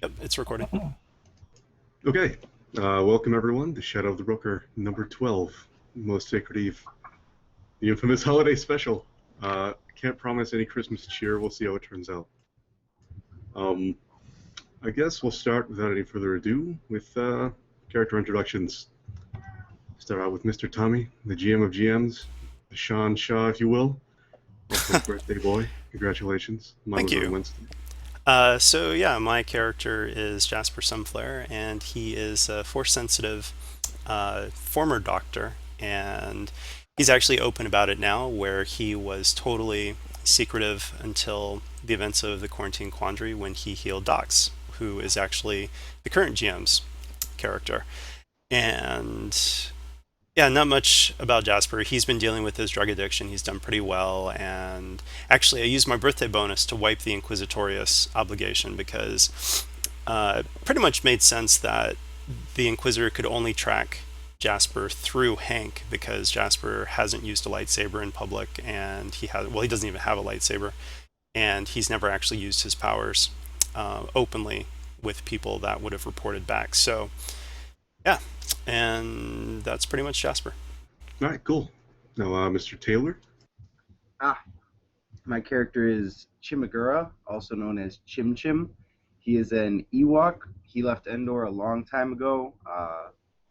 Yep, it's recording. Okay, welcome everyone to Shadow of the Broker number 12, Most Sacred Eve, the infamous holiday special. Can't promise any Christmas cheer, we'll see how it turns out. Um, I guess we'll start without any further ado with character introductions. Start out with Mr. Tommy, the GM of GMs, the Sean Shaw, if you will. Also, birthday boy, congratulations. Mine Thank was on you. Wednesday. So yeah, my character is Jasper Sunflare, and he is a Force-sensitive former doctor, and he's actually open about it now, where he was totally secretive until the events of the Quarantine Quandary when he healed Dox, who is actually the current GM's character. And yeah, not much about Jasper. He's been dealing with his drug addiction. He's done pretty well. And actually, I used my birthday bonus to wipe the Inquisitorius obligation because pretty much made sense that the Inquisitor could only track Jasper through Hank because Jasper hasn't used a lightsaber in public, and he doesn't even have a lightsaber, and he's never actually used his powers openly with people that would have reported back. So yeah, and that's pretty much Jasper. All right, cool. Now, Mr. Taylor. Ah, my character is Chimagura, also known as Chim Chim. He is an Ewok. He left Endor a long time ago,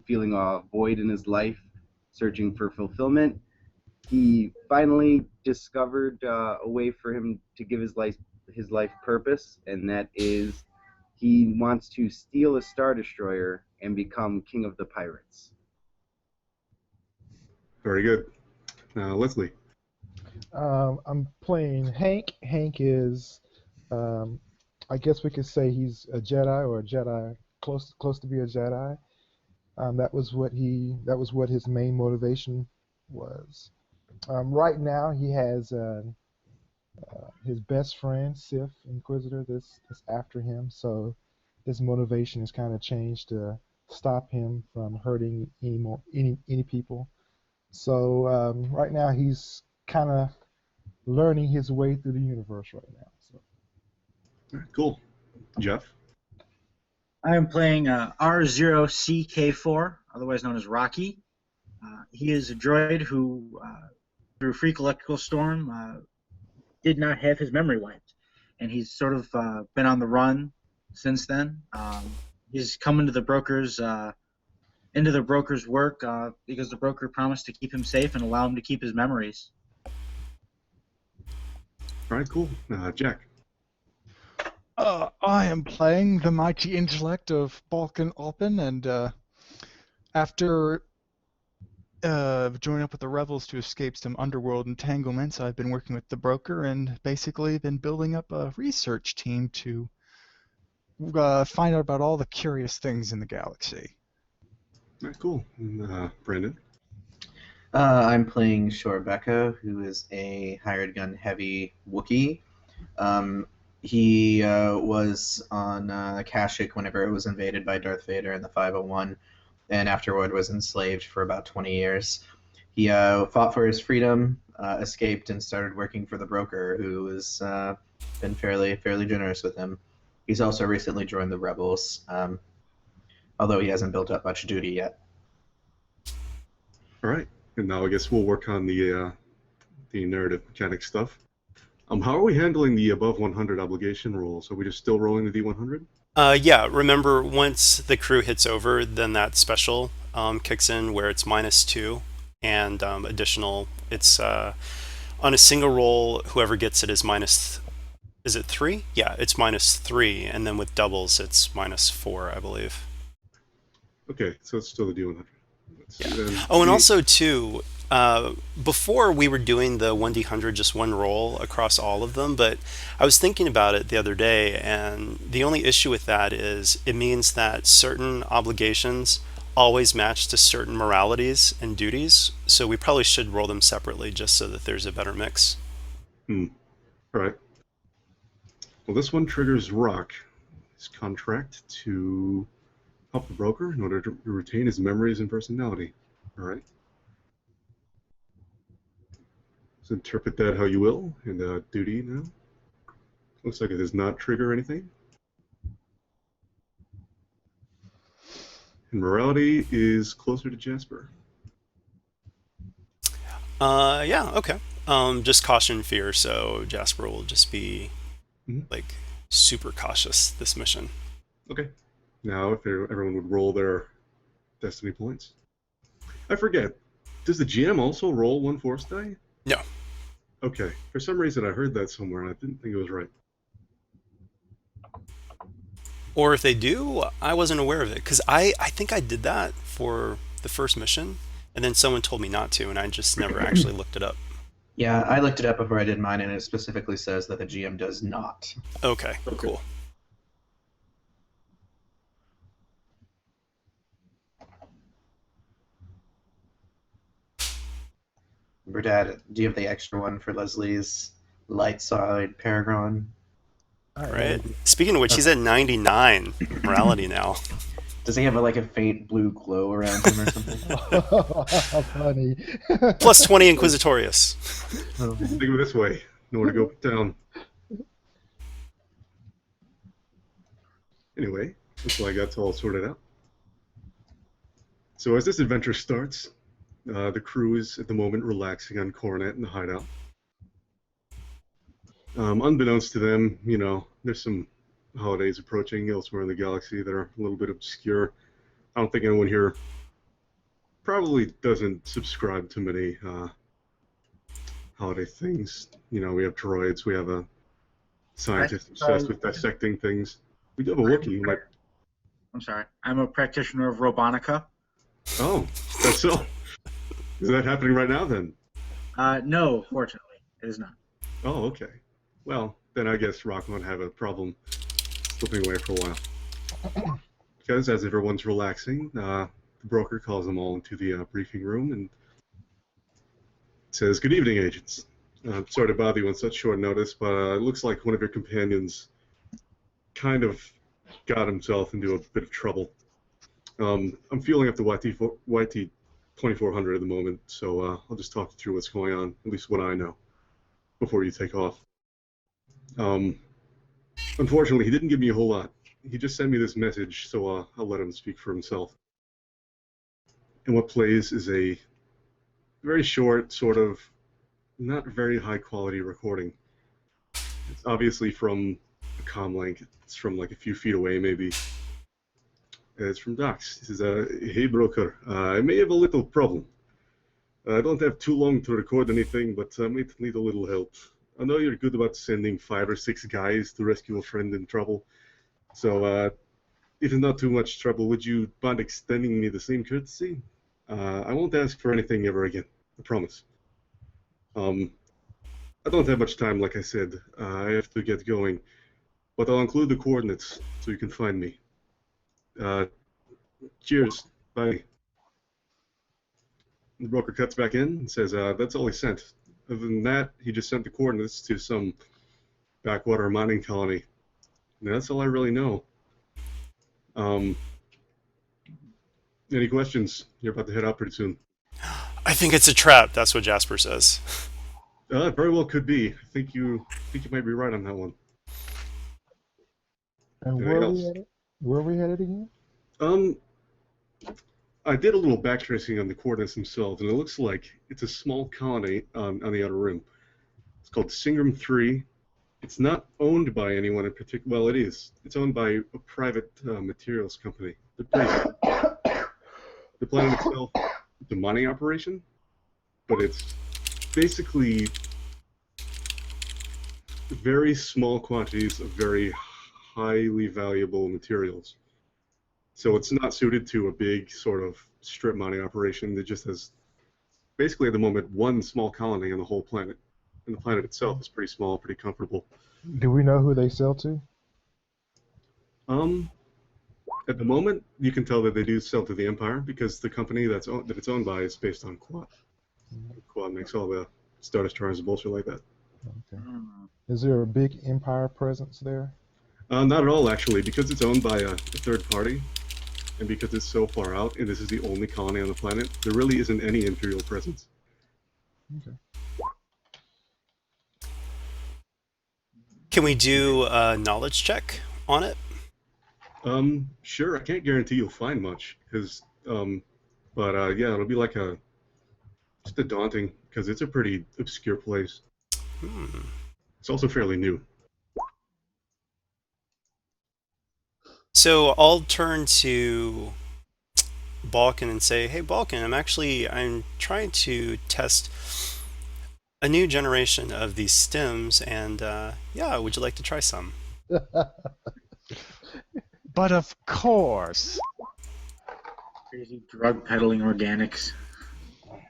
feeling a void in his life, searching for fulfillment. He finally discovered a way for him to give his life purpose, and that is he wants to steal a Star Destroyer and become king of the pirates. Very good. Leslie. I'm playing Hank. Hank is, um, I guess we could say he's a Jedi or a Jedi close to be a Jedi. That was what his main motivation was. Right now he has his best friend Sith Inquisitor that's after him. So his motivation has kind of changed to stop him from hurting any people. So right now he's kind of learning his way through the universe right now. So All right, cool. Jeff. I am playing R0CK4, otherwise known as Rocky. He is a droid who, through a freak electrical storm, did not have his memory wiped, and he's sort of been on the run since then. He's come into the broker's work because the broker promised to keep him safe and allow him to keep his memories. All right, cool. Jack. I am playing the mighty intellect of Balkan Alpin, and after joining up with the rebels to escape some underworld entanglements, I've been working with the broker and basically been building up a research team to find out about all the curious things in the galaxy. All right, cool. And, Brandon. I'm playing Shorebecca, who is a hired gun heavy Wookiee. He was on Kashyyyk whenever it was invaded by Darth Vader in the 501, and afterward was enslaved for about 20 years. He fought for his freedom, escaped, and started working for the broker, who has been fairly generous with him. He's also recently joined the rebels, although he hasn't built up much duty yet. All right, and now I guess we'll work on the narrative mechanic stuff. How are we handling the above 100 obligation rules? Are we just still rolling the D100? Yeah, remember once the crew hits over, then that special kicks in where it's -2 and additional. It's on a single roll, whoever gets it is minus. Is it 3? Yeah, it's -3, and then with doubles, it's -4, I believe. Okay, so it's still the D100. Let's see Yeah. then. Oh, and also too, before we were doing the 1D100 just one roll across all of them, but I was thinking about it the other day, and the only issue with that is it means that certain obligations always match to certain moralities and duties, so we probably should roll them separately just so that there's a better mix. All right. Well, this one triggers Rock, his contract to help the broker in order to retain his memories and personality. All right. So interpret that how you will, and duty now. Looks like it does not trigger anything. And morality is closer to Jasper. Yeah, okay. Just caution, fear. So Jasper will just be Mhm. like super cautious this mission. Okay. Now, if everyone would roll their destiny points. I forget. Does the GM also roll one force die? No. Okay. For some reason, I heard that somewhere, and I didn't think it was right. Or if they do, I wasn't aware of it because I think I did that for the first mission, and then someone told me not to, and I just never actually looked it up. Yeah, I looked it up before I did mine, and it specifically says that the GM does not. Okay, Okay. cool. Burdad, do you have the extra one for Leslie's light side Paragon? I All right. added Speaking of which, he's at 99 morality now. Does he have like a faint blue glow around him or something? it. Funny. Plus 20 Inquisitorius. Think of it this way. Nowhere to go but down. Anyway, looks like that's all sorted out. So as this adventure starts, the crew is at the moment relaxing on Coronet in the hideout. Unbeknownst to them, there's some holidays approaching elsewhere in the galaxy that are a little bit obscure. I don't think anyone here probably doesn't subscribe to many holiday things. We have droids, we have a scientist obsessed with dissecting things. We do have a Wookiee. I'm sorry. I'm a practitioner of Robonica. Oh, that's so. Is that happening right now then? No, fortunately, it is not. Oh, okay. Well, then I guess Rock won't have a problem slipping away for a while. Because as everyone's relaxing, the broker calls them all into the briefing room and says, "Good evening, agents. Sorry to bother you on such short notice, but it looks like one of your companions kind of got himself into a bit of trouble. I'm fueling up the YT 2400 at the moment, so I'll just talk you through what's going on, at least what I know, before you take off. Unfortunately, he didn't give me a whole lot. He just sent me this message, so I'll let him speak for himself. And what plays is a very short, sort of not very high quality recording. It's obviously from a comlink. It's from like a few feet away, maybe. It's from Docs. He says, "Hey, broker, I may have a little problem. I don't have too long to record anything, but I might need a little help. I know you're good about sending 5 or 6 guys to rescue a friend in trouble. So, if it's not too much trouble, would you mind extending me the same courtesy? I won't ask for anything ever again. I promise. I don't have much time, like I said. I have to get going. But I'll include the coordinates so you can find me. Cheers. Bye." The broker cuts back in and says, "That's all he sent. Other than that, he just sent the coordinates to some backwater mining colony. And that's all I really know. Any questions? You're about to head out pretty soon." I think it's a trap. That's what Jasper says. It very well could be. I think you might be right on that one. And Anything where are else? we headed? Where are we headed again? I did a little backtracing on the coordinates themselves, and it looks like it's a small colony on the outer rim. It's called Singram 3. It's not owned by anyone in particular. Well, it is. It's owned by a private materials company. The planet itself, it's a mining operation, but it's basically very small quantities of very highly valuable materials. So it's not suited to a big sort of strip mining operation. It just has basically at the moment one small colony on the whole planet. And the planet itself is pretty small, pretty comfortable. Do we know who they sell to? At the moment, you can tell that they do sell to the Empire because the company that it's owned by is based on Quad. Quad makes all the Star Destroyers and bullshit like that. Okay. Hmm. Is there a big Empire presence there? Not at all, actually, because it's owned by a third party, and because it's so far out, and this is the only colony on the planet, there really isn't any Imperial presence. Okay. Can we do a knowledge check on it? Sure. I can't guarantee you'll find much, but yeah, it'll be like just a daunting because it's a pretty obscure place. Hmm. It's also fairly new. So I'll turn to Balkan and say, "Hey, Balkan, I'm trying to test a new generation of these stems, and yeah, would you like to try some?" But of course. Crazy drug peddling organics. All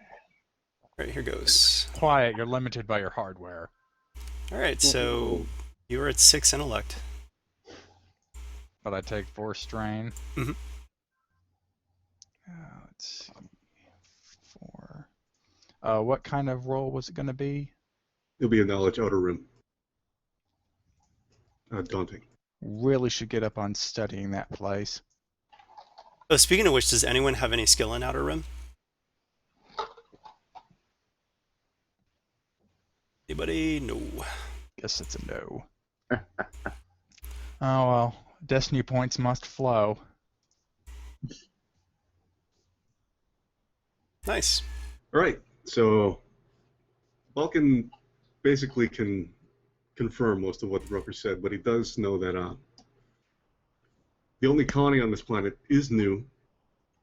right, here goes. Quiet, you're limited by your hardware. All right, so you were at 6 intellect. But I take 4 strain. Mhm. Let's see. 4. What kind of roll was it going to be? It'll be a knowledge outer rim. Daunting. Really should get up on studying that place. Oh, speaking of which, does anyone have any skill in Outer Rim? Anybody? No. Guess it's a no. Oh well, destiny points must flow. Nice. All right. So Vulcan basically can confirm most of what the broker said, but he does know that the only colony on this planet is new.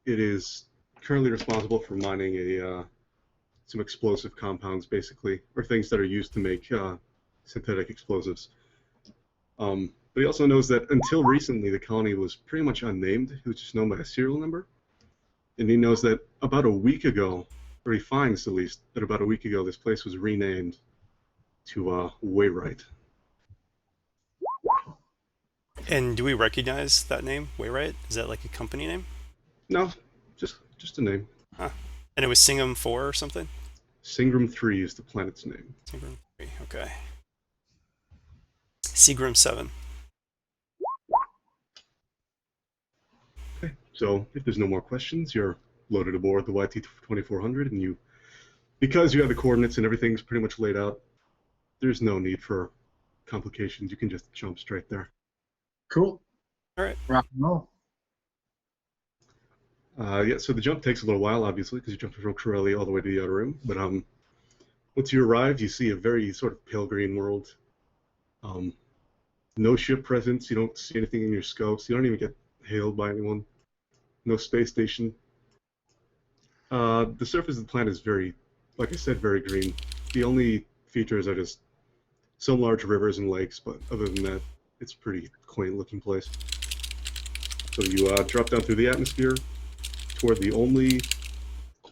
It is currently responsible for mining some explosive compounds, basically, or things that are used to make synthetic explosives. But he also knows that until recently, the colony was pretty much unnamed. It was just known by a serial number. And he knows that about a week ago, or he finds at least, that about a week ago, this place was renamed to Wayrite. And do we recognize that name, Wayrite? Is that like a company name? No, just a name. Huh. And it was Singham 4 or something? Singram 3 is the planet's name. Seagram 3, okay. Seagram 7. Okay, so if there's no more questions, you're loaded aboard the YT-2400, and because you have the coordinates and everything's pretty much laid out, there's no need for complications. You can just jump straight there. Cool. All right. Rock and roll. Yeah, so the jump takes a little while, obviously, because you jump from Corelli all the way to the outer rim. But once you arrive, you see a very sort of pale green world. No ship presence. You don't see anything in your scopes. You don't even get hailed by anyone. No space station. The surface of the planet is very, like I said, very green. The only features are just some large rivers and lakes, but other than that, it's a pretty quaint-looking place. So you drop down through the atmosphere toward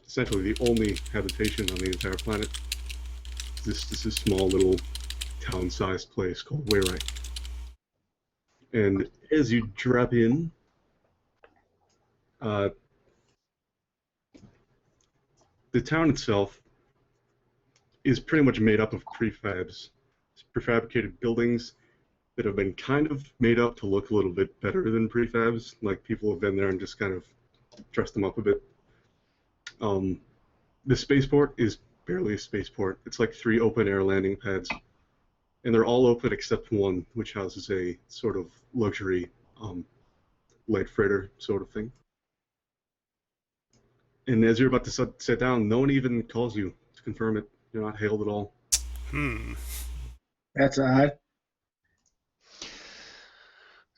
essentially the only habitation on the entire planet. This is a small little town-sized place called Wayrite. And as you drop in, the town itself is pretty much made up of prefabs. It's prefabricated buildings that have been kind of made up to look a little bit better than prefabs. Like people have been there and just kind of dressed them up a bit. The spaceport is barely a spaceport. It's like 3 open-air landing pads, and they're all open except one, which houses a sort of luxury light freighter sort of thing. And as you're about to sit down, no one even calls you to confirm it. You're not hailed at all. That's odd.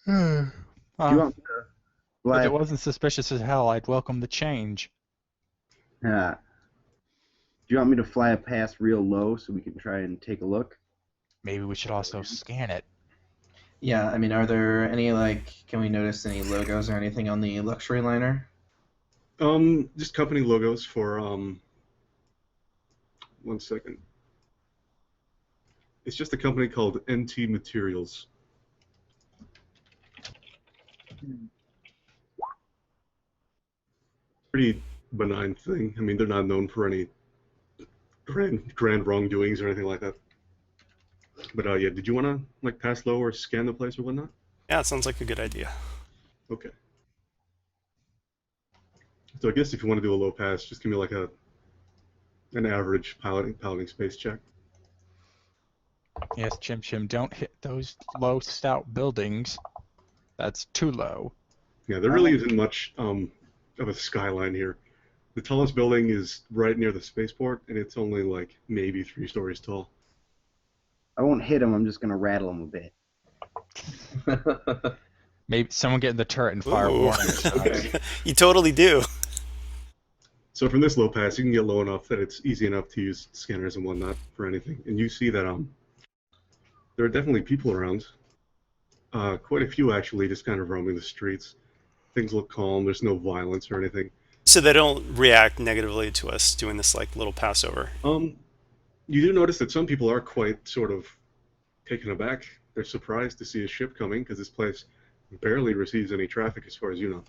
Do you want me to If fly? it wasn't suspicious as hell, I'd welcome the change. Do you want me to fly it past real low so we can try and take a look? Maybe we should also scan it. Yeah, I mean, are there any, can we notice any logos or anything on the luxury liner? Just company logos for, 1 second. It's just a company called NT Materials. Pretty benign thing. I mean, they're not known for any grand wrongdoings or anything like that. But yeah, did you want to pass low or scan the place or whatnot? Yeah, it sounds like a good idea. Okay. So I guess if you want to do a low pass, just give me an average piloting space check. Yes, Chim Chim, don't hit those low, stout buildings. That's too low. Yeah, there really isn't much of a skyline here. The tallest building is right near the spaceport, and it's only like maybe 3 stories tall. I won't hit him. I'm just gonna rattle him a bit. Maybe someone get in the turret and fire Ooh. warning shots. Okay. You totally do. So from this low pass, you can get low enough that it's easy enough to use scanners and whatnot for anything. And you see that there are definitely people around. Quite a few actually, just kind of roaming the streets. Things look calm. There's no violence or anything. So they don't react negatively to us doing this like little passover. You do notice that some people are quite sort of taken aback. They're surprised to see a ship coming because this place barely receives any traffic as far as you know.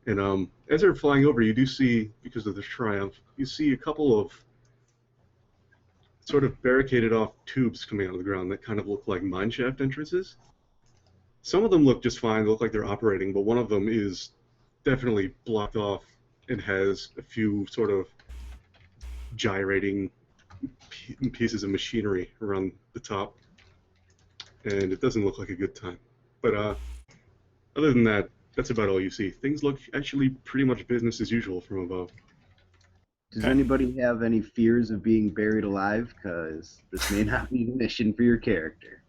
And as they're flying over, you do see, because of the Triumph, you see a couple of sort of barricaded off tubes coming out of the ground that kind of look like mine shaft entrances. Some of them look just fine, they look like they're operating, but one of them is definitely blocked off and has a few sort of gyrating pieces of machinery around the top. And it doesn't look like a good time. But other than that, that's about all you see. Things look actually pretty much business as usual from above. Does Okay. anybody have any fears of being buried alive? Because this may not be the mission for your character.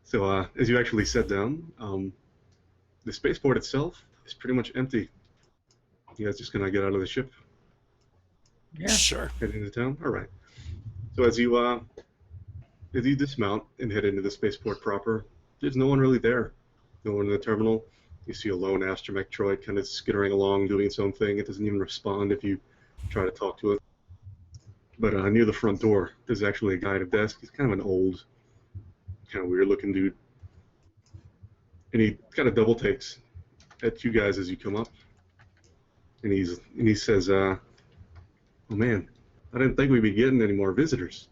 So as you actually sit down, the spaceport itself is pretty much empty. You guys just gonna get out of the ship, Yeah. Sure. head into town? All right. So as you dismount and head into the spaceport proper, there's no one really there. No one in the terminal. You see a lone astromech droid kind of skittering along, doing its own thing. It doesn't even respond if you try to talk to it. But near the front door, there's actually a guy at a desk. He's kind of an old, kind of weird-looking dude. And he kind of double takes at you guys as you come up. And he says, "Oh man, I didn't think we'd be getting any more visitors.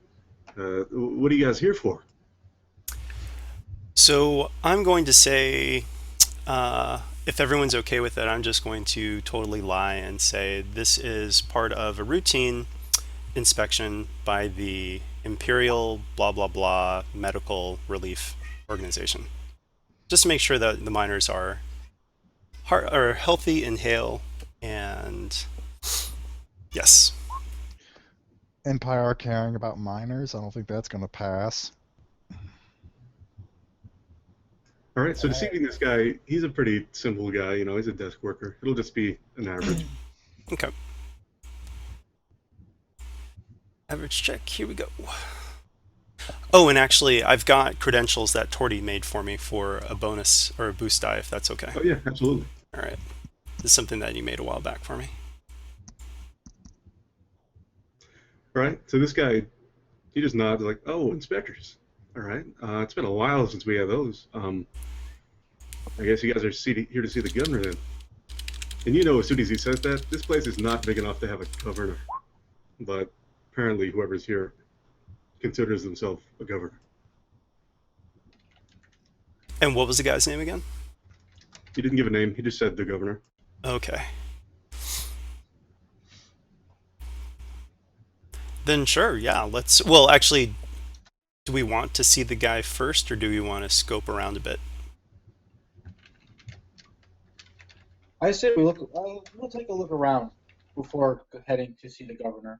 What are you guys here for?" So I'm going to say, if everyone's okay with it, I'm just going to totally lie and say this is part of a routine inspection by the Imperial blah blah blah Medical Relief Organization, just to make sure that the miners are healthy and hale. And yes, Empire caring about miners? I don't think that's going to pass. All right, so deceiving this guy, he's a pretty simple guy, you know, he's a desk worker. It'll just be an average. okay. Average check. Here we go. Oh, and actually, I've got credentials that Torty made for me for a bonus or a boost die, if that's okay. Oh yeah, absolutely. All right. This is something that you made a while back for me. All right, so this guy, he just nods like, "Oh, inspectors. All right, it's been a while since we had those. I guess you guys are here to see the governor then." And you know, as soon as he says that, this place is not big enough to have a governor. But apparently whoever's here considers themselves a governor. And what was the guy's name again? He didn't give a name, he just said the governor. Okay. Then sure, yeah, let's... Well, actually, do we want to see the guy first, or do we want to scope around a bit? I say we'll take a look around before heading to see the governor.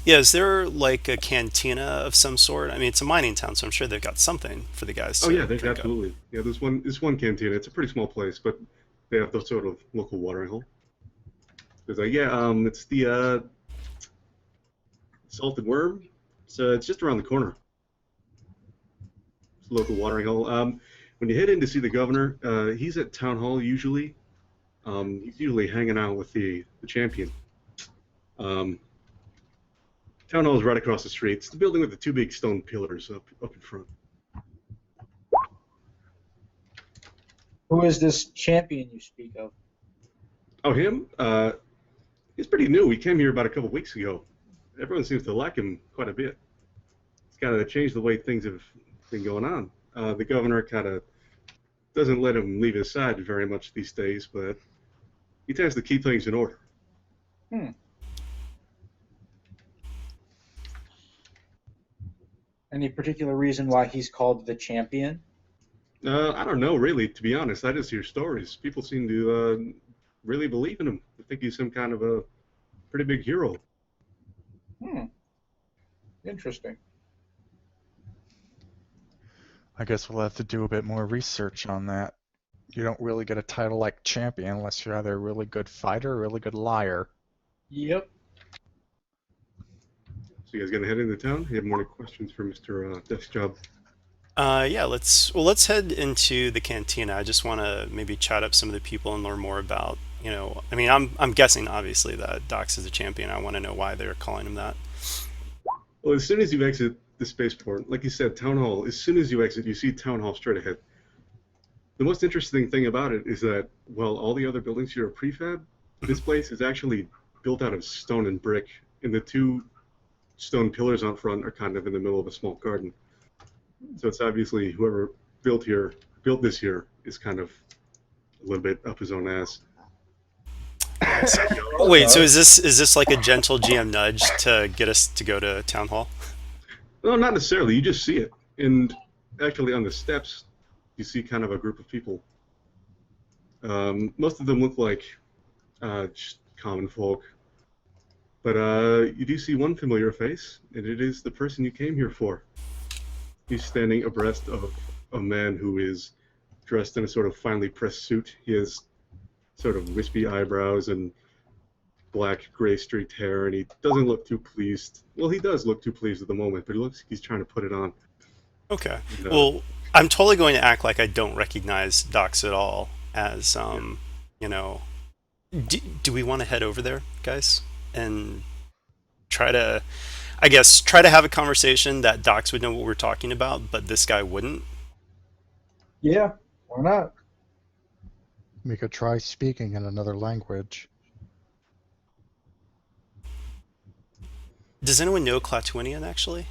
Yeah, is there like a cantina of some sort? I mean, it's a mining town, so I'm sure they've got something for the guys to Oh yeah, there's drink up. absolutely. Yeah, there's one cantina. It's a pretty small place, but they have the sort of local watering hole. It's like, yeah, it's the Salted Worm. So it's just around the corner. It's a local watering hole. When you head in to see the governor, he's at town hall usually. He's usually hanging out with the champion. Town hall is right across the street. It's the building with the 2 big stone pillars up in front. Who is this champion you speak of? Oh, him? He's pretty new. He came here about a couple weeks ago. Everyone seems to like him quite a bit. It's kind of changed the way things have been going on. The governor kind of doesn't let him leave his side very much these days, but he tends to keep things in order. Any particular reason why he's called the champion? I don't know, really, to be honest. I just hear stories. People seem to really believe in him. I think he's some kind of a pretty big hero. Hmm. Interesting. I guess we'll have to do a bit more research on that. You don't really get a title like champion unless you're either a really good fighter or a really good liar. Yep. So you guys gonna head into town? You have more questions for Mr. Desk Job? Yeah, let's head into the cantina. I just want to maybe chat up some of the people and learn more about, I mean, I'm guessing obviously that Dox is a champion. I want to know why they're calling him that. Well, as soon as you exit the spaceport, like you said, Town Hall, as soon as you exit, you see Town Hall straight ahead. The most interesting thing about it is that, while all the other buildings here are prefab, this place is actually built out of stone and brick, and the two stone pillars out front are kind of in the middle of a small garden. So it's obviously whoever built this here is kind of a little bit up his own ass. Wait, so is this like a gentle GM nudge to get us to go to town hall? No, not necessarily. You just see it, and actually on the steps, you see kind of a group of people. Most of them look like just common folk, but you do see one familiar face, and it is the person you came here for. He's standing abreast of a man who is dressed in a sort of finely pressed suit. He has sort of wispy eyebrows and black gray streaked hair, and he doesn't look too pleased. Well, he does look too pleased at the moment, but he looks like he's trying to put it on. Okay. And, Well, I'm totally going to act like I don't recognize Dox at all as, you know, do we want to head over there, guys? And try to, I guess, try to have a conversation that Dox would know what we're talking about, but this guy wouldn't? Yeah. Why not? We could try speaking in another language. Does anyone know Klatooinian, actually?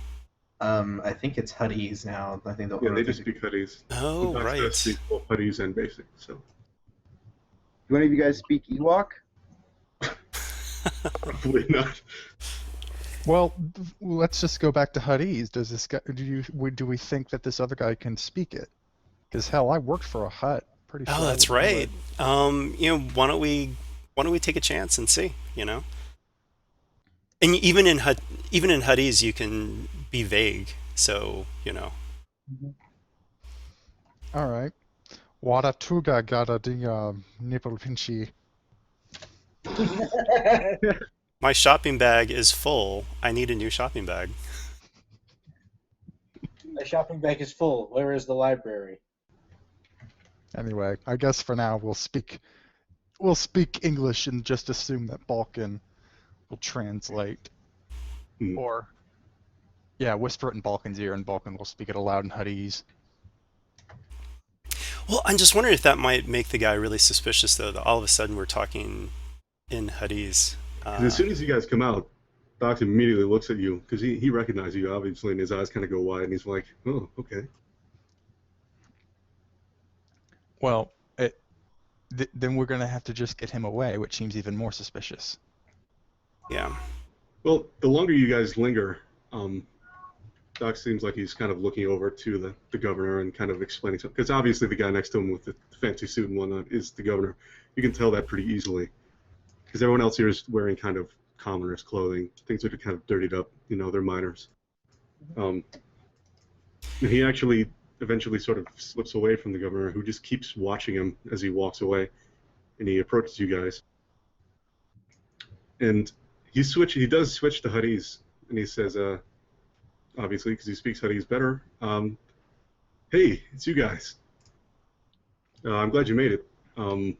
I think it's Huddies now. I think the yeah, order they of just the- speak Huddies. Oh, Docs does right. speak both Huddies and Basic, so Do any of you guys speak Ewok? probably not. Well, let's just go back to Huddies. Does this guy? Do we think that this other guy can speak it? Because hell, I worked for a hut. Pretty sure. Oh, I that's would know right. it. Why don't we take a chance and see, And even in Huddies, you can be vague. So, All right. Wada tuga gada dinga nipple pinchy. my shopping bag is full. I need a new shopping bag. My shopping bag is full. Where is the library? Anyway, I guess for now we'll speak English and just assume that Balkan will translate. Hmm. Or yeah, whisper it in Balkan's ear and Balkan will speak it aloud in Huddies. Well, I'm just wondering if that might make the guy really suspicious, though, that all of a sudden we're talking in Huddies. 'Cause as soon as you guys come out, Doc immediately looks at you because he recognizes you, obviously, and his eyes kind of go wide, and he's like, "Oh, okay." Well, then we're gonna have to just get him away, which seems even more suspicious. Yeah. Well, the longer you guys linger, Doc seems like he's kind of looking over to the governor and kind of explaining something. Because obviously the guy next to him with the fancy suit and whatnot is the governor. You can tell that pretty easily. Because everyone else here is wearing kind of commoners' clothing. Things that are kind of dirtied up. They're miners. And he actually eventually sort of slips away from the governor, who just keeps watching him as he walks away. And he approaches you guys. And he does switch to Huddies. And he says, obviously, because he speaks Huddies better. Hey, it's you guys. I'm glad you made it. And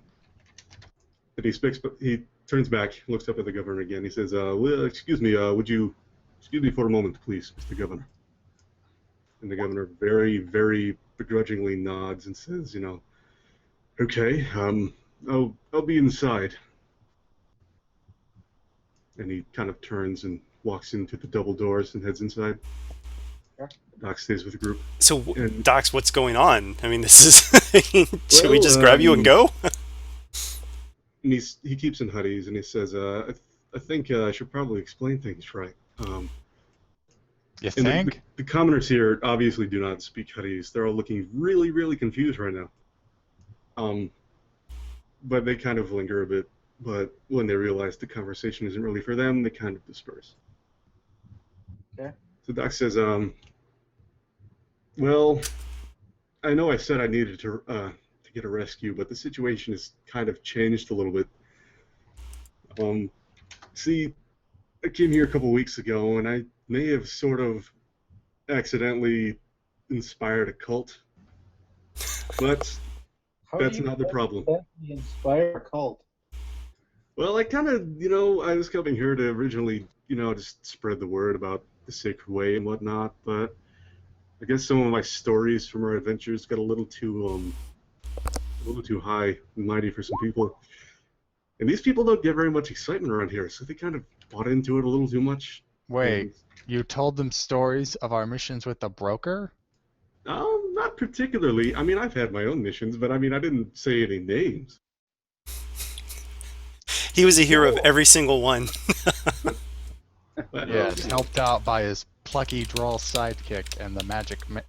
he turns back, looks up at the governor again. He says, well, excuse me, would you excuse me for a moment, please, Mr. Governor? And the governor very, very begrudgingly nods and says, okay, I'll be inside. And he kind of turns and walks into the double doors and heads inside. Doc stays with the group. So, And- Docs, what's going on? I mean, this is. Should we just grab you and go? And he keeps in Huddies, and he says, I think I should probably explain things right. You And think? the commoners here obviously do not speak Huttese. They're all looking really, really confused right now. But they kind of linger a bit. But when they realize the conversation isn't really for them, they kind of disperse. Okay. So Doc says, well, I know I said I needed to get a rescue, but the situation has kind of changed a little bit. See, I came here a couple weeks ago, and I may have sort of accidentally inspired a cult, but How do that's you not the problem. accidentally inspire a cult? Well, I kind of, I was coming here to originally, just spread the word about the sacred way and whatnot, but I guess some of my stories from our adventures got a little too high and mighty for some people. And these people don't get very much excitement around here, so they kind of bought into it a little too much. Wait, And, you told them stories of our missions with the broker? not particularly. I mean, I've had my own missions, but I mean, I didn't say any names. He was a hero of every single one. But, Yes, helped out by his plucky droll sidekick and the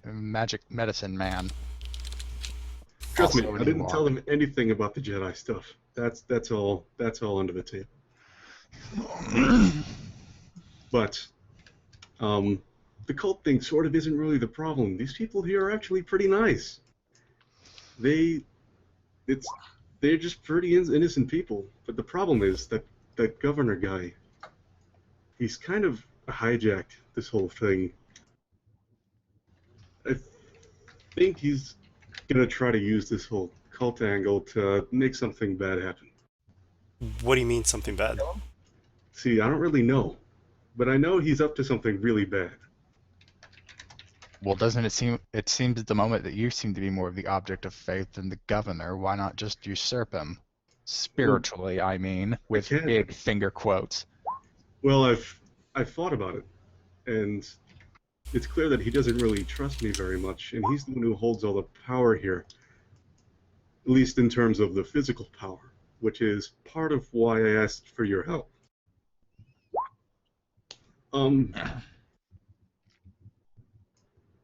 magic medicine man. trust me, Also an I didn't Ewok. tell them anything about the Jedi stuff. That's all under the table. But the cult thing sort of isn't really the problem. These people here are actually pretty nice. They're just pretty innocent people. But the problem is that governor guy, he's kind of hijacked this whole thing. I think he's gonna try to use this whole cult angle to make something bad happen. What do you mean something bad? See, I don't really know, but I know he's up to something really bad. Well, doesn't it seem? It seems at the moment that you seem to be more of the object of faith than the governor. Why not just usurp him? Spiritually, I mean, with can't. big finger quotes. Well, I've thought about it, and it's clear that he doesn't really trust me very much, and he's the one who holds all the power here, at least in terms of the physical power, which is part of why I asked for your help.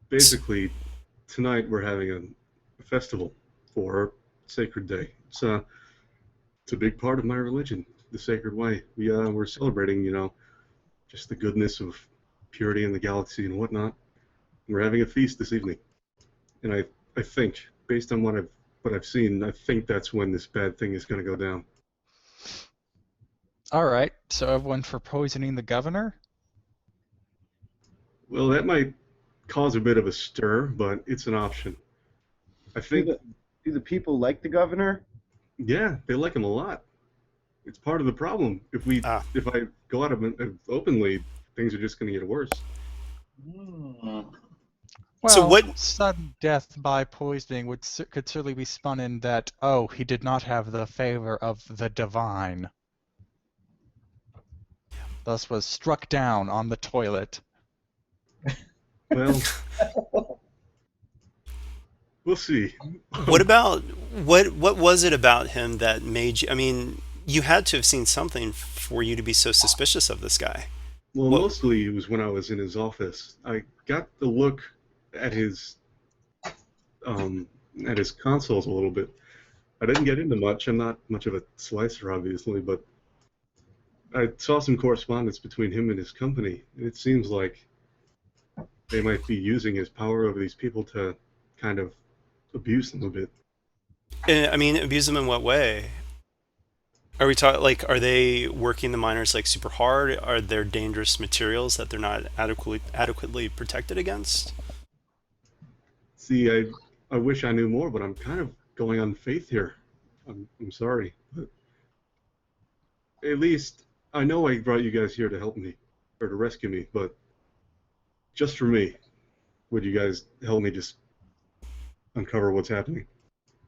Basically, tonight we're having a festival for Sacred Day. It's a big part of my religion, the Sacred Way. We're celebrating, just the goodness of purity in the galaxy and whatnot. We're having a feast this evening, and I think, based on what I've seen, I think that's when this bad thing is going to go down. All right, so everyone for poisoning the governor? Well, that might cause a bit of a stir, but it's an option. I think, Do the people like the governor? yeah, they like him a lot. It's part of the problem. If I go out of it openly, things are just going to get worse. Well, So what- sudden death by poisoning could certainly be spun in that, oh, he did not have the favor of the divine. Thus was struck down on the toilet. Well, we'll see. What about what was it about him that made you? I mean, you had to have seen something for you to be so suspicious of this guy. Well, What- mostly it was when I was in his office. I got the look at his consoles a little bit. I didn't get into much. I'm not much of a slicer, obviously, but I saw some correspondence between him and his company. And it seems like they might be using his power over these people to kind of abuse them a bit. I mean, abuse them in what way? Are we talking are they working the miners like super hard? Are there dangerous materials that they're not adequately protected against? See, I wish I knew more, but I'm kind of going on faith here. I'm sorry, but at least I know I brought you guys here to help me or to rescue me, but just for me, would you guys help me just uncover what's happening?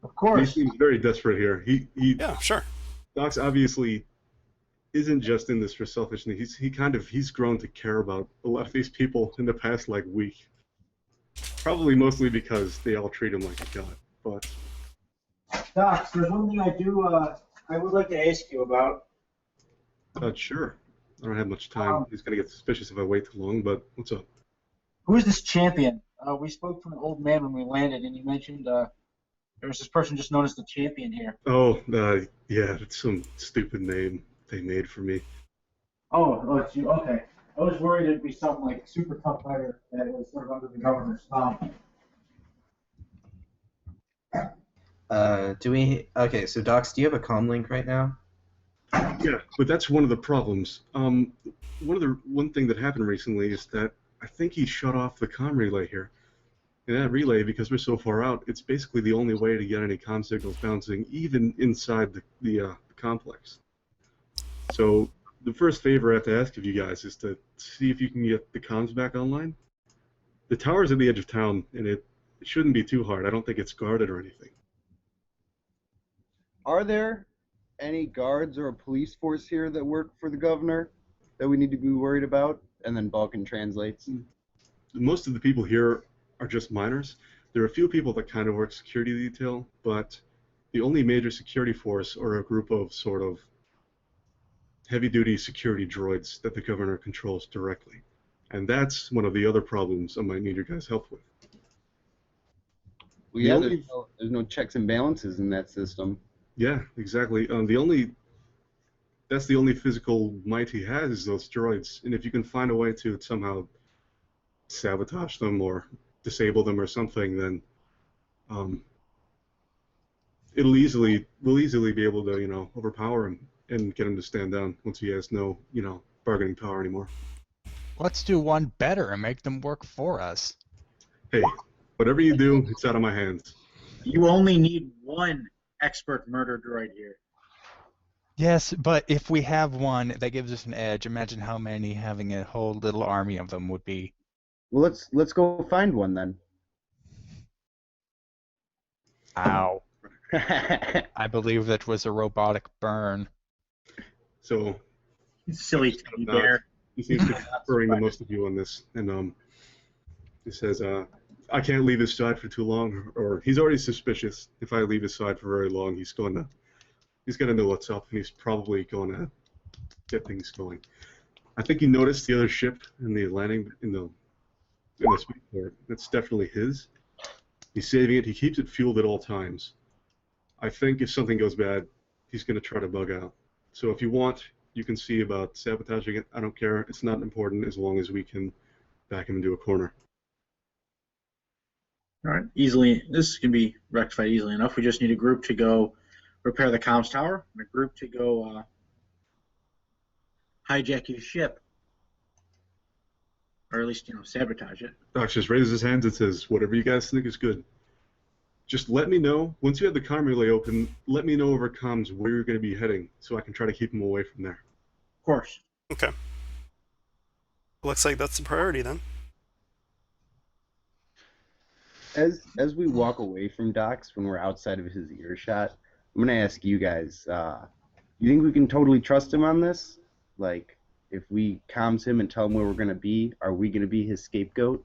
Of He course. seems very desperate here. Yeah, sure. Doc's obviously isn't just in this for selfishness. He's grown to care about a lot of these people in the past week. Probably mostly because they all treat him like a god. But Doc, there's one thing I would like to ask you about. sure, I don't have much time. He's gonna get suspicious if I wait too long. But what's up? Who is this champion? We spoke to an old man when we landed, and he mentioned there was this person just known as the champion here. Oh, yeah, it's some stupid name they made for me. Oh, it's you. Okay. I was worried it'd be something like super tough fighter that was sort of under the governor's thumb. Okay, so Docs, do you have a comm link right now? Yeah, but that's one of the problems. One thing that happened recently is that I think he shut off the comm relay here. And that relay, because we're so far out, it's basically the only way to get any comm signals bouncing, even inside the complex. So the first favor I have to ask of you guys is to see if you can get the comms back online. The tower's at the edge of town, and it shouldn't be too hard. I don't think it's guarded or anything. Are there any guards or a police force here that work for the governor that we need to be worried about? And then Balkan translates. Most of the people here are just miners. There are a few people that kind of work security detail, but the only major security force are a group of sort of heavy-duty security droids that the governor controls directly. And that's one of the other problems I might need your guys' help with. Well, yeah, there's no checks and balances in that system. Yeah, exactly. That's the only physical might he has is those droids. And if you can find a way to somehow sabotage them or disable them or something, then we'll easily be able to, overpower him and get him to stand down once he has no, bargaining power anymore. Let's do one better and make them work for us. Hey, whatever you do, it's out of my hands. You only need one expert murder droid here. Yes, but if we have one that gives us an edge, imagine how many having a whole little army of them would be. Well, let's go find one then. Ow. I believe that was a robotic burn. So, Silly teddy bear. he seems to be referring to most of you on this, and he says, I can't leave his side for too long, or he's already suspicious. If I leave his side for very long, he's gonna know what's up, and he's probably going to get things going. I think he noticed the other ship in the landing in the spaceport. That's definitely his. He's saving it. He keeps it fueled at all times. I think if something goes bad, he's going to try to bug out. So if you want, you can see about sabotaging it. I don't care. It's not important as long as we can back him into a corner. All right, easily. This can be rectified easily enough. We just need a group to go repair the comms tower and a group to go hijack his ship, or at least sabotage it. Doc just raises his hands and says, "Whatever you guys think is good. Just let me know once you have the comm relay open. Let me know over comms where you're going to be heading, so I can try to keep him away from there." Of course. Okay. Looks like that's the priority then. As we walk away from Docs when we're outside of his earshot, I'm gonna ask you guys, you think we can totally trust him on this? Like, if we comms him and tell him where we're gonna be, are we gonna be his scapegoat?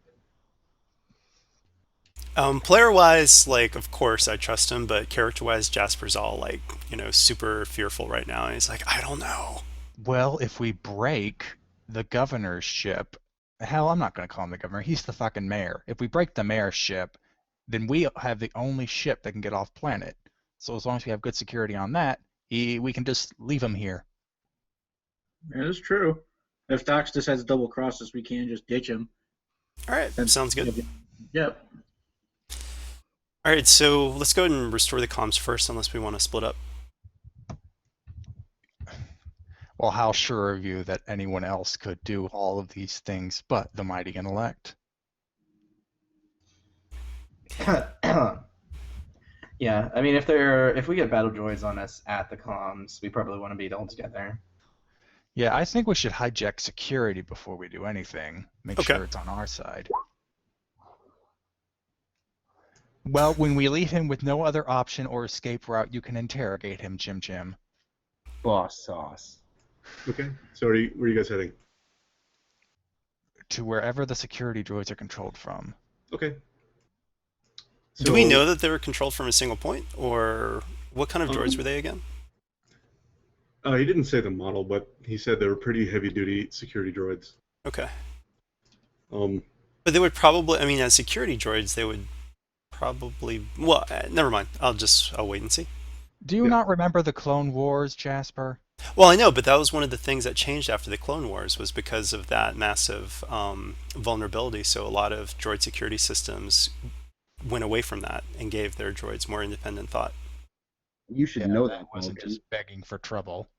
Player-wise, of course I trust him, but character-wise, Jasper's all super fearful right now, and he's like, I don't know. Well, if we break the governor's ship, hell, I'm not going to call him the governor. He's the fucking mayor. If we break the mayor's ship, then we have the only ship that can get off planet. So as long as we have good security on that, we can just leave him here. That is true. If Docs decides to double cross us, we can just ditch him. All right, sounds good. Yep. All right, so let's go ahead and restore the comms first, unless we want to split up. Well, how sure are you that anyone else could do all of these things but the mighty intellect? Yeah, I mean, if we get battle droids on us at the comms, we probably want to be all together. Yeah, I think we should hijack security before we do anything. Make sure it's on our side. Well, when we leave him with no other option or escape route, you can interrogate him, Jim. Boss sauce. Okay, so where are you guys heading? To wherever the security droids are controlled from. Okay. So, do we know that they were controlled from a single point, or what kind of droids were they again? He didn't say the model, but he said they were pretty heavy-duty security droids. Okay. But they would probably, I mean, as security droids, they would probably. Well, never mind. I'll wait and see. Do you Yeah. not remember the Clone Wars, Jasper? Well, I know, but that was one of the things that changed after the Clone Wars was because of that massive vulnerability. So a lot of droid security systems went away from that and gave their droids more independent thought. You should Yeah, know that that, wasn't Vulcan. just begging for trouble.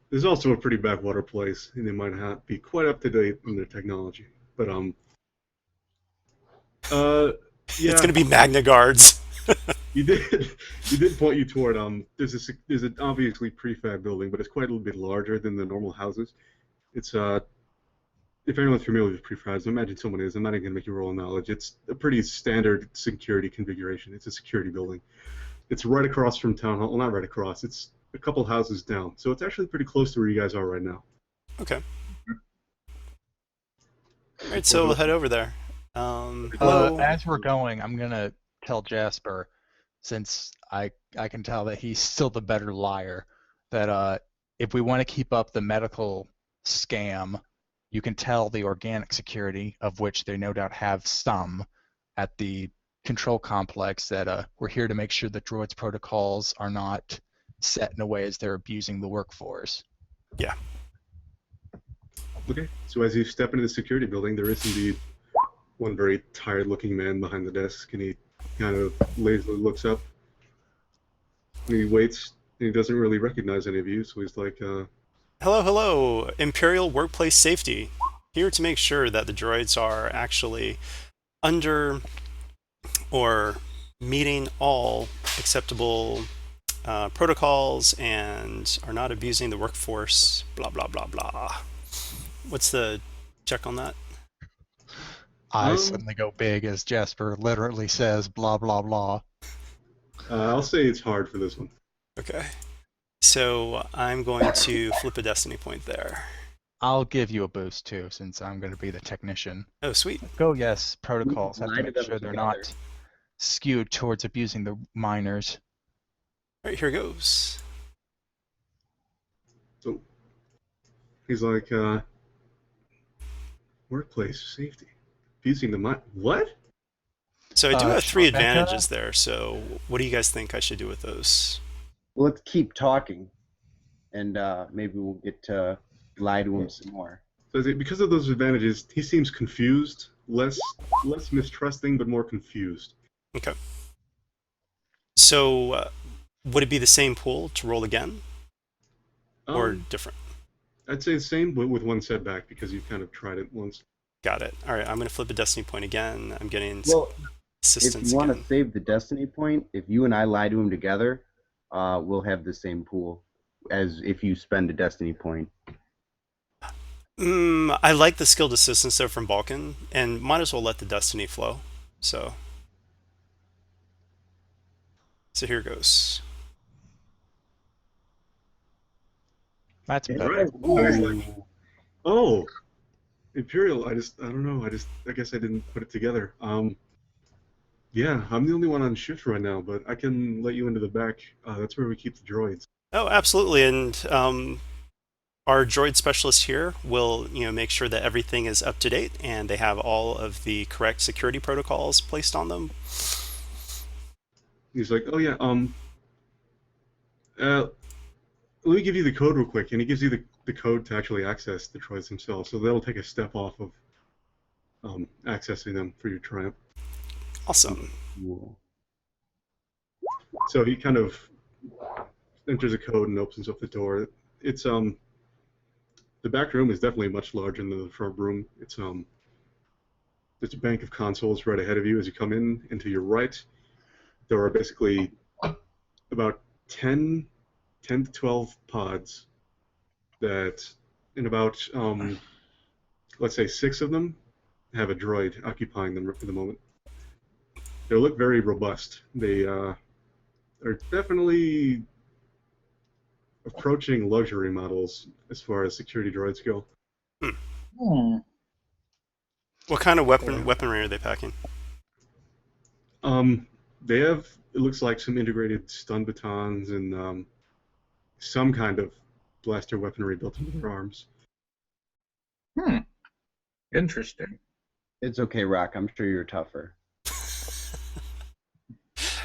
There's also a pretty backwater place, and they might not be quite up to date in their technology. But uh, It's yeah, going to be Magna Guards. you did you did point you toward there's an obviously prefab building, but it's quite a little bit larger than the normal houses. It's if anyone's familiar with prefabs, I imagine someone is. I'm not even gonna make you roll knowledge. It's a pretty standard security configuration. It's a security building. It's right across from town hall. Well, not right across. It's a couple houses down. So it's actually pretty close to where you guys are right now. Okay. All right, so we'll head over there. Hello. As we're going, I'm gonna tell Jasper, since I can tell that he's still the better liar, that if we want to keep up the medical scam, you can tell the organic security, of which they no doubt have some, at the control complex that we're here to make sure the droids protocols are not set in a way as they're abusing the workforce. Yeah. Okay. So as you step into the security building, there is indeed one very tired-looking man behind the desk, and he kind of lazily looks up. And he waits, and he doesn't really recognize any of you, so he's like, Hello, hello. Imperial Workplace Safety. Here to make sure that the droids are actually under or meeting all acceptable protocols and are not abusing the workforce, blah, blah, blah, blah. What's the check on that? I suddenly go big as Jasper literally says blah blah blah. I'll say it's hard for this one. Okay. So I'm going to flip a destiny point there. I'll give you a boost too, since I'm going to be the technician. Oh, sweet. Go, yes, protocols have to Line make them sure they're together. not skewed towards abusing the minors. All right, here goes. So he's like, workplace safety. Abusing the mind. What? So I do have 3 Rebecca? advantages there. So what do you guys think I should do with those? Well, let's keep talking, and maybe we'll get to lie to him some more. So because of those advantages, he seems confused, less mistrusting, but more confused. Okay. So would it be the same pool to roll again or different? I'd say the same, but with one setback because you've kind of tried it once. Got it. All right, I'm going to flip a destiny point again. I'm getting Well, assistance if you want again. to save the destiny point, if you and I lie to him together, we'll have the same pool as if you spend a destiny point. I like the skilled assistance though from Balkan, and might as well let the destiny flow. So here goes. That's better. So he's like, oh, Imperial. I don't know. I guess I didn't put it together. Yeah, I'm the only one on shift right now, but I can let you into the back. That's where we keep the droids. Oh, absolutely. And our droid specialist here will, make sure that everything is up to date and they have all of the correct security protocols placed on them. He's like, oh yeah, let me give you the code real quick, and he gives you the code to actually access the droids themselves. So that'll take a step off of accessing them for your triumph. Awesome. Cool. So he kind of enters a code and opens up the door. It's the back room is definitely much larger than the front room. It's there's a bank of consoles right ahead of you as you come in, and to your right there are basically about 10 to 12 pods that, in about let's say 6 of them have a droid occupying them for the moment. They look very robust. They are definitely approaching luxury models as far as security droids go. What kind of weaponry are they packing? They have, it looks like, some integrated stun batons and some kind of blaster weaponry built into their arms. Interesting. It's okay, Rock. I'm sure you're tougher.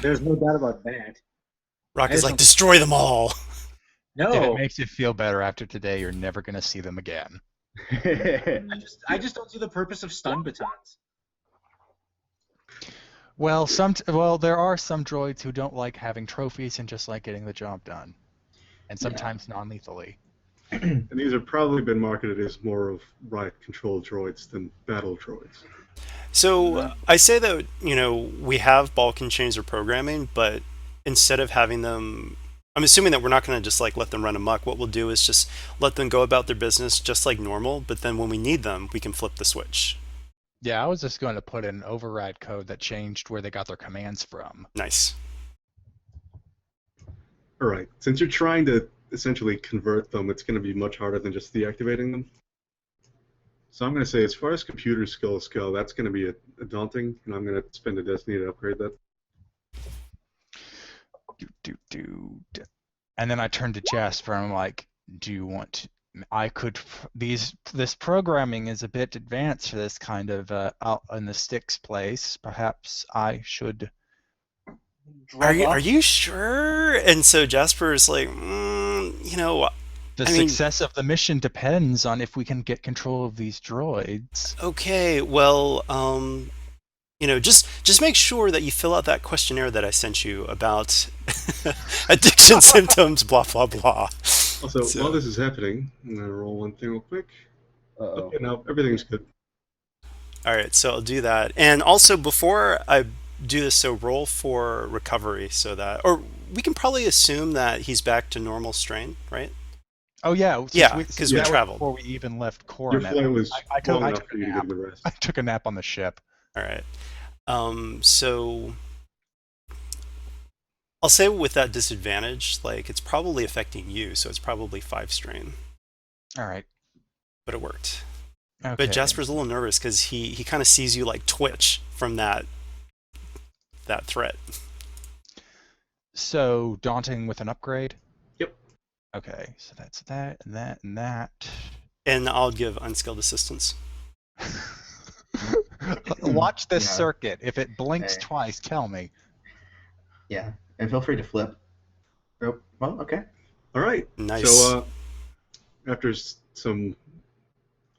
There's no doubt about that. Rock I is just like, don't- destroy them all. If it No, makes you feel better after today, you're never going to see them again. I just don't see the purpose of stun batons. Well, there are some droids who don't like having trophies and just like getting the job done, and sometimes non-lethally. And these have probably been marketed as more of riot control droids than battle droids. So I say that, we have Balkan chains of programming, but instead of having them, I'm assuming that we're not going to just like let them run amok. What we'll do is just let them go about their business just like normal, but then when we need them, we can flip the switch. Yeah, I was just going to put in an override code that changed where they got their commands from. Nice. All right, since you're trying to essentially convert them, it's going to be much harder than just deactivating them. So I'm going to say, as far as computer skills go, that's going to be a daunting, and I'm going to spend a destiny to upgrade that. And then I turned to Jasper and I'm like, do you want to, this programming is a bit advanced for this kind of out in the sticks place. Perhaps I should. Are you sure? And so Jasper is like, The success of the mission depends on if we can get control of these droids. okay, well, just make sure that you fill out that questionnaire that I sent you about addiction symptoms, blah blah blah. Also, while this is happening, I'm going to roll one thing real quick. Uh-oh. Okay, now everything's good. All right, so I'll do that. And also, before I do this, so roll for recovery, so that, or we can probably assume that he's back to normal strain, right? Oh yeah, Yeah, 'cause we that was traveled. before we even left Your Coronet. flight was I took long a enough for you to nap. get the rest. I took a nap on the ship. All right. So I'll say with that disadvantage, like it's probably affecting you, so it's probably 5 strain, All right. but it worked. Okay. But Jasper's a little nervous because he kind of sees you like twitch from that threat. So daunting with an upgrade. Yep. Okay, so that's that and that and that. And I'll give unskilled assistance. Watch this Yeah. circuit. If it blinks Okay. twice, tell me. Yeah, and feel free to flip. Oh, well, okay. All right. Nice. So after some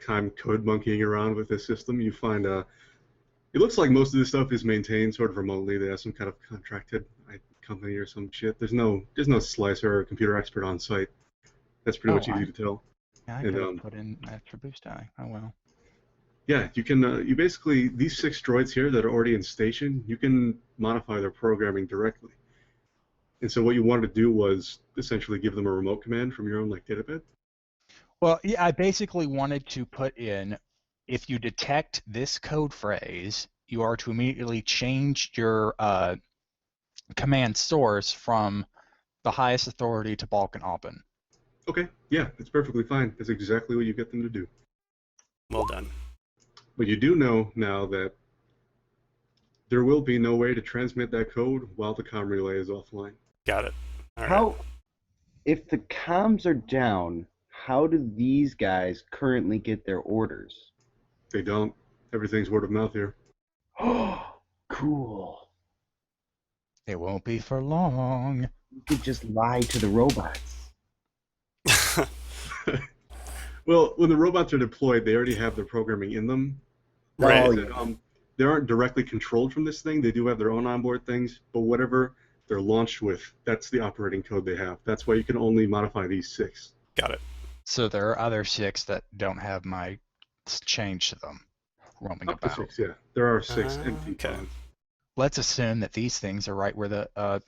time code monkeying around with this system, you find it looks like most of this stuff is maintained sort of remotely. They have some kind of contracted company or some shit. There's no slicer or computer expert on site. That's pretty much easy to tell. Yeah, I And, could have put in extra boost die. Oh well. Yeah, you can. You basically, these 6 droids here that are already in station, you can modify their programming directly. And so what you wanted to do was essentially give them a remote command from your own like databed. Well, yeah, I basically wanted to put in, if you detect this code phrase, you are to immediately change your command source from the highest authority to Balkan Open. Okay, yeah, that's perfectly fine. That's exactly what you get them to do. Well done. But you do know now that there will be no way to transmit that code while the comm relay is offline. Got it. All right. How, if the comms are down, how do these guys currently get their orders? They don't. Everything's word of mouth here. Oh, cool. It won't be for long. You could just lie to the robots. Well, when the robots are deployed, they already have their programming in them. Right. They aren't directly controlled from this thing. They do have their own onboard things, but whatever they're launched with, that's the operating code they have. That's why you can only modify these 6. Got it. So there are other 6 that don't have my change to them roaming Up to about. 6, yeah. There are 6 empty okay. pods. Let's assume that these things are right where the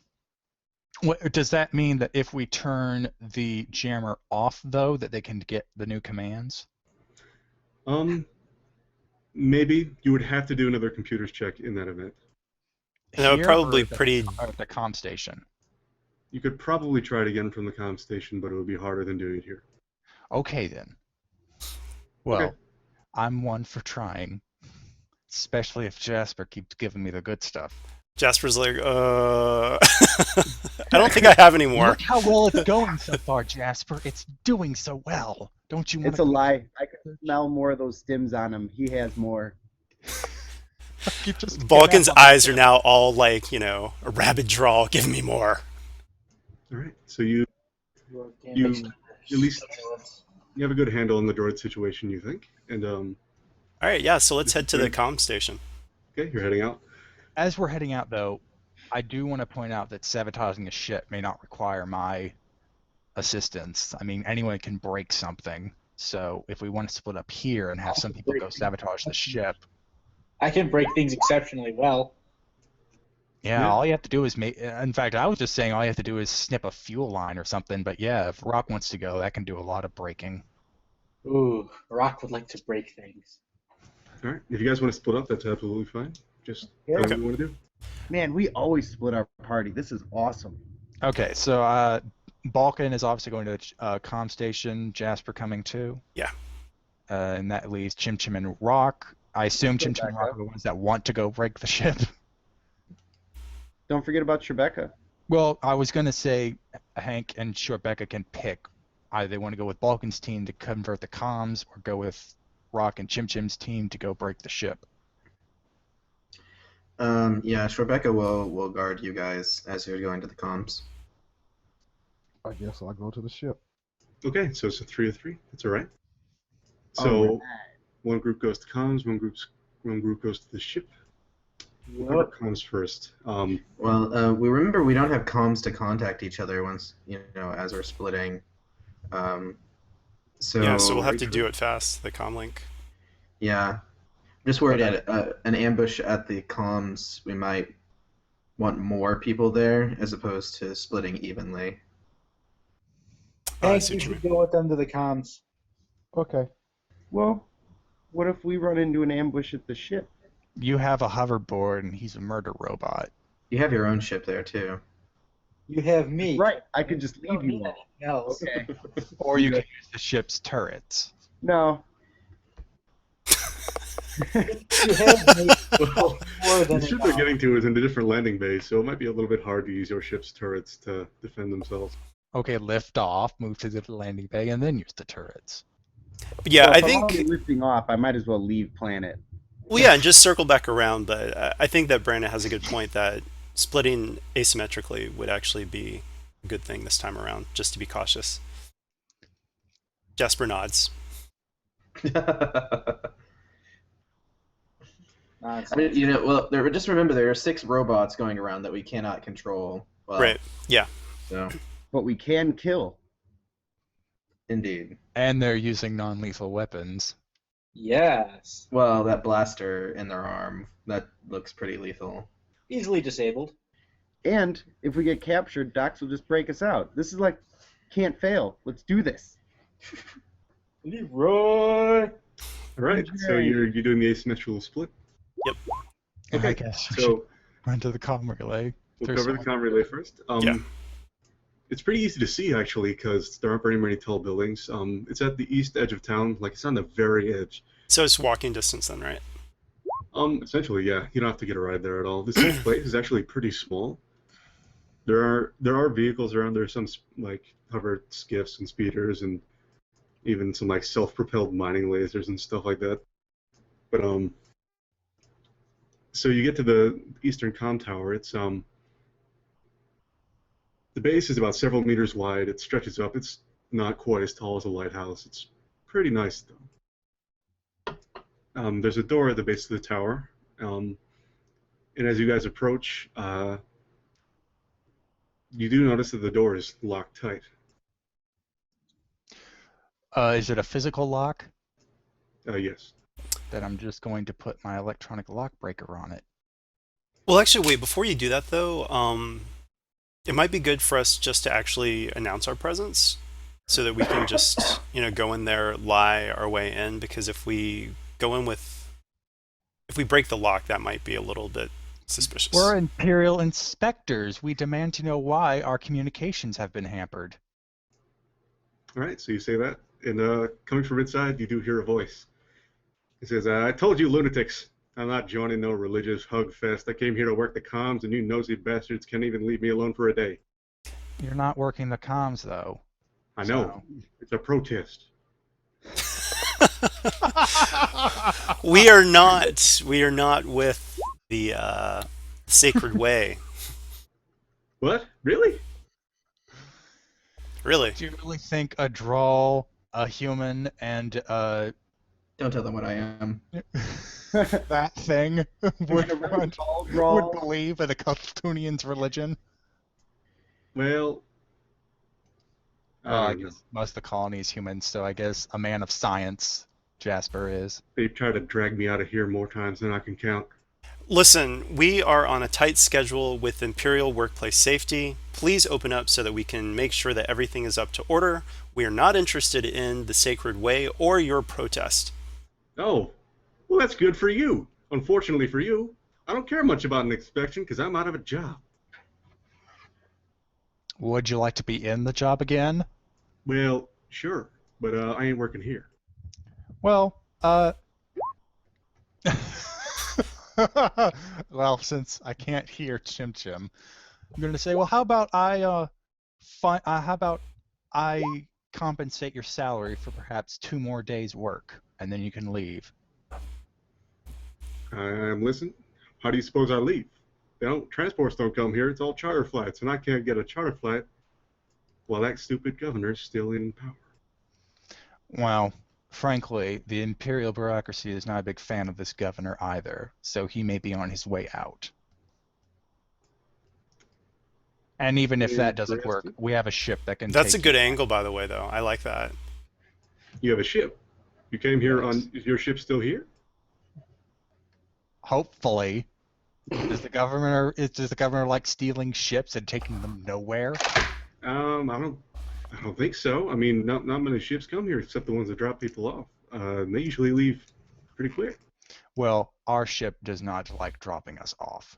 what does that mean, that if we turn the jammer off though, that they can get the new commands? Maybe you would have to do another computers check in that event. And that would Here probably or the- pretty. or the comm station. You could probably try it again from the comm station, but it would be harder than doing it here. Okay then. Well, Okay. I'm one for trying, especially if Jasper keeps giving me the good stuff. Jasper's like, I don't think I have any more. Look how well it's going so far, Jasper. It's doing so well. Don't you want It's a lie. I can smell more of those stims on him. He has more. You just Vulcan's get up on eyes the are now all like, a rabid drawl. Give me more. All right. So you You at least you have a good handle on the droid situation, you think, and All right, yeah, so let's This head is to the good. comm station. okay, you're heading out. As we're heading out, though, I do want to point out that sabotaging a ship may not require my assistance. I mean, anyone can break something. So if we want to split up here and have some people go sabotage the ship, I can break things exceptionally well. yeah, Yeah. all you have to do is make. In fact, I was just saying all you have to do is snip a fuel line or something. But yeah, if Rock wants to go, that can do a lot of breaking. Ooh, Rock would like to break things. All right. If you guys want to split up, that's absolutely fine. Just Yeah. tell me what you want to do. Man, we always split our party. This is awesome. Okay, so Balkan is obviously going to the comm station. Jasper coming too. Yeah. And that leaves Chim Chim and Rock. I assume Chim Chim and Rock are the ones that want to go break the ship. Don't forget about Tribeca. Well, I was going to say Hank and Shortbecca can pick. Either they want to go with Balkan's team to convert the comms or go with Rock and Chim Chim's team to go break the ship. Yeah, Rebecca will guard you guys as you're going to the comms. I guess I'll go to the ship. Okay, so it's a 3-3. That's all right. So Alright. one group goes to comms, one group goes to the ship. Whoever comes first. Well, we remember we don't have comms to contact each other once, as we're splitting. So Yeah, so we'll have to do it fast, the comm link. Yeah, just worried at an ambush at the comms, we might want more people there as opposed to splitting evenly. I Hank, see you what you should mean. go with them to the comms. Okay. Well, what if we run into an ambush at the ship? You have a hoverboard and he's a murder robot. You have your own ship there too. You have me. Right, I could just You don't leave you need all. anything else. Okay. Or you can use the ship's turrets. No. You have me Well, more than the ship they're getting to is in a different landing base, so it might be a little bit hard to use your ship's turrets to defend themselves. Okay, lift off, move to the landing bay, and then use the turrets. But yeah, Well, I if I'm think, already lifting off, I might as well leave planet. well, yeah, and just circle back around, but I think that Brandon has a good point that splitting asymmetrically would actually be a good thing this time around, just to be cautious. Jasper nods. nonsense. I mean, just remember there are 6 robots going around that we cannot control. Well, Right, yeah. So, But we can kill. indeed. And they're using non-lethal weapons. Yes. Well, that blaster in their arm, that looks pretty lethal. Easily disabled. And if we get captured, Docs will just break us out. This is like, can't fail. Let's do this. Leroy. All right, so you're doing the asymmetrical split. I guess we should So run to the comm relay. we'll There's cover the someone- comm relay first. Yeah. It's pretty easy to see actually because there aren't very many tall buildings. It's at the east edge of town, like it's on the very edge. So it's walking distance then, right? Essentially, yeah. You don't have to get a ride there at all. This whole place is actually pretty small. There are vehicles around. There's some like hover skiffs and speeders and even some like self-propelled mining lasers and stuff like that. But so you get to the eastern comm tower. It's the base is about several meters wide. It stretches up. It's not quite as tall as a lighthouse. It's pretty nice though. There's a door at the base of the tower, and as you guys approach, you do notice that the door is locked tight. Is it a physical lock? Yes. Then I'm just going to put my electronic lock breaker on it. Well, actually, wait, before you do that though, it might be good for us just to actually announce our presence so that we can just, go in there, lie our way in, because if we break the lock, that might be a little bit suspicious. We're Imperial inspectors. We demand to know why our communications have been hampered. All right, so you say that, and coming from inside, you do hear a voice. It says, "I told you, lunatics, I'm not joining no religious hug fest. I came here to work the comms, and you nosy bastards can't even leave me alone for a day." You're not working the comms, though. I know. It's a protest. We are not. We are not with the sacred way. What? Really? Really. Do you really think a draw, a human, and Don't tell them what I am. that thing would Draw. believe in a Klatooinian's religion? Well, I I don't know. guess most of the colony is humans, so I guess a man of science, Jasper is. They've tried to drag me out of here more times than I can count. Listen, we are on a tight schedule with Imperial Workplace Safety. Please open up so that we can make sure that everything is up to order. We are not interested in the sacred way or your protest. Oh, well, that's good for you. Unfortunately for you, I don't care much about an inspection because I'm out of a job. Would you like to be in the job again? Well, sure, but I ain't working here. Well, well, since I can't hear Chim Chim, I'm going to say, well, how about I compensate your salary for perhaps 2 more days' work, and then you can leave. I'm listening. How do you suppose I leave? Transports don't come here. It's all charter flights, and I can't get a charter flight while that stupid governor's still in power. Well, frankly, the imperial bureaucracy is not a big fan of this governor either, so he may be on his way out. And even if that doesn't work, we have a ship that can That's a take good you. angle, by the way, though. I like that. You have a ship. You came here on. Is your ship still here? Hopefully. Does the governor like stealing ships and taking them nowhere? I don't think so. I mean, not many ships come here except the ones that drop people off. They usually leave pretty quick. Well, our ship does not like dropping us off.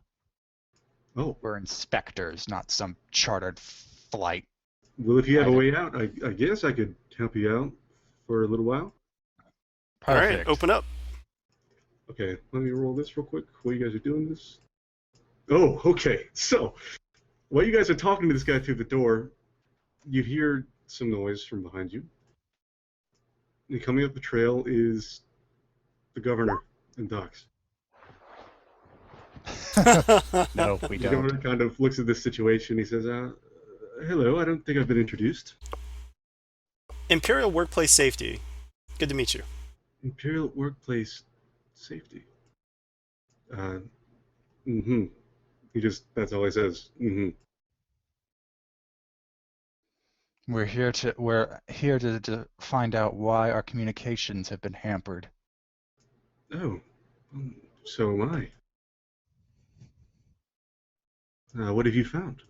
Oh, We're inspectors, not some chartered flight. well, if you have a way out, I guess I could help you out for a little while. All right, Perfect. open up. Okay, let me roll this real quick while you guys are doing this. Oh, okay. So, while you guys are talking to this guy through the door, you hear some noise from behind you. And coming up the trail is the governor and Docs. No, we The don't. governor kind of looks at this situation. He says, hello, I don't think I've been introduced. Imperial Workplace Safety. Good to meet you. Imperial Workplace Safety. Mm-hmm. That's all he says. Mm-hmm. We're here to find out why our communications have been hampered. Oh, so am I. What have you found?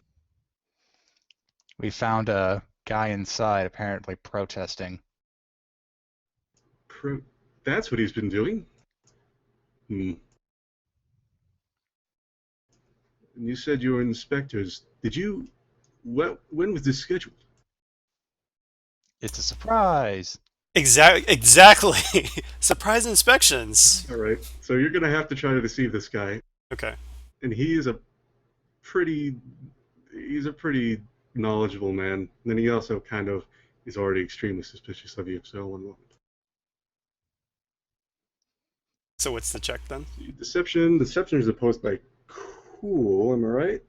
We found a guy inside apparently protesting. That's what he's been doing? Hmm. And you said you were inspectors. When was this scheduled? It's a surprise. Exactly. Surprise inspections. All right. So you're going to have to try to deceive this guy. Okay. And he's a pretty knowledgeable man. And then he also kind of is already extremely suspicious of you. So one moment. So what's the check then? Deception. Deception is opposed by cool. Am I right?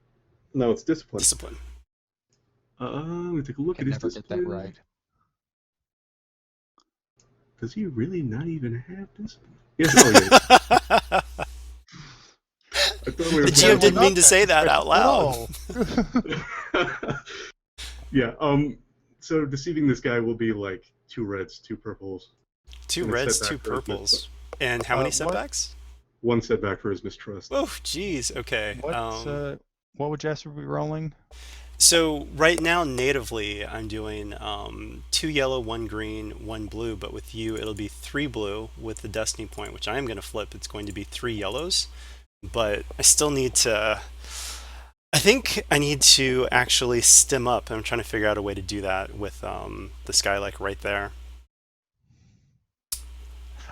No, it's discipline. Discipline. Let me take a look Can at his never get discipline. that right. Does he really not even have discipline? Yes. Oh, yeah. I thought we were The GM didn't mean to say that out loud. Yeah. So deceiving this guy will be like 2 reds, 2 purples. 2 And a reds, setback 2 for his purples. And how many What? setbacks? 1 setback for his mistrust. Oh, geez. Okay. What would Jasper be rolling? So right now, natively, I'm doing 2 yellow, 1 green, 1 blue. But with you, it'll be 3 blue with the destiny point, which I am going to flip. It's going to be 3 yellows. But I still need to. I think I need to actually stim up. I'm trying to figure out a way to do that with this guy like right there.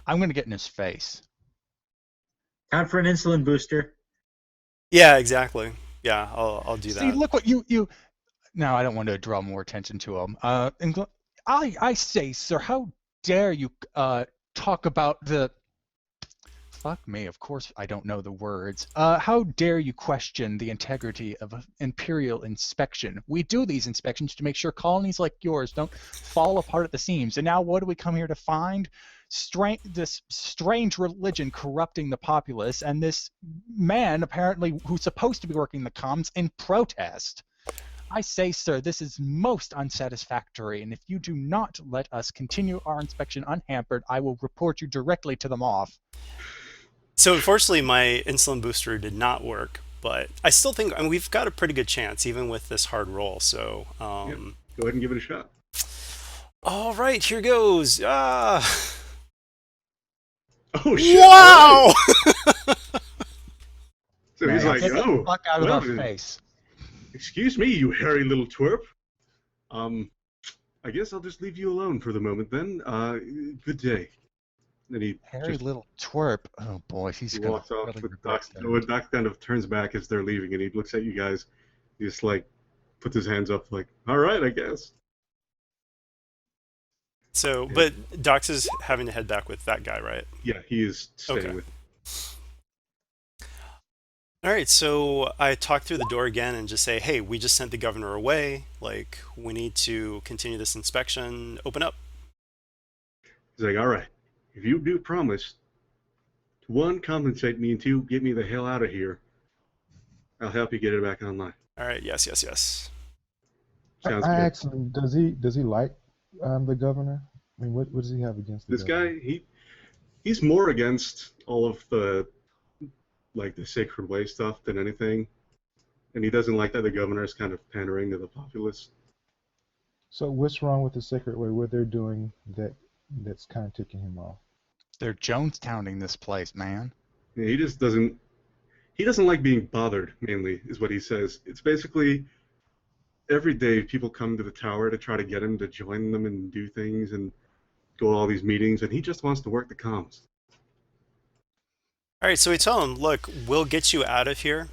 I'm going to get in his face. Time for an insulin booster. Yeah, exactly. Yeah, I'll do See, that. look what you. Now, I don't want to draw more attention to him. I say, sir, how dare you talk about the... Fuck me, of course I don't know the words. How dare you question the integrity of an imperial inspection? We do these inspections to make sure colonies like yours don't fall apart at the seams. And now what do we come here to find? This strange religion corrupting the populace, and this man, apparently, who's supposed to be working the comms, in protest. I say, sir, this is most unsatisfactory, and if you do not let us continue our inspection unhampered, I will report you directly to the MOF. So unfortunately, my insulin booster did not work, but I still think we've got a pretty good chance, even with this hard roll. So, Yep. Go ahead and give it a shot. all right, here goes. Ah, Oh shit! wow! Right. So he's like, Get the "Oh, fuck out of well, our face." excuse me, you hairy little twerp. I guess I'll just leave you alone for the moment then. Good day." And he Hairy just little twerp. Oh boy, he's gonna walks off. really With regret Doc, that. when Doc kind of turns back as they're leaving, and he looks at you guys. He just like puts his hands up, like, "All right, I guess." So, but Dox is having to head back with that guy, right? Yeah, he is staying Okay. with. All right, so I talk through the door again and just say, hey, we just sent the governor away. Like, we need to continue this inspection. Open up. He's like, "All right, if you do promise to one, compensate me, and two, get me the hell out of here, I'll help you get it back online." All right, yes, yes, yes. Sounds I good. asked him, does he like the governor? I mean, what does he have against the This governor? guy, he's more against all of the sacred way stuff than anything, and he doesn't like that the governor is kind of pandering to the populace. So what's wrong with the Sacred Way? What they're doing that's kind of ticking him off? They're Jonestowning this place, man. Yeah, he just doesn't. He doesn't like being bothered. Mainly, is what he says. It's basically every day people come to the tower to try to get him to join them and do things and go to all these meetings, and he just wants to work the comms. All right, so we tell him, look, we'll get you out of here.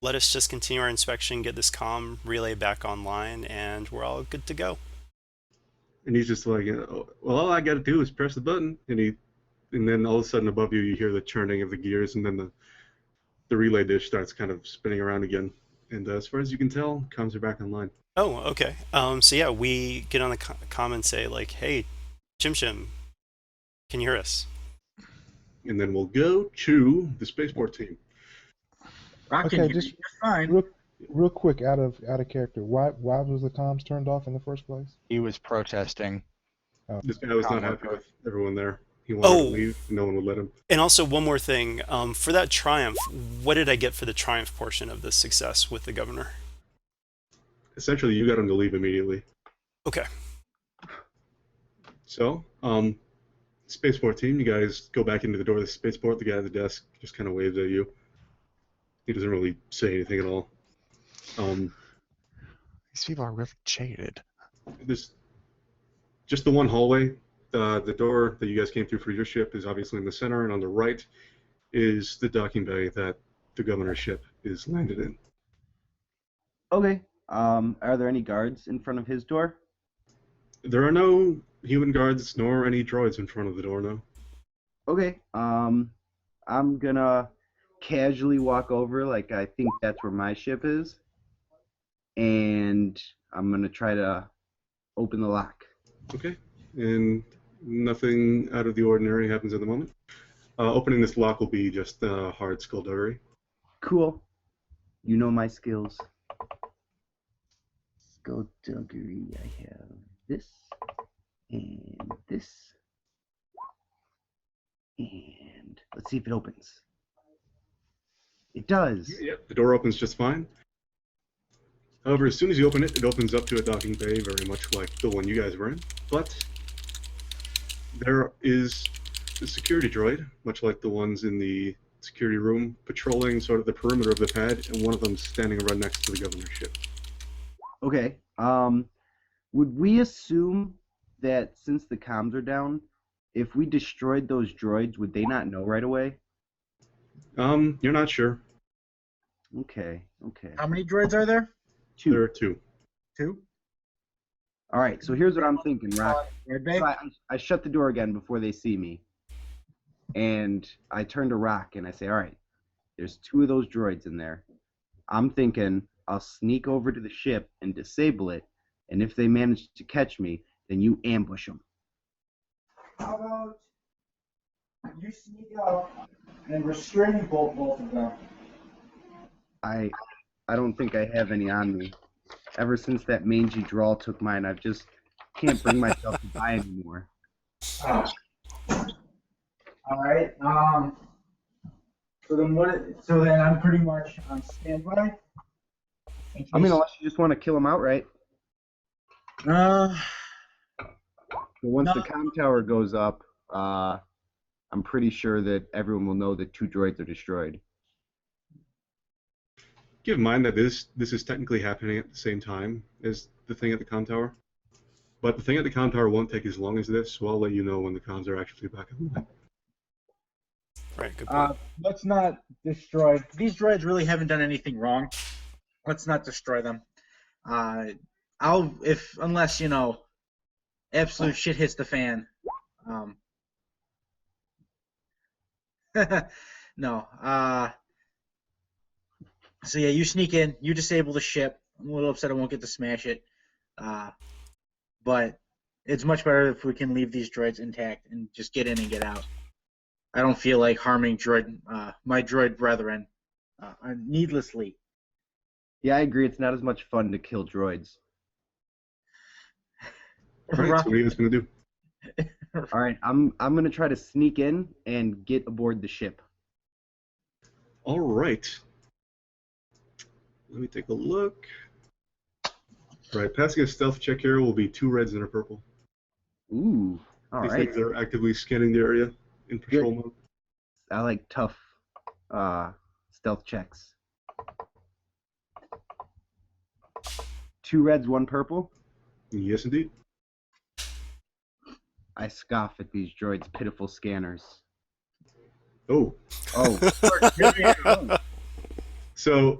Let us just continue our inspection, get this comm relay back online, and we're all good to go. And he's just like, "Oh, well, all I got to do is press the button," and then all of a sudden above you, you hear the churning of the gears, and then the relay dish starts kind of spinning around again. And as far as you can tell, comms are back online. Oh, okay. So yeah, we get on the comm and say, like, hey, Chim Chim, can you hear us? And then we'll go to the spaceport team. Rockin', Okay, you're just fine. real quick, out of character. Why was the comms turned off in the first place? He was protesting. Oh, This guy was not Common happy with everyone there. He wanted Oh. to leave, and no one would let him. And also one more thing, for that triumph, what did I get for the triumph portion of this success with the governor? Essentially, you got him to leave immediately. Okay. So, spaceport team, you guys go back into the door of the spaceport. The guy at the desk just kind of waves at you. He doesn't really say anything at all. These people are really jaded. There's just the one hallway. The door that you guys came through for your ship is obviously in the center, and on the right is the docking bay that the governor's ship is landed in. Okay. Are there any guards in front of his door? There are no human guards nor any droids in front of the door, no. Okay. I'm gonna casually walk over like I think that's where my ship is, and I'm gonna try to open the lock. Okay. And nothing out of the ordinary happens at the moment. Opening this lock will be just hard skullduggery. Cool. You know my skills. Skullduggery. I have this and this, and let's see if it opens. It does. Yep, the door opens just fine. However, as soon as you open it, it opens up to a docking bay very much like the one you guys were in. But there is a security droid, much like the ones in the security room, patrolling sort of the perimeter of the pad, and one of them standing right next to the governor's ship. Okay. Would we assume that since the comms are down, if we destroyed those droids, would they not know right away? You're not sure. Okay. How many droids are there? Two. There are two. Two? All right, so here's what I'm thinking, Rock. Red So Bay? I shut the door again before they see me, and I turn to Rock and I say, all right, there's 2 of those droids in there. I'm thinking I'll sneak over to the ship and disable it, and if they manage to catch me, then you ambush them. How about you sneak out and restraining bolt both of them? I don't think I have any on me. Ever since that mangy drawl took mine, I've just can't bring myself to buy anymore. Oh. All right. So then what? So then I'm pretty much on standby. I mean, unless you just want to kill them outright. Uh, But once No. the comm tower goes up, I'm pretty sure that everyone will know that 2 droids are destroyed. Keep in mind that this is technically happening at the same time as the thing at the comm tower. But the thing at the comm tower won't take as long as this, so I'll let you know when the comms are actually back online. Right, good point. let's not destroy. These droids really haven't done anything wrong. Let's not destroy them. Unless absolute shit hits the fan. No. So yeah, you sneak in, you disable the ship. I'm a little upset I won't get to smash it. But it's much better if we can leave these droids intact and just get in and get out. I don't feel like harming my droid brethren needlessly. Yeah, I agree. It's not as much fun to kill droids. All right, so what are you guys going to do? All right, I'm gonna try to sneak in and get aboard the ship. All right. Let me take a look. All right, passing a stealth check here will be 2 reds and a purple. Ooh, all These right. things are actively scanning the area in patrol mode. I like tough stealth checks. 2 reds, 1 purple. Yes, indeed. I scoff at these droids' pitiful scanners. Oh, Oh, so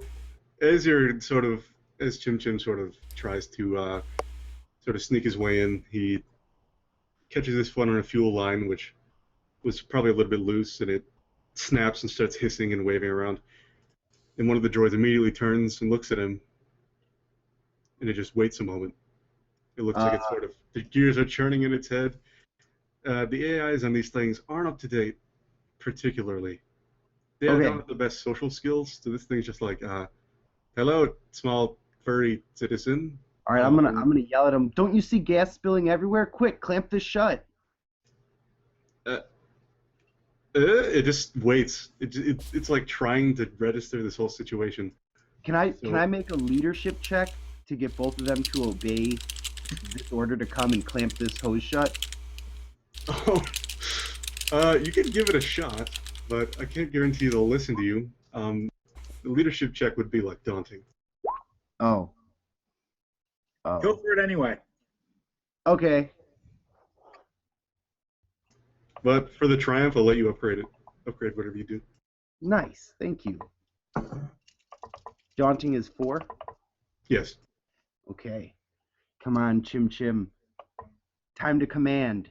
as Chim Chim sort of tries to sort of sneak his way in, he catches his foot on a fuel line, which was probably a little bit loose, and it snaps and starts hissing and waving around. And one of the droids immediately turns and looks at him, and it just waits a moment. It looks like it's sort of, the gears are churning in its head. The AIs on these things aren't up to date, particularly. They don't have the best social skills, so this thing's just like, hello, small furry citizen. all right. I'm gonna yell at him. Don't you see gas spilling everywhere? Quick, clamp this shut. It just waits. It's like trying to register this whole situation. Can I make a leadership check to get both of them to obey this order to come and clamp this hose shut? Oh, you can give it a shot, but I can't guarantee they'll listen to you. The leadership check would be like daunting. Oh. Go for it anyway. Okay. But for the triumph, I'll let you upgrade it. Upgrade whatever you do. Nice. Thank you. Daunting is 4. Yes. Okay. Come on, Chim Chim. Time to command.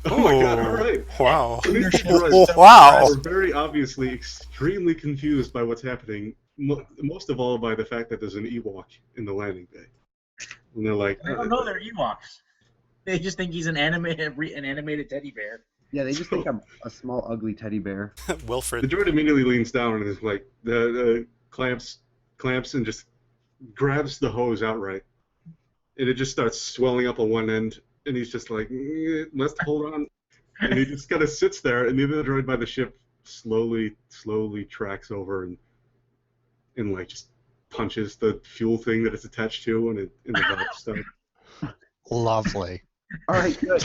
Oh my god, all right. Wow. These two droids Wow. are very obviously extremely confused by what's happening, most of all by the fact that there's an Ewok in the landing bay. And they're like, They don't know they're Ewoks. They just think he's an animated teddy bear. Yeah, they just think I'm a small, ugly teddy bear. the Wilfred. droid immediately leans down and is like, the clamps and just grabs the hose outright. And it just starts swelling up on one end, and he's just like, let's hold on. And he just kind of sits there, and the other droid by the ship slowly tracks over and like just punches the fuel thing that it's attached to, and the valve stuff. Lovely. All right, good.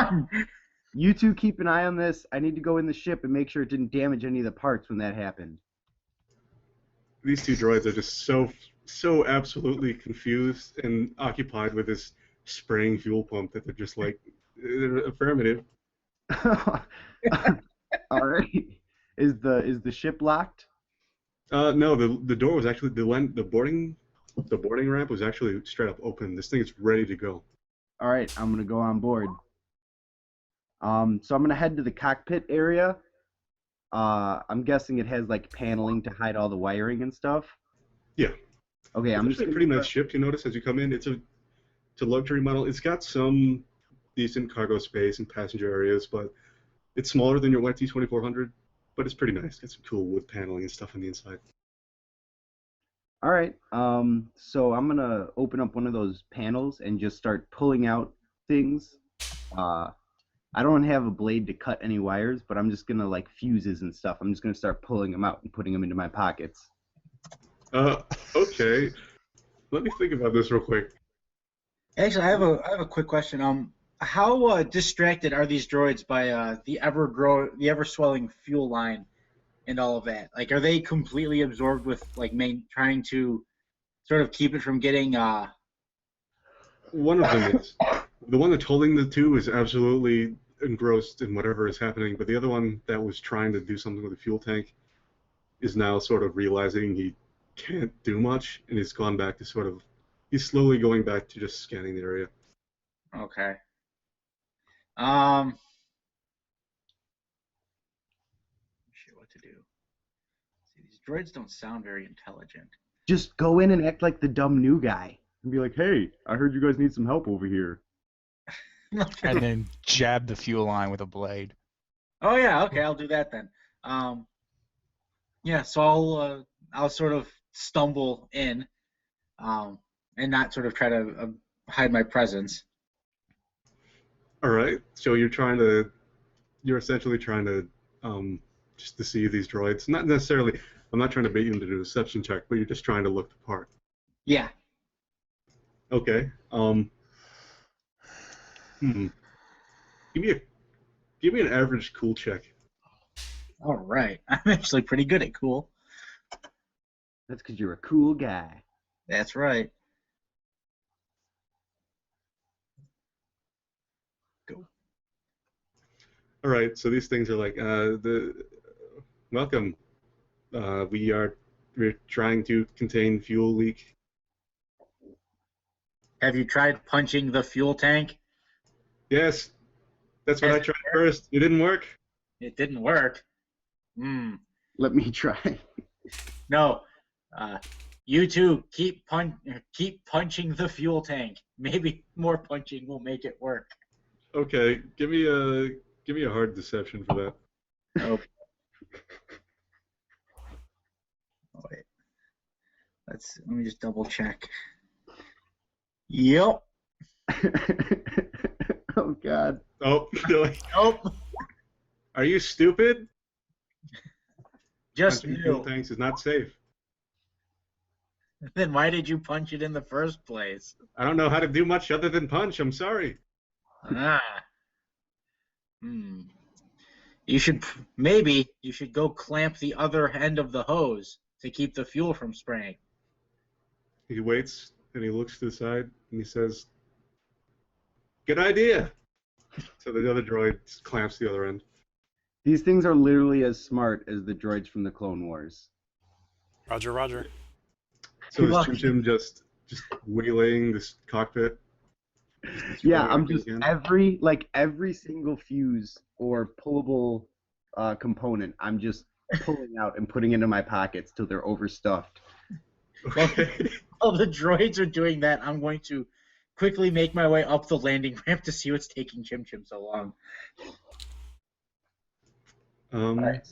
Run! You two keep an eye on this. I need to go in the ship and make sure it didn't damage any of the parts when that happened. These two droids are just so absolutely confused and occupied with this spraying fuel pump that they're just like, affirmative. All right. Is the ship locked? No, the door was actually the boarding The boarding ramp was actually straight up open. This thing is ready to go. All right, I'm gonna go on board. So I'm gonna head to the cockpit area. I'm guessing it has like paneling to hide all the wiring and stuff. Yeah. Okay, It's I'm just actually a pretty nice ship. You notice as you come in, it's a luxury model. It's got some decent cargo space and passenger areas, but it's smaller than your XII 2400. But it's pretty nice. Got some cool wood paneling and stuff on the inside. All right. So I'm gonna open up one of those panels and just start pulling out things. I don't have a blade to cut any wires, but I'm just gonna like fuses and stuff. I'm just gonna start pulling them out and putting them into my pockets. Okay. Let me think about this real quick. Actually, I have a quick question. How distracted are these droids by the ever swelling fuel line and all of that? Like, are they completely absorbed with like trying to sort of keep it from getting? One of them is. The one that's holding the two is absolutely engrossed in whatever is happening, but the other one that was trying to do something with the fuel tank is now sort of realizing he can't do much, and he's gone back to he's slowly going back to just scanning the area. Okay. Shit, what to do? See, these droids don't sound very intelligent. Just go in and act like the dumb new guy and be like, "Hey, I heard you guys need some help over here." And then jab the fuel line with a blade. Oh yeah, okay, I'll do that then. Yeah, so I'll sort of stumble in, and not sort of try to hide my presence. All right, so you're essentially trying to just deceive these droids. Not necessarily, I'm not trying to bait you into a deception check, but you're just trying to look the part. Yeah. Okay. Give me an average cool check. All right, I'm actually pretty good at cool. That's because you're a cool guy. That's right. Go. All right, so these things are like welcome. We're trying to contain fuel leak. Have you tried punching the fuel tank? Yes, that's what I tried first. It didn't work. It didn't work. Let me try. No. You two keep punching the fuel tank. Maybe more punching will make it work. Okay, give me a hard deception for that. Oh. Oh wait. Let me just double check. Yep. Oh God. Oh, really? Nope. Are you stupid? Just Punching knew. fuel tanks is not safe. Then why did you punch it in the first place? I don't know how to do much other than punch. I'm sorry. You should go clamp the other end of the hose to keep the fuel from spraying. He waits and he looks to the side and he says, "Good idea." So the other droid clamps the other end. These things are literally as smart as the droids from the Clone Wars. Roger, Roger. So is Chim Chim just waylaying this cockpit? Yeah, I'm just every single fuse or pullable component, I'm just pulling out and putting into my pockets till they're overstuffed. Okay. While the droids are doing that, I'm going to quickly make my way up the landing ramp to see what's taking Chim Chim so long. All right.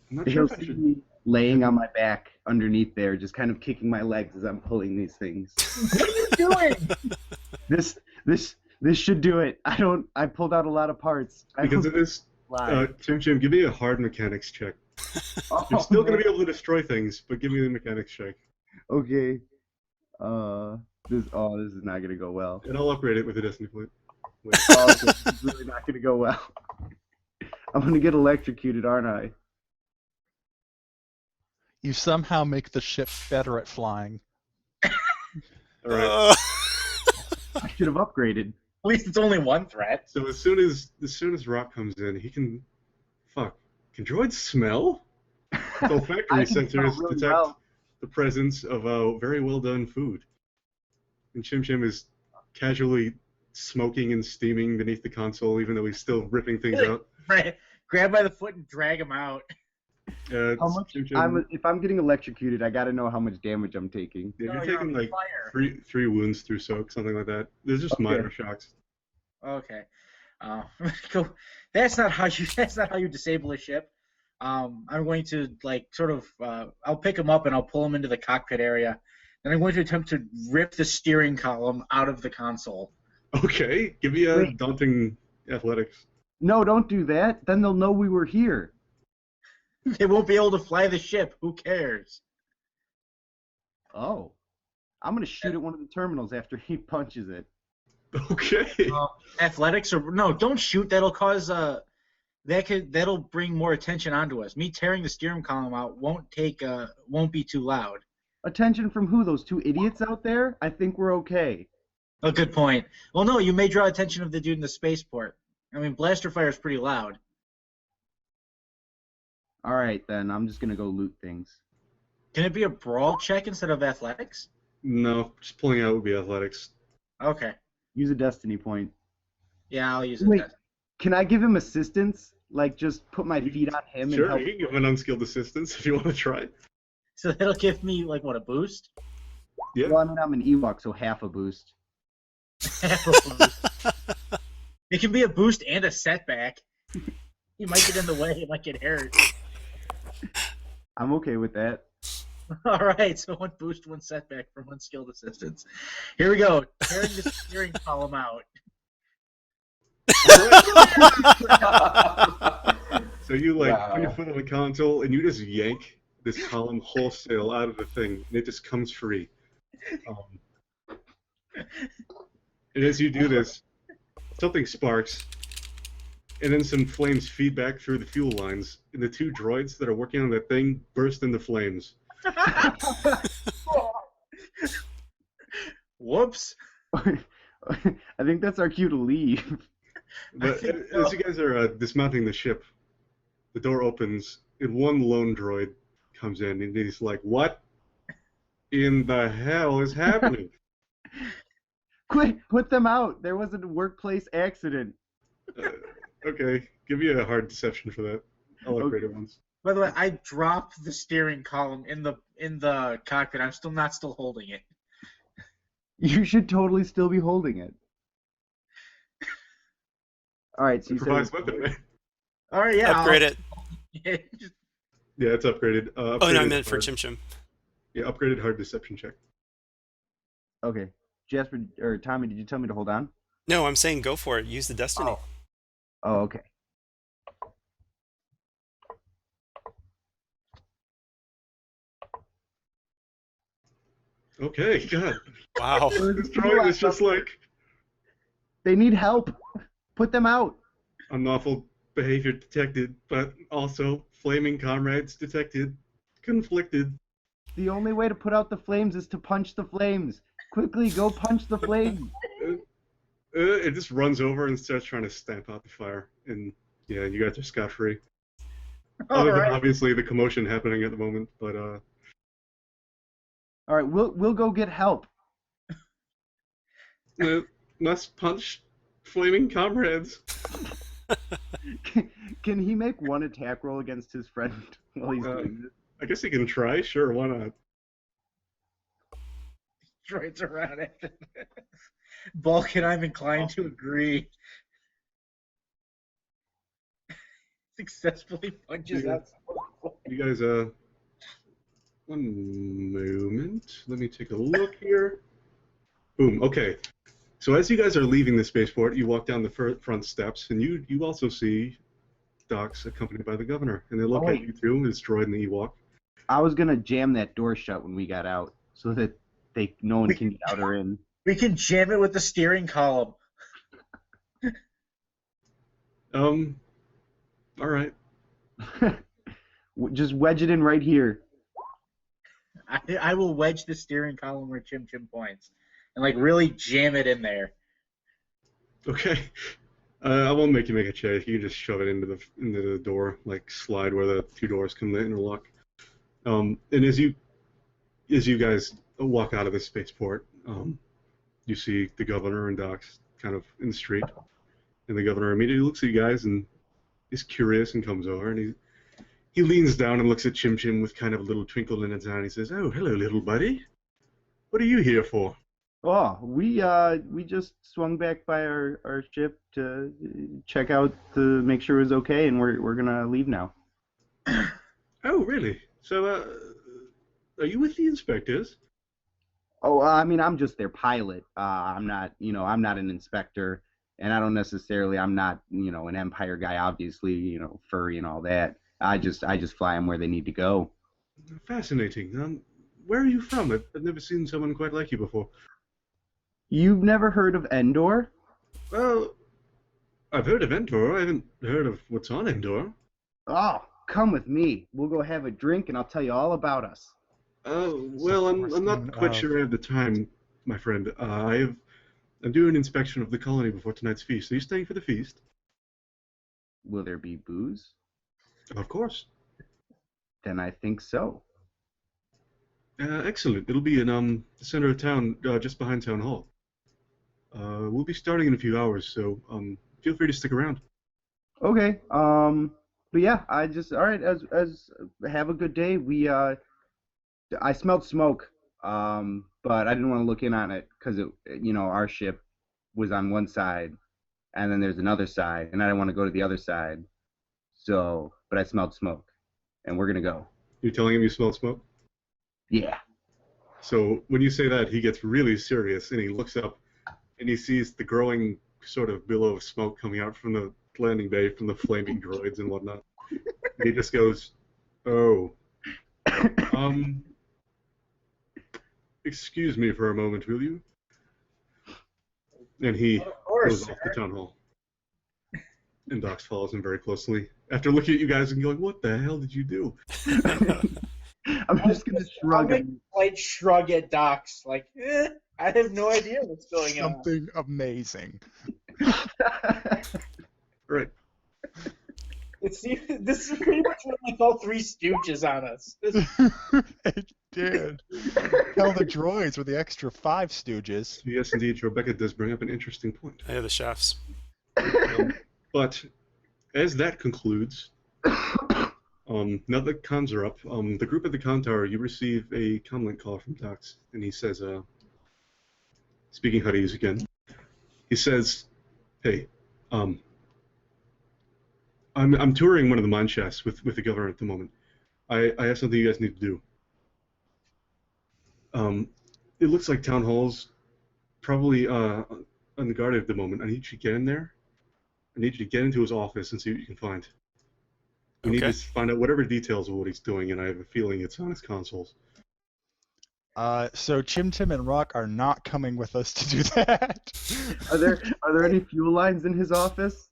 I'm not sure He'll if I see should... me laying on my back underneath there, just kind of kicking my legs as I'm pulling these things. What are you doing? This should do it. I pulled out a lot of parts. Because of this, Chim Chim, give me a hard mechanics check. You're still going to be able to destroy things, but give me the mechanics check. Okay. This is not going to go well. And I'll upgrade it with a Destiny point. This is really not going to go well. I'm going to get electrocuted, aren't I? You somehow make the ship better at flying. All right. I should have upgraded. At least it's only one threat. So as soon as Rock comes in, he can... Fuck. Can droids smell? So factory sensors detect the presence of very well done food. And Chim Chim is casually smoking and steaming beneath the console, even though he's still ripping things out. Right. Grab by the foot and drag him out. How much? Chim Chim, If I'm getting electrocuted, I gotta know how much damage I'm taking. yeah, No, you're you're taking on like fire. three wounds through soak, something like that. There's just Okay. minor shocks. Okay. Cool. That's not how you disable a ship. I'm going to I'll pick him up and I'll pull him into the cockpit area. Then I'm going to attempt to rip the steering column out of the console. Okay, give me a Wait. daunting athletics. No, don't do that. Then they'll know we were here. They won't be able to fly the ship. Who cares? Oh. I'm gonna shoot at one of the terminals after he punches it. Okay. Athletics or no? Don't shoot. That'll cause that'll bring more attention onto us. Me tearing the steering column out won't be too loud. Attention from who? Those two idiots out there? I think we're okay. Oh, good point. Well, no, you may draw attention of the dude in the spaceport. I mean, blaster fire is pretty loud. All right, then. I'm just gonna go loot things. Can it be a brawl check instead of athletics? No, just pulling out would be athletics. Okay. Use a destiny point. Yeah, I'll use it. Wait. Then. Can I give him assistance? Like, just put my feet on him and Sure, help? you can give him an unskilled assistance if you want to try. So that'll give me like what, a boost? Yeah. Well, I mean, I'm an Ewok, so half a boost. It can be a boost and a setback. He might get in the way. He might get hurt. I'm okay with that. All right, so one boost, one setback from unskilled assistance. Here we go. Tearing the steering column out. So you put your Wow. foot on the console and you just yank this column wholesale out of the thing, and it just comes free. And as you do this, something sparks, and then some flames feed back through the fuel lines, and the two droids that are working on that thing burst into flames. Whoops. I think that's our cue to leave. But as you guys are dismounting the ship, the door opens, and one lone droid comes in, and he's like, "What in the hell is happening?" Quick, put them out. There was a workplace accident. Okay, give me a hard deception for that. I'll upgrade it once. By the way, I dropped the steering column in the cockpit. I'm not still holding it. You should totally still be holding it. All right, so you Improvised said weapon, right? All right, yeah. Upgrade it. Yeah, it's upgraded. Oh, no, I Upgraded meant for hard- Chim Chim. Yeah, upgraded hard deception check. okay. Jasper or Tommy, did you tell me to hold on? No, I'm saying go for it. Use the destiny. Oh, okay. Okay, God. Wow. This droid is just like They need help. Put them out. unlawful behavior detected, but also flaming comrades detected. Conflicted. The only way to put out the flames is to punch the flames. Quickly, go punch the flames. It just runs over and starts trying to stamp out the fire. And yeah, you guys are scot-free. All Other than right. obviously the commotion happening at the moment, but All right, we'll go get help. must punch flaming comrades. Can he make one attack roll against his friend while he's doing this? I guess he can try. Sure, why not? Droids around after this. Bulk and I'm inclined to agree. Successfully punches Yeah. out. You guys, one moment. Let me take a look here. Boom. Okay. So as you guys are leaving the spaceport, you walk down the front steps, and you also see Docs accompanied by the governor, and they look Oh, at wait. you too, his droid and the Ewok. I was gonna jam that door shut when we got out, so that no one can get out or in. We can jam it with the steering column. All right. Just wedge it in right here. I will wedge the steering column where Chim Chim points, and like really jam it in there. Okay. I won't make you make a check. You can just shove it into the door, like slide where the two doors come to interlock. And as you as you guys walk out of the spaceport, you see the governor and Docs kind of in the street, and the governor immediately looks at you guys and is curious and comes over, and he leans down and looks at Chim Chim with kind of a little twinkle in his eye, and he says, "Oh, hello, little buddy. What are you here for?" Oh, we just swung back by our ship to check out to make sure it was okay, and we're gonna leave now. Oh, really? So, are you with the inspectors? Oh, I mean, I'm just their pilot. I'm not an inspector, and I don't necessarily, I'm not, an Empire guy, obviously, furry and all that. I just fly them where they need to go. Fascinating. Where are you from? I've never seen someone quite like you before. You've never heard of Endor? Well, I've heard of Endor. I haven't heard of what's on Endor. Oh, come with me. We'll go have a drink, and I'll tell you all about us. Well, I'm not quite sure I have the time, my friend. I'm doing an inspection of the colony before tonight's feast. Are you staying for the feast? Will there be booze? Of course. Then I think so. Excellent. It'll be in the center of town, just behind town hall. We'll be starting in a few hours, so feel free to stick around. Okay. But yeah, all right. As have a good day. I smelled smoke. But I didn't want to look in on it because our ship was on one side, and then there's another side, and I didn't want to go to the other side. So, but I smelled smoke, and we're gonna go. You're telling him you smelled smoke? Yeah. So when you say that, he gets really serious, and he looks up, and he sees the growing sort of billow of smoke coming out from the landing bay from the flaming droids and whatnot. And he just goes, "Oh, excuse me for a moment, will you?" And he goes off the town hall. And Docs follows him very closely. After looking at you guys and going, "What the hell did you do?" I'm just gonna shrug. I'll make a slight shrug at Docs, like, I have no idea what's going on. Something amazing. Right. This is pretty much what we call Three Stooges on us. It did. Hell, the droids were the extra 5 stooges. Yes, indeed. Rebecca does bring up an interesting point. Yeah, the chefs. But as that concludes, now that comms are up, the group at the comm tower, you receive a comlink call from Docs, and he says, speaking Huttese again, he says, "Hey, I'm touring one of the mine shafts with the governor at the moment. I have something you guys need to do. It looks like town hall's probably unguarded at the moment. I need you to get in there. I need you to get into his office and see what you can find. We need to find out whatever details of what he's doing, and I have a feeling it's on his consoles." So Chim Chim and Rock are not coming with us to do that. Are there any fuel lines in his office?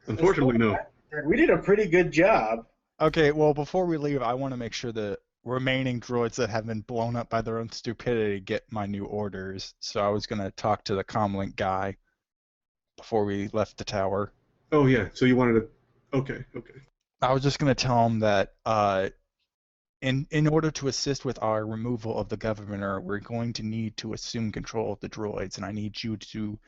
Unfortunately, no. We did a pretty good job. Okay, well, before we leave, I want to make sure the remaining droids that have been blown up by their own stupidity get my new orders. So I was going to talk to the comlink guy before we left the tower. Oh, yeah. So you wanted to... Okay. I was just going to tell him that in order to assist with our removal of the governor, we're going to need to assume control of the droids, and I need you to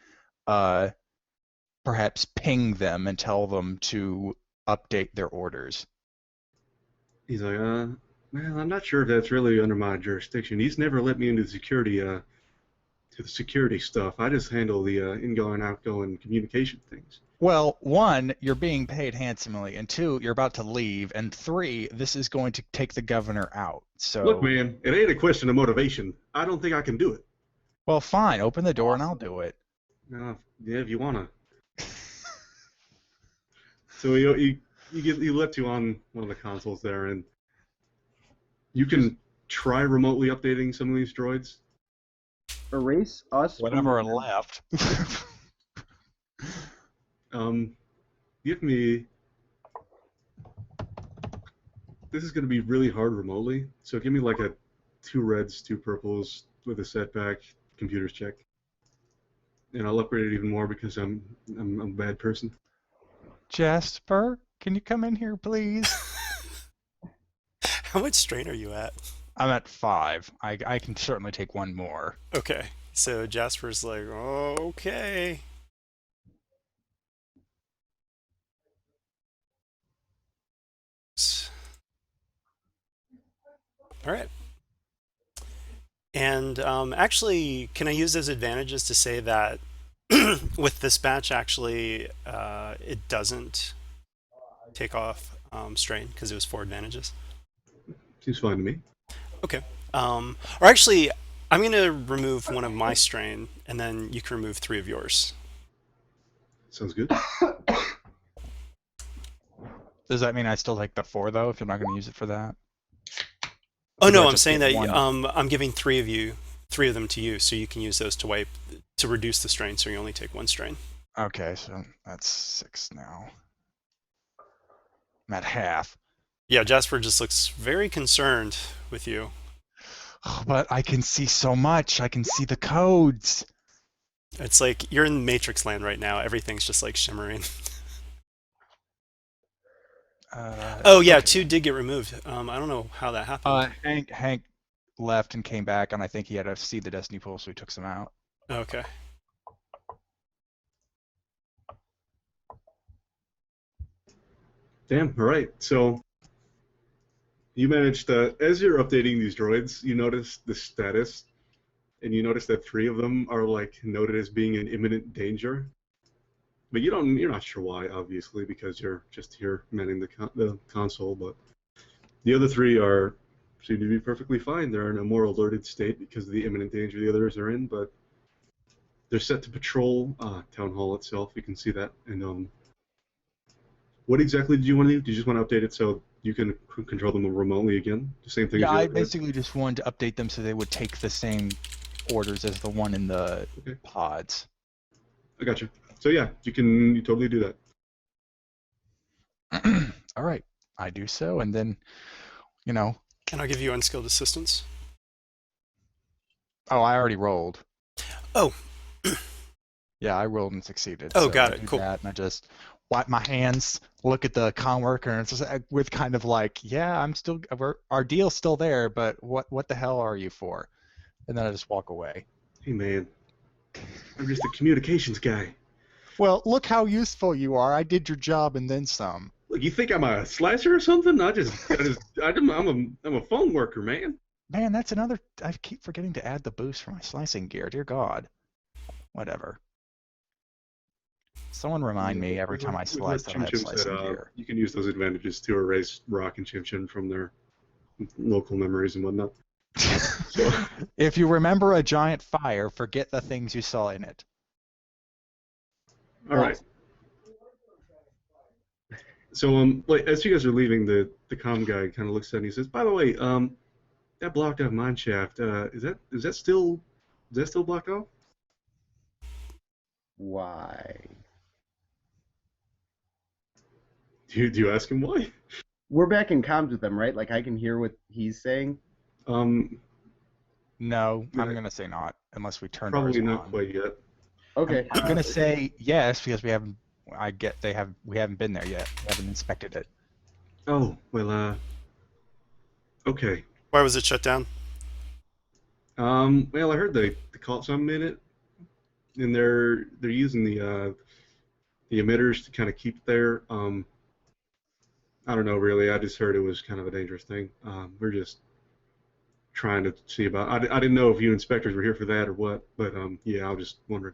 perhaps ping them and tell them to update their orders. He's like, well, I'm not sure if that's really under my jurisdiction. He's never let me into the security stuff. I just handle the ingoing, outgoing communication things. Well, 1, you're being paid handsomely, and 2, you're about to leave, and 3, this is going to take the governor out. So look, man, it ain't a question of motivation. I don't think I can do it. Well, fine. Open the door and I'll do it. Yeah, if you wanna. So he lets you on one of the consoles there, and you can try remotely updating some of these droids. Erase us. Whatever are left. Give me. This is going to be really hard remotely, so give me like a 2 reds, 2 purples with a setback, computers check, and I'll upgrade it even more because I'm a bad person. Jasper, can you come in here, please? How much strain are you at? I'm at 5. I can certainly take one more. Okay. So Jasper's like, oh, okay. All right. And actually, can I use those advantages to say that with this batch, actually, it doesn't take off strain because it was 4 advantages? Seems fine to me. Okay. Or actually, I'm going to remove one of my strain, and then you can remove 3 of yours. Sounds good. Does that mean I still take the 4 though? If you're not going to use it for that? Oh Or do no, I I'm just saying get that one? I'm giving 3 of them to you, so you can use those to wipe to reduce the strain, so you only take 1 strain. Okay, so that's 6 now. I'm at half. Yeah, Jasper just looks very concerned with you. Oh, but I can see so much. I can see the codes. It's like you're in Matrix land right now. Everything's just like shimmering. Oh yeah, Okay. 2 did get removed. I don't know how that happened. Hank left and came back, and I think he had to see the Destiny pool, so he took some out. Okay. Damn. All right. So you managed as you're updating these droids, you notice the status, and you notice that 3 of them are like noted as being in imminent danger. But you're not sure why, obviously, because you're just here manning the console. But the other 3 seem to be perfectly fine. They're in a more alerted state because of the imminent danger the others are in. But they're set to patrol town hall itself. You can see that. And what exactly did you want to do? Did you just want to update it so you can control them remotely again? The same thing Yeah, as the I other? basically just wanted to update them so they would take the same orders as the one in the Okay. pods. I gotcha. So yeah, you totally do that. All right, I do so, and then, you know. And I'll give you unskilled assistance. Oh, I already rolled. Oh. Yeah, I rolled and succeeded. Oh, so got I it. do Cool. that, and I just wipe my hands, look at the con worker, and it's just with kind of like, yeah, our deal's still there, but what the hell are you for? And then I just walk away. Hey man, I'm just a communications guy. Well, look how useful you are. I did your job and then some. Look, you think I'm a slasher or something? I'm a phone worker, man. Man, that's another. I keep forgetting to add the boost for my slicing gear. Dear God. Whatever. Someone remind me every time I slice that I have Chim slicing gear. you can use those advantages to erase Rock and Chim Chim from their local memories and whatnot. So, If you remember a giant fire, forget the things you saw in it. all right. So like as you guys are leaving, the comm guy kind of looks at it and he says, "By the way, that blocked off mine shaft. Is that still blocked off?" Why? Do you ask him why? We're back in comms with them, right? Like I can hear what he's saying. No, I'm gonna say not, unless we turn ours Probably not on. quite yet. Okay. I'm gonna say yes because we haven't. We haven't been there yet. We haven't inspected it. Oh well. Okay. Why was it shut down? Well, I heard they caught something in it, and they're using the emitters to kind of keep there. I don't know really. I just heard it was kind of a dangerous thing. We're just trying to see about. I didn't know if you inspectors were here for that or what, but yeah, I was just wondering.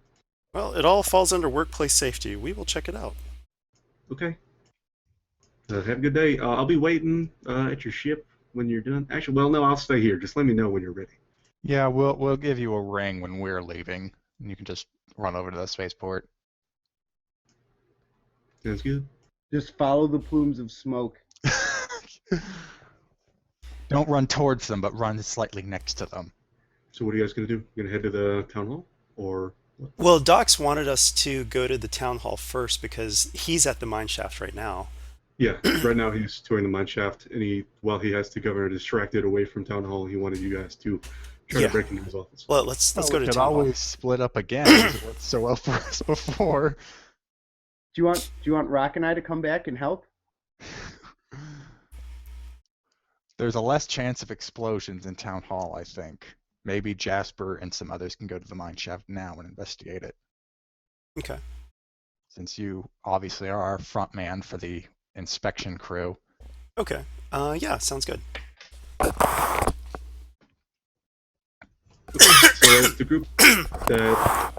Well, it all falls under workplace safety. We will check it out. Okay. Have a good day. I'll be waiting at your ship when you're done. Actually, well, no, I'll stay here. Just let me know when you're ready. Yeah, we'll give you a ring when we're leaving, and you can just run over to the spaceport. Sounds good. Just follow the plumes of smoke. Don't run towards them, but run slightly next to them. So what are you guys gonna do? You gonna head to the town hall, or what? Well, Docs wanted us to go to the town hall first because he's at the mine shaft right now. Yeah, right now he's touring the mine shaft, and while he has the governor distracted away from town hall, he wanted you guys to try to break into his office. Well, let's go to We could town hall. always split up again. It worked so well for us before. Do you want Rock and I to come back and help? There's a less chance of explosions in Town Hall, I think. Maybe Jasper and some others can go to the mine shaft now and investigate it. Okay. Since you obviously are our front man for the inspection crew. Okay. Yeah, sounds good. So as the group that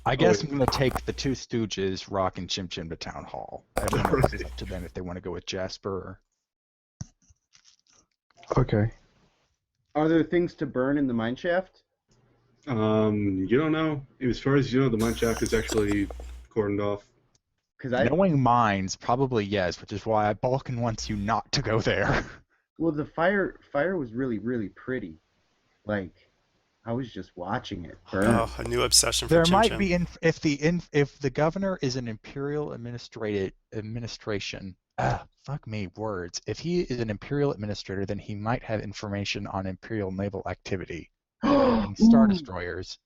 I guess wait. I'm going to take the two Stooges, Rock and Chim Chim, to Town Hall. Everyone else is up to them if they want to go with Jasper. Okay. Are there things to burn in the mine shaft? You don't know. As far as you know, the mine shaft is actually cordoned off. Because Knowing mines, probably yes, which is why Balkan wants you not to go there. well, the fire was really, really pretty. Like, I was just watching it burn. Oh, a new obsession for There Chim might Chim. be if the governor is an imperial administration. Fuck me, words. If he is an imperial administrator, then he might have information on imperial naval activity and star Ooh. destroyers.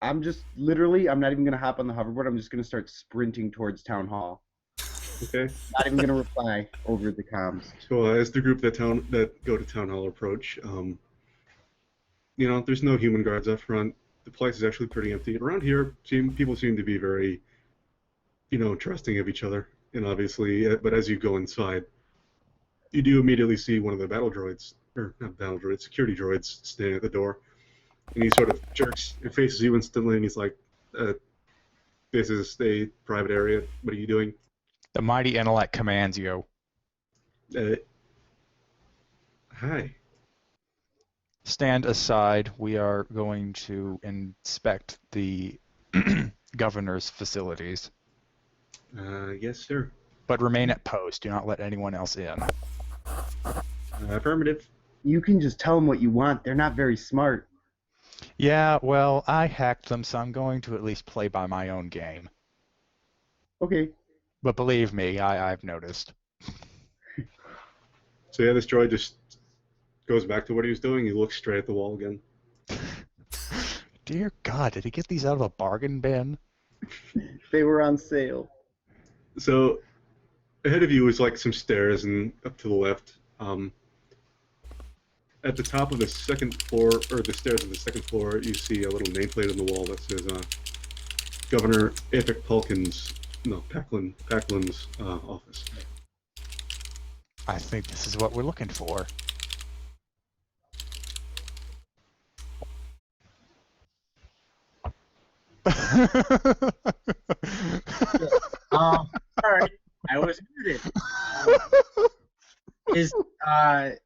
I'm just literally, I'm not even gonna hop on the hoverboard. I'm just gonna start sprinting towards Town Hall. Okay. Not even gonna reply over the comms. So as the group that go to Town Hall approach, there's no human guards up front. The place is actually pretty empty. Around here, people seem to be very, trusting of each other. And obviously, but as you go inside, you do immediately see one of the battle droids, or not battle droids, security droids standing at the door. And he sort of jerks and faces you instantly, and he's like, this is a private area. What are you doing? The mighty intellect commands you. Hi. Stand aside. We are going to inspect the governor's facilities. Yes, sir. But remain at post. Do not let anyone else in. Affirmative. You can just tell them what you want. They're not very smart. Yeah, well, I hacked them, so I'm going to at least play by my own game. Okay. But believe me, I've noticed. So yeah, this droid just goes back to what he was doing. He looks straight at the wall again. Dear God, did he get these out of a bargain bin? They were on sale. So ahead of you is like some stairs, and up to the left, at the top of the second floor, or the stairs of the second floor, you see a little nameplate on the wall that says Governor Epic Packlin's office. I think this is what we're looking for. Sorry, I was muted.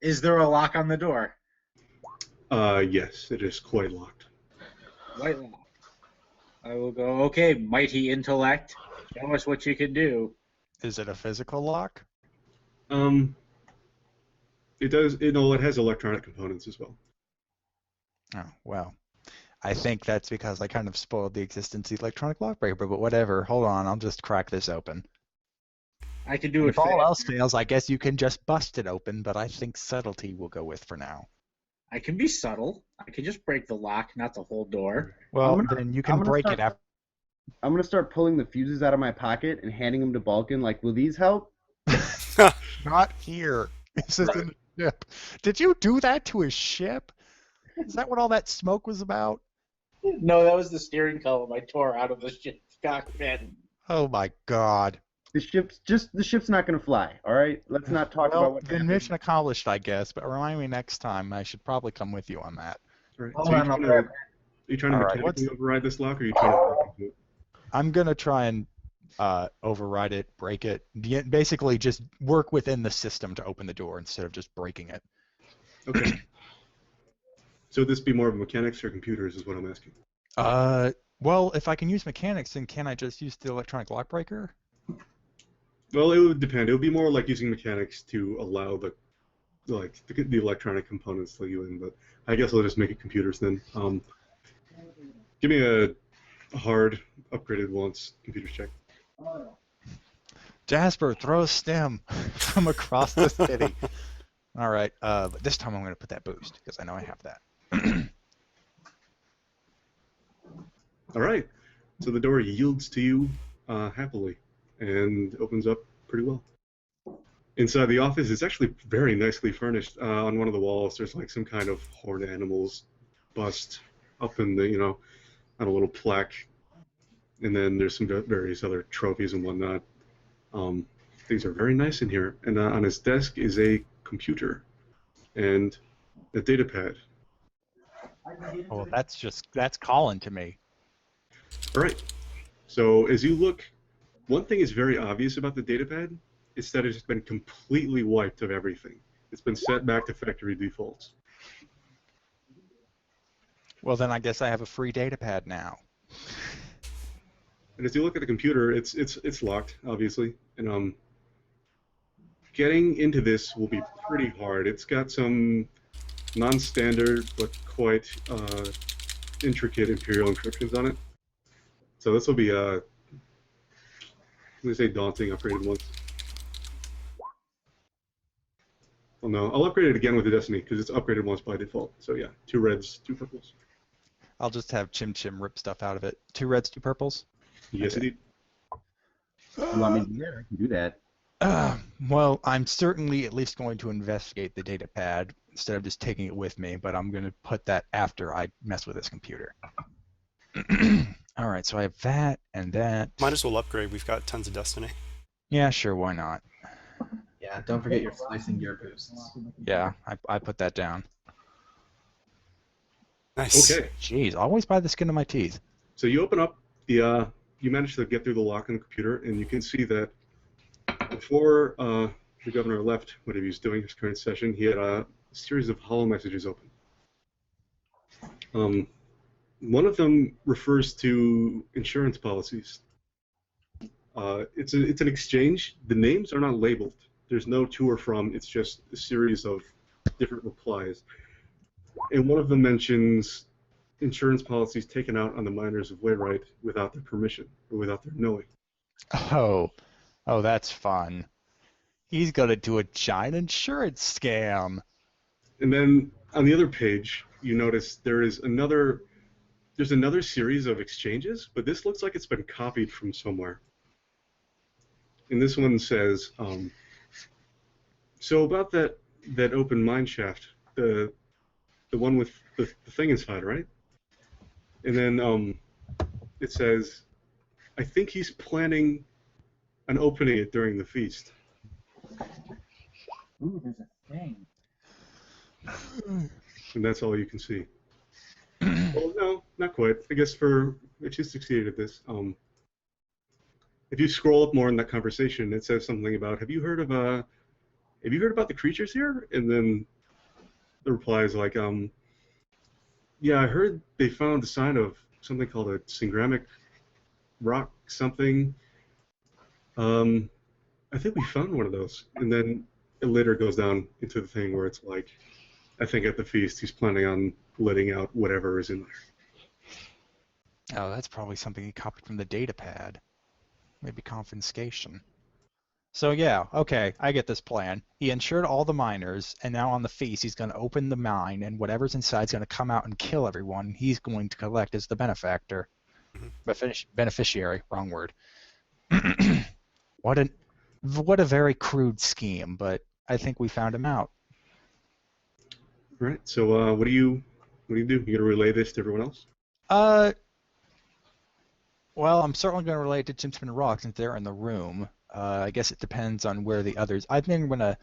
Is there a lock on the door? Yes, it is quite locked. White lock. I will go, okay, mighty intellect, show us what you can do. Is it a physical lock? It does. It has electronic components as well. Oh, well. I think that's because I kind of spoiled the existence of the electronic lock breaker, but whatever. Hold on, I'll just crack this open. I can do it If all fast. else fails, I guess you can just bust it open, but I think subtlety will go with for now. I can be subtle. I can just break the lock, not the whole door. Well, then you can break it after. I'm gonna start pulling the fuses out of my pocket and handing them to Balkan. Like, will these help? Not here. This isn't a ship. Did you do that to his ship? Is that what all that smoke was about? No, that was the steering column I tore out of the ship's cockpit. Oh my God. The ship's not gonna fly. All right, let's not talk about Well, what then happened. mission accomplished, I guess. But remind me next time. I should probably come with you on that. All right. Hold So on, are you trying to All right, mechanically override this lock, or are you trying to break into it? I'm gonna try and override it, break it. Basically, just work within the system to open the door instead of just breaking it. Okay. So would this be more of mechanics or computers, is what I'm asking. Well, if I can use mechanics, then can I just use the electronic lock breaker? Well, it would depend. It would be more like using mechanics to allow the electronic components to let you in. But I guess I'll just make it computers then. Give me a hard upgraded once computers check. Jasper, throw a stem from across the city. All right, but this time I'm going to put that boost because I know I have that. All right. So the door yields to you happily and opens up pretty well. Inside the office is actually very nicely furnished. On one of the walls, there's like some kind of horned animals bust up in the, on a little plaque. And then there's some various other trophies and whatnot. Things are very nice in here. And on his desk is a computer and a data pad. Oh, that's calling to me. All right. So as you look, one thing is very obvious about the data pad is that it's been completely wiped of everything. It's been set back to factory defaults. Well, then I guess I have a free data pad now. And as you look at the computer, it's locked, obviously, and getting into this will be pretty hard. It's got some non-standard but quite intricate Imperial encryptions on it. So this will be I'm gonna say daunting upgraded once. Oh no, I'll upgrade it again with the Destiny because it's upgraded once by default. So yeah, 2 reds, 2 purples. I'll just have Chim Chim rip stuff out of it. 2 reds, 2 purples? Yes, Okay. indeed. You want me to do that? I can do that. Well, I'm certainly at least going to investigate the data pad instead of just taking it with me, but I'm going to put that after I mess with this computer. All right, so I have that and that. Might as well upgrade. We've got tons of Destiny. Yeah, sure, why not? Yeah, don't forget your slicing gear boosts. Yeah, I put that down. Nice. Okay. Jeez, always by the skin of my teeth. So you open up the you manage to get through the lock on the computer, and you can see that before the governor left whatever he was doing his current session, he had a series of holo messages open. One of them refers to insurance policies. It's an exchange. The names are not labeled. There's no to or from. It's just a series of different replies. And one of them mentions insurance policies taken out on the miners of Wayrite without their permission or without their knowing. Oh, that's fun. He's gonna do a giant insurance scam. And then on the other page, you notice there's another series of exchanges, but this looks like it's been copied from somewhere. And this one says, so about that open mine shaft, the one with the thing inside, right? And then it says, I think he's planning on opening it during the feast. Ooh, there's a thing. And that's all you can see. Well, no, not quite. I guess if you succeeded at this, if you scroll up more in that conversation, it says something about, have you heard about the creatures here? And then the reply is like, yeah, I heard they found a sign of something called a syngramic rock something. I think we found one of those. And then it later goes down into the thing where it's like, I think at the feast he's planning on letting out whatever is in there. Oh, that's probably something he copied from the data pad. Maybe confiscation. So yeah, okay, I get this plan. He insured all the miners, and now on the feast he's going to open the mine, and whatever's inside is going to come out and kill everyone. He's going to collect as the benefactor. Beneficiary, wrong word. What a very crude scheme, but I think we found him out. All right. So what do you do? You gonna relay this to everyone else? Well, I'm certainly going to relate to Chim Chim and Rock since they're in the room. I guess it depends on where the others. I think I'm going to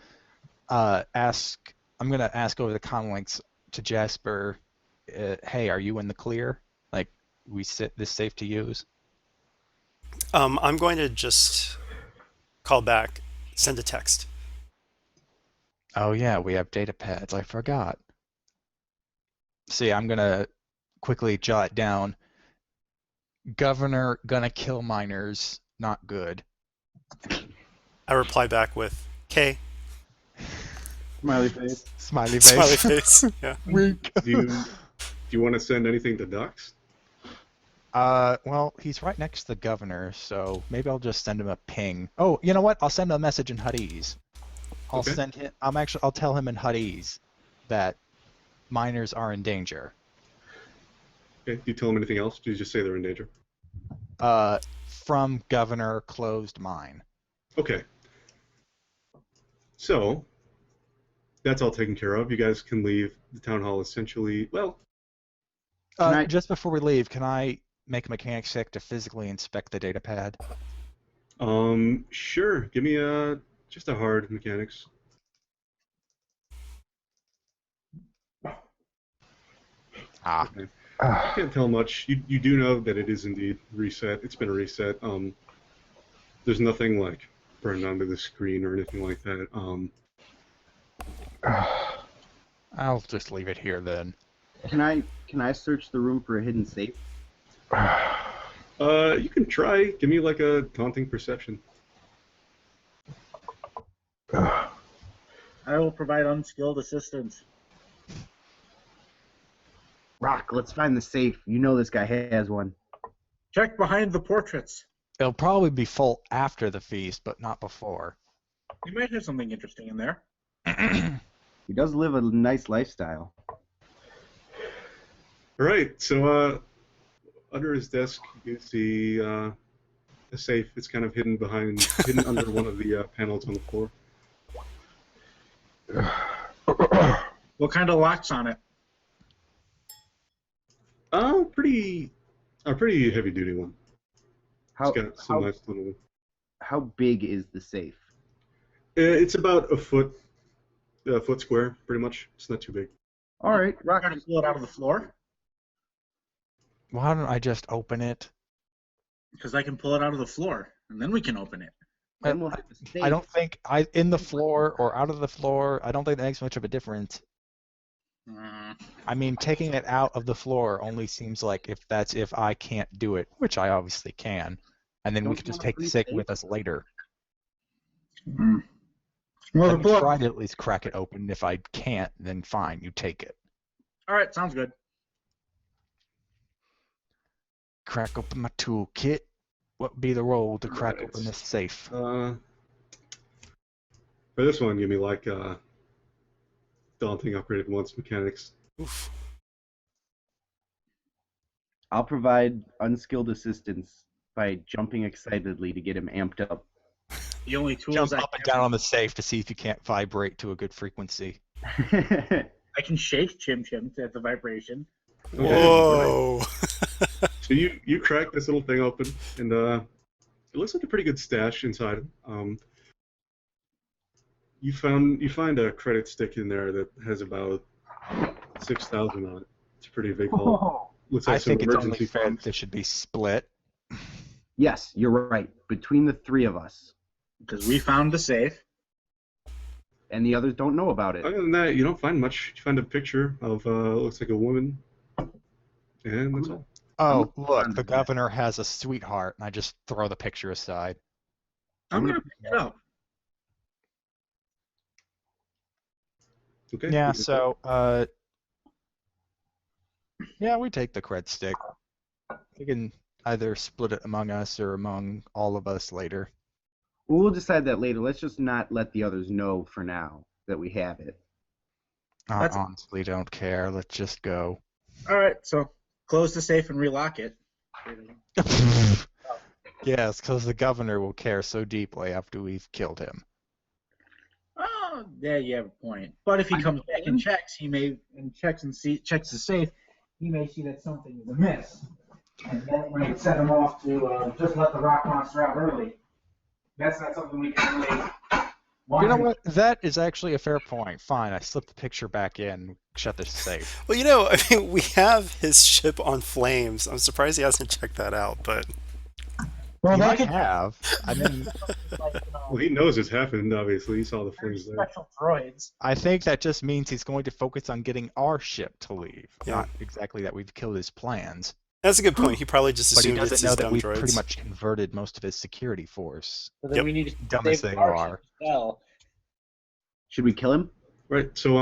ask. I'm going to ask over the comm links to Jasper. Hey, are you in the clear? Like, this safe to use? I'm going to just call back, send a text. Oh yeah, we have data pads. I forgot. See, I'm going to quickly jot down. Governor gonna kill miners, not good. I reply back with K. Smiley face. Smiley face. Smiley face. Yeah. Wink. Do you want to send anything to Dux? Well, he's right next to the governor, so maybe I'll just send him a ping. Oh, you know what? I'll send him a message in Huttese. I'll Okay. send him. I'll tell him in Huttese that miners are in danger. Okay. Do you tell him anything else? Do you just say they're in danger? From governor closed mine. Okay. So that's all taken care of. You guys can leave the town hall essentially. Well, Just before we leave, can I make a mechanics check to physically inspect the data pad? sure. Give me just a hard mechanics. Okay. I can't tell much. You do know that it is indeed reset. It's been a reset. There's nothing like burned onto the screen or anything like that. I'll just leave it here then. Can I search the room for a hidden safe? You can try. Give me like a taunting perception. I will provide unskilled assistance. Rock, let's find the safe. You know this guy has one. Check behind the portraits. It'll probably be full after the feast, but not before. You might have something interesting in there. He does live a nice lifestyle. All right. So under his desk, you see a safe. It's kind of hidden under one of the panels on the floor. What kind of locks on it? Pretty heavy duty one. How It's got some nice little. how big is the safe? It's about a foot square, pretty much. It's not too big. All right, Rock. Try to pull it out of the floor? Why don't I just open it? Because I can pull it out of the floor, and then we can open it. Then we'll have the safe. I don't think in the floor or out of the floor. I don't think that makes much of a difference. I mean, taking it out of the floor only seems like if I can't do it, which I obviously can, and then we could just take the safe with us later. Well, Let me try to at least crack it open. If I can't, then fine, you take it. All right, sounds good. Crack open my toolkit. What would be the roll to crack open this safe? For this one, give me like daunting upgraded once mechanics. Oof. I'll provide unskilled assistance by jumping excitedly to get him amped up. The only tools Jump I up and down on the safe to see if you can't vibrate to a good frequency. I can shake Chim Chim at the vibration. Whoa! So you crack this little thing open, and it looks like a pretty good stash inside. You find a credit stick in there that has about 6,000 on it. It's a pretty big haul. Looks like I some think it's only emergency fair funds. that this should be split. Yes, you're right. Between the three of us. Because we found the safe. And the others don't know about it. Other than that, you don't find much. You find a picture of looks like a woman, and that's all. Oh, look, the governor has a sweetheart, and I just throw the picture aside. I'm going to pick it up. Okay. Yeah, so, yeah, we take the cred stick. We can either split it among us or among all of us later. We'll decide that later. Let's just not let the others know for now that we have it. I honestly don't care. Let's just go. All right, so close the safe and relock it. Yes, because the governor will care so deeply after we've killed him. Oh, yeah, you have a point. But if he comes back and checks, checks the safe, he may see that something is amiss, and that might set him off to just let the rock monster out early. That's not something we can really. You know what? That is actually a fair point. Fine, I slip the picture back in, shut the safe. Well, I mean, we have his ship on flames. I'm surprised he hasn't checked that out, but Well, He that might could have. I mean, Well, he knows it's happened. Obviously, he saw the flames there. special droids. I think that just means he's going to focus on getting our ship to leave, Yeah. not exactly that we've killed his plans. that's a good point. He probably just But he assumed it's doesn't know his that dumb we've droids. pretty much converted most of his security force. So then Yep. we need to Dumb as save they our are. ship as well. Should we kill him? Right. So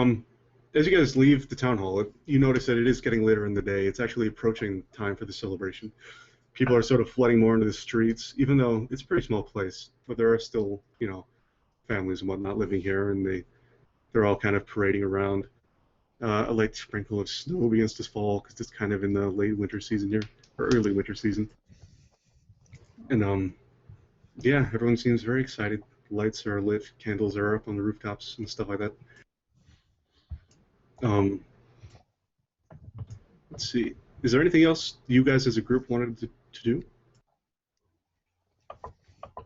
as you guys leave the town hall, you notice that it is getting later in the day. It's actually approaching time for the celebration. People are sort of flooding more into the streets, even though it's a pretty small place. But there are still, families and whatnot living here, and they're all kind of parading around. A light sprinkle of snow begins to fall because it's kind of in the late winter season here, or early winter season. And yeah, everyone seems very excited. lights are lit, candles are up on the rooftops and stuff like that. Let's see. Is there anything else you guys as a group wanted to do?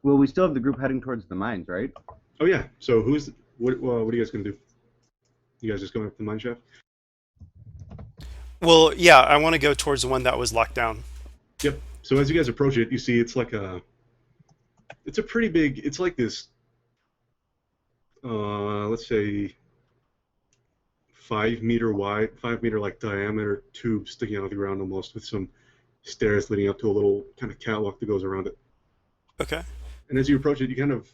Well, we still have the group heading towards the mines, right? Oh yeah. So what are you guys gonna do? You guys just going up the mine shaft? Well, yeah, I want to go towards the one that was locked down. Yep. So as you guys approach it, you see it's like it's a pretty big. It's like this. Let's say 5 meter wide, 5 meter like diameter tube sticking out of the ground almost, with some stairs leading up to a little kind of catwalk that goes around it. Okay. And as you approach it, you kind of,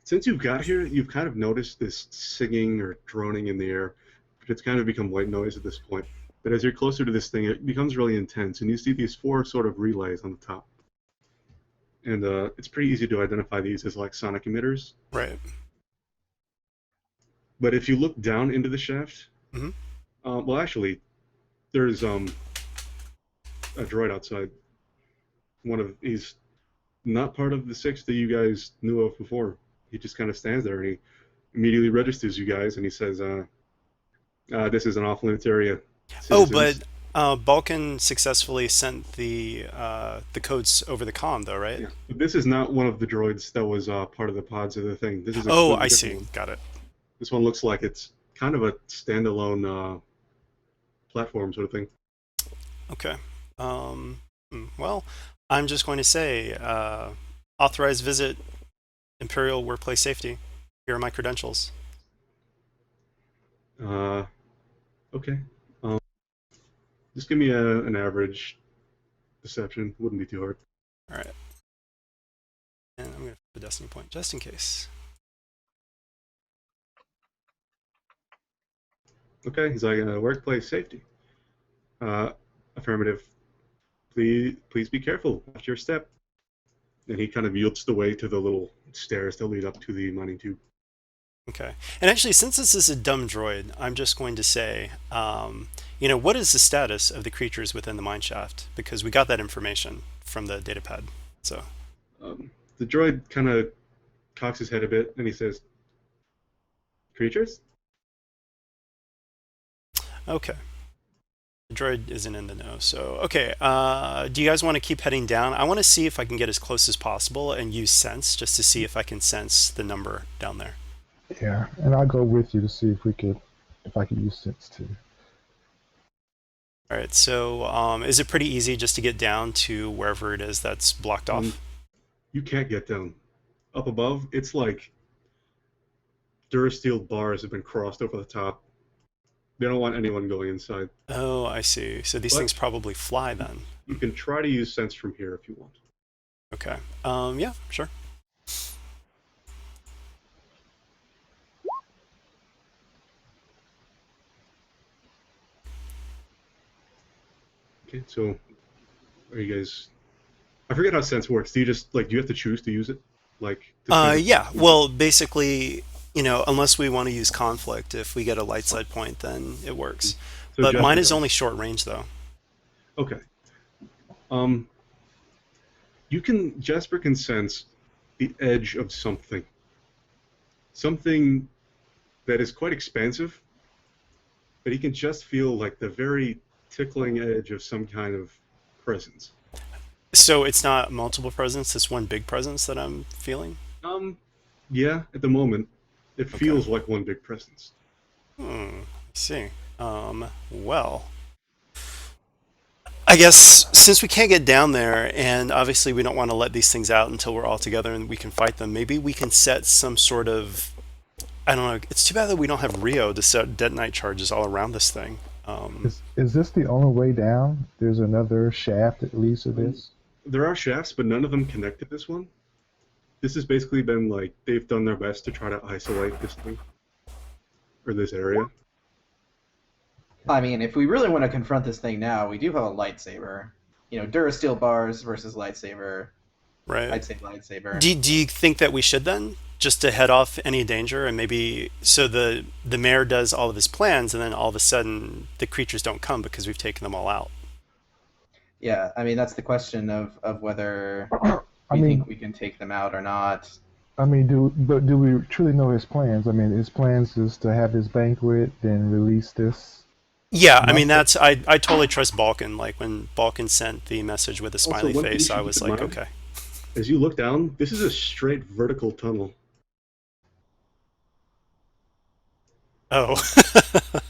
since you've got here, you've kind of noticed this singing or droning in the air, but it's kind of become white noise at this point. But as you're closer to this thing, it becomes really intense, and you see these 4 sort of relays on the top. And it's pretty easy to identify these as like sonic emitters. Right. But if you look down into the shaft, well, actually, there's a droid outside. He's not part of the 6 that you guys knew of before. He just kind of stands there, and he immediately registers you guys, and he says, "This is an off-limits area." Oh, Citizens." but Balkan successfully sent the codes over the comm, though, right? Yeah. But this is not one of the droids that was part of the pods of the thing. This is a Oh, completely I different see. one. Got it. This one looks like it's kind of a standalone platform sort of thing. Okay. Well, I'm just going to say, authorized visit, Imperial Workplace Safety. Here are my credentials. Okay. Just give me an average deception. Wouldn't be too hard. All right. And I'm going to put a destiny point just in case. Okay, he's like, workplace safety. Affirmative. Please be careful. Watch your step. And he kind of yields the way to the little stairs that lead up to the mining tube. Okay. And actually, since this is a dumb droid, I'm just going to say, what is the status of the creatures within the mine shaft? Because we got that information from the datapad. So. The droid kind of cocks his head a bit, and he says, "Creatures?" Okay. The droid isn't in the know, so okay. Do you guys want to keep heading down? I want to see if I can get as close as possible and use sense just to see if I can sense the number down there. Yeah, and I'll go with you to see if I could use sense too. All right. So, is it pretty easy just to get down to wherever it is that's blocked off? You can't get down. Up above, it's like Durasteel bars have been crossed over the top. They don't want anyone going inside. Oh, I see. So these things probably fly then. You can try to use sense from here if you want. Okay. Yeah, sure. Okay, so are you guys? I forget how sense works. Do you just do you have to choose to use it? Yeah. Well, basically, unless we want to use conflict, if we get a light side point, then it works. So But Jasper mine is does. only short range, though. Okay. Jasper can sense the edge of something that is quite expansive, but he can just feel like the very tickling edge of some kind of presence. So it's not multiple presence, it's one big presence that I'm feeling? Yeah, at the moment, it feels like one big presence. I see. Well, I guess since we can't get down there, and obviously we don't want to let these things out until we're all together and we can fight them, maybe we can set some sort of, I don't know, it's too bad that we don't have Rio to set detonite charges all around this thing. Is this the only way down? There's another shaft that leads to this? There are shafts, but none of them connect to this one. This has basically been they've done their best to try to isolate this thing, or this area. I mean, if we really want to confront this thing now, we do have a lightsaber. Durasteel bars versus lightsaber. Right. I'd say lightsaber. Do you think that we should then? Just to head off any danger, and maybe so the mayor does all of his plans, and then all of a sudden the creatures don't come because we've taken them all out. Yeah, I mean that's the question of whether I we mean, think we can take them out or not. I mean, do we truly know his plans? I mean, his plans is to have his banquet, then release this Yeah, I mean monster. I totally trust Balkan. Like when Balkan sent the message with a Also, smiley one thing you face, I should keep was in like, mind okay. as you look down, this is a straight vertical tunnel. Oh. So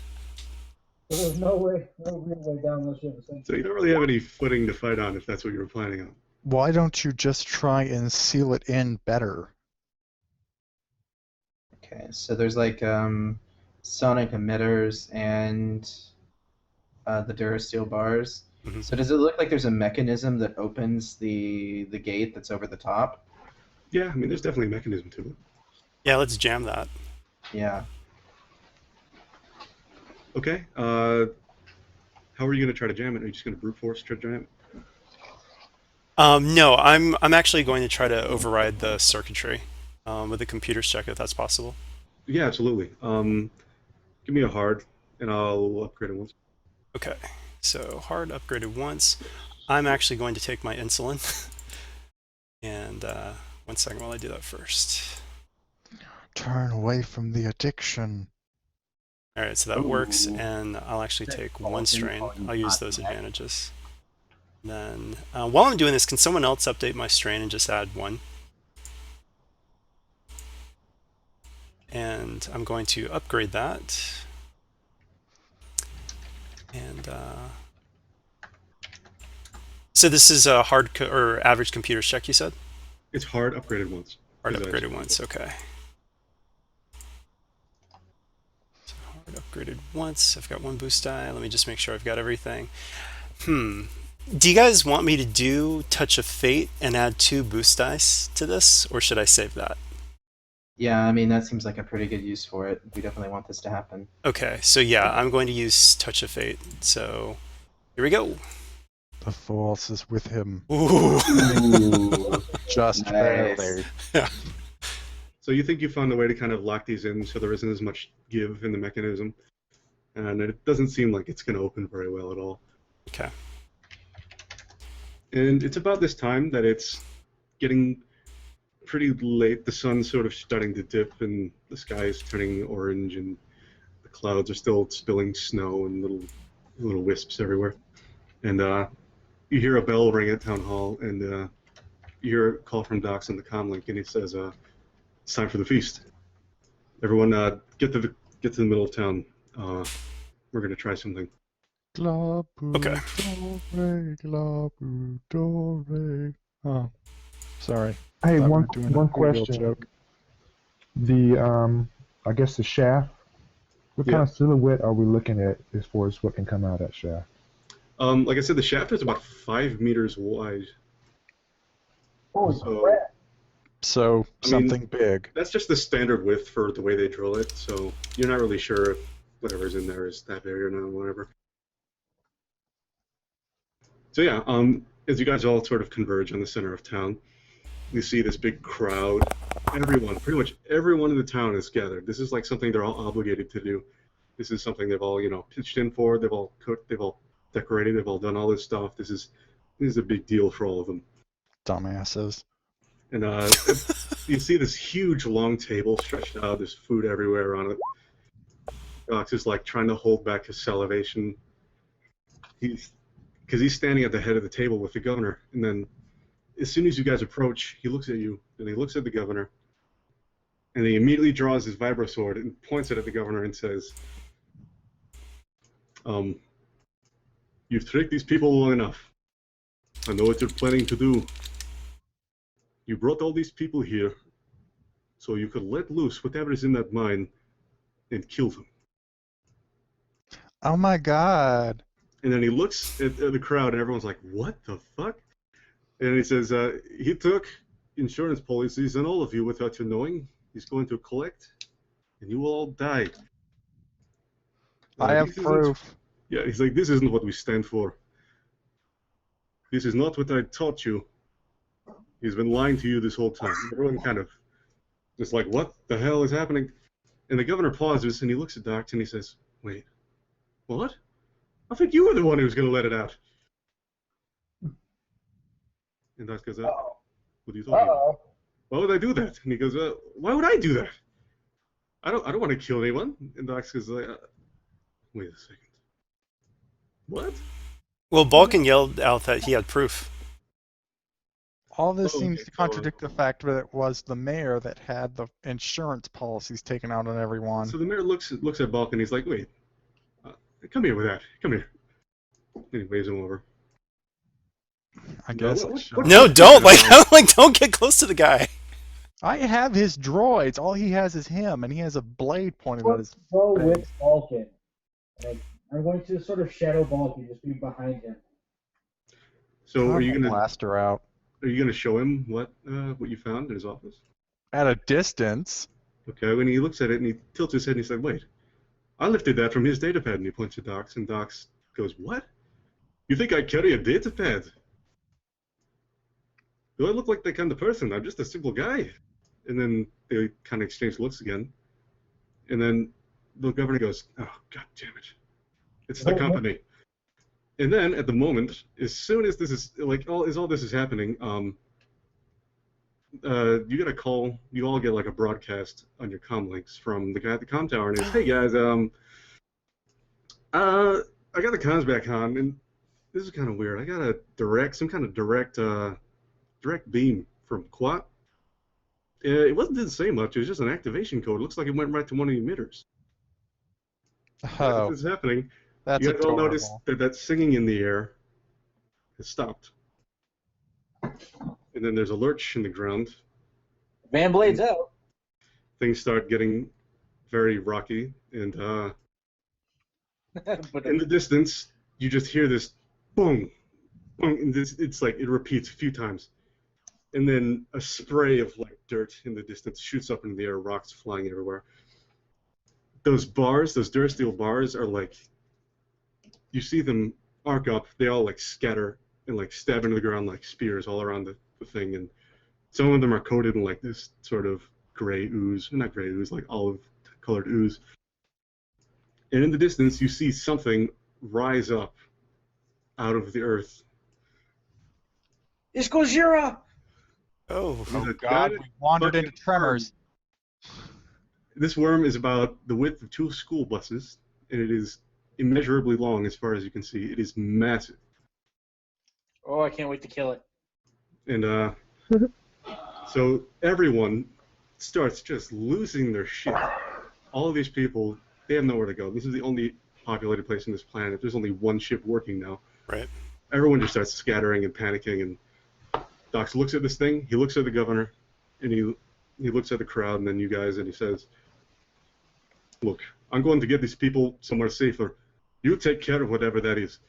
there's no way, no real way down unless you have a sense. So you don't really have any footing to fight on if that's what you were planning on. Why don't you just try and seal it in better? Okay, so there's like sonic emitters and the Durasteel bars. Mhm. So does it look like there's a mechanism that opens the gate that's over the top? Yeah, I mean, there's definitely a mechanism to it. Yeah, let's jam that. Yeah. Okay, how are you going to try to jam it? Are you just going to brute force try to jam it? No, I'm actually going to try to override the circuitry with a computer's check if that's possible. Yeah, absolutely. Give me a hard, and I'll upgrade it once. Okay, so hard upgraded once. I'm actually going to take my insulin. And 1 second while I do that first. Turn away from the addiction. All right, so that works, Ooh. and I'll actually take one Balkan strain. calling I'll use hot those neck. advantages. And then while I'm doing this, can someone else update my strain and just add one? And I'm going to upgrade that. And so this is a hard or average computer check, you said? It's hard upgraded once. Hard 'cause I upgraded just- once, okay. So hard upgraded once. I've got one boost die. Let me just make sure I've got everything. Do you guys want me to do Touch of Fate and add 2 boost dice to this, or should I save that? Yeah, I mean, that seems like a pretty good use for it. We definitely want this to happen. Okay, so yeah, I'm going to use Touch of Fate. So here we go. The force is with him. Ooh. Ooh. Just Nice. barely. So you think you found a way to kind of lock these in so there isn't as much give in the mechanism, and it doesn't seem like it's going to open very well at all. Okay. And it's about this time that it's getting pretty late. The sun's sort of starting to dip, and the sky is turning orange, and the clouds are still spilling snow and little wisps everywhere. And you hear a bell ring at town hall, and you hear a call from Docs on the comlink, and he says, "It's time for the feast. Everyone, get to the middle of town. We're gonna try something." Okay. Oh, sorry. Hey, Thought we one were doing a one real question. joke. The I guess the shaft. What kind Yeah. of silhouette are we looking at as far as what can come out of that shaft? Like I said, the shaft is about 5 meters wide. Holy So- crap. So I mean- something big. That's just the standard width for the way they drill it, so you're not really sure if whatever's in there is that big or not, whatever. So yeah, as you guys all sort of converge on the center of town, you see this big crowd. Everyone, pretty much everyone in the town is gathered. This is like something they're all obligated to do. This is something they've all, pitched in for. They've all cooked. They've all decorated. They've all done all this stuff. This is a big deal for all of them. Dumbasses. And you see this huge long table stretched out. There's food everywhere on it. Alex is like trying to hold back his salivation. Because he's standing at the head of the table with the governor. And then as soon as you guys approach, he looks at you, and he looks at the governor, and he immediately draws his vibro sword and points it at the governor and says, "You've tricked these people long enough. I know what you're planning to do. You brought all these people here so you could let loose whatever is in that mine and kill them." Oh my god. And then he looks at the crowd, and everyone's like, "What the fuck?" And he says, "He took insurance policies on all of you without you knowing. He's going to collect, and you will all die." I have this isn't- proof. Yeah, he's like, "This isn't what we stand for. This is not what I taught you. He's been lying to you this whole time." Everyone kind of just like, "What the hell is happening?" And the governor pauses, and he looks at Doc, and he says, "Wait, what? I think you were the one who was going to let it out." And Doc goes, Uh-oh. "What are you talking about?" Uh-oh. why would I do that? And he goes, why would I do that? I don't want to kill anyone. And Dox is like, wait a second. What? Well, Balkan yelled out that he had proof. All this Oh, seems okay, to so, contradict the fact that it was the mayor that had the insurance policies taken out on everyone. So the mayor looks at Balkan. He's like, wait, come here with that. Come here. And he waves him over. I guess. No, don't don't get close to the guy. I have his droids. All he has is him, and he has a blade pointed at his Go face. with Balkan. Like, I'm going to sort of shadow Balkan, just be behind him. So I'm gonna blast her out are you gonna show him what you found in his office? at a distance. Okay. When he looks at it and he tilts his head and he said, wait, I lifted that from his datapad. And he points at Dox, and Dox goes, what? You think I carry a datapad? Do I look like that kind of person? I'm just a simple guy. And then they kind of exchange looks again. And then the governor goes, oh, God damn it. It's the company. And then at the moment, as soon as this is, like, all this is happening, you get a call, you all get like a broadcast on your comm links from the guy at the comm tower, and it's, hey guys, I got the comms back on, and this is kind of weird. I got some kind of direct beam from Quat. It didn't say much. It was just an activation code. It looks like it went right to one of the emitters. Oh, This is happening. that's You guys all adorable. notice that singing in the air has stopped. And then there's a lurch in the ground. Van Blade's out. Things start getting very rocky, and But in the distance, you just hear this boom, boom, and it's like it repeats a few times. And then a spray of like dirt in the distance shoots up into the air, rocks flying everywhere. Those dirt steel bars are like, you see them arc up, they all like scatter and like stab into the ground like spears all around the thing, and some of them are coated in like this sort of gray ooze, not gray ooze, like olive colored ooze. And in the distance you see something rise up out of the earth. it's Gojira! Oh, There's Oh a God, giant we wandered fucking into tremors. This worm is about the width of 2 school buses, and it is immeasurably long as far as you can see. It is massive. Oh, I can't wait to kill it. And so everyone starts just losing their shit. All of these people, they have nowhere to go. This is the only populated place on this planet. There's only one ship working now. right. Everyone just starts scattering and panicking, and Dox looks at this thing, he looks at the governor, and he looks at the crowd and then you guys, and he says, look, I'm going to get these people somewhere safer. You take care of whatever that is.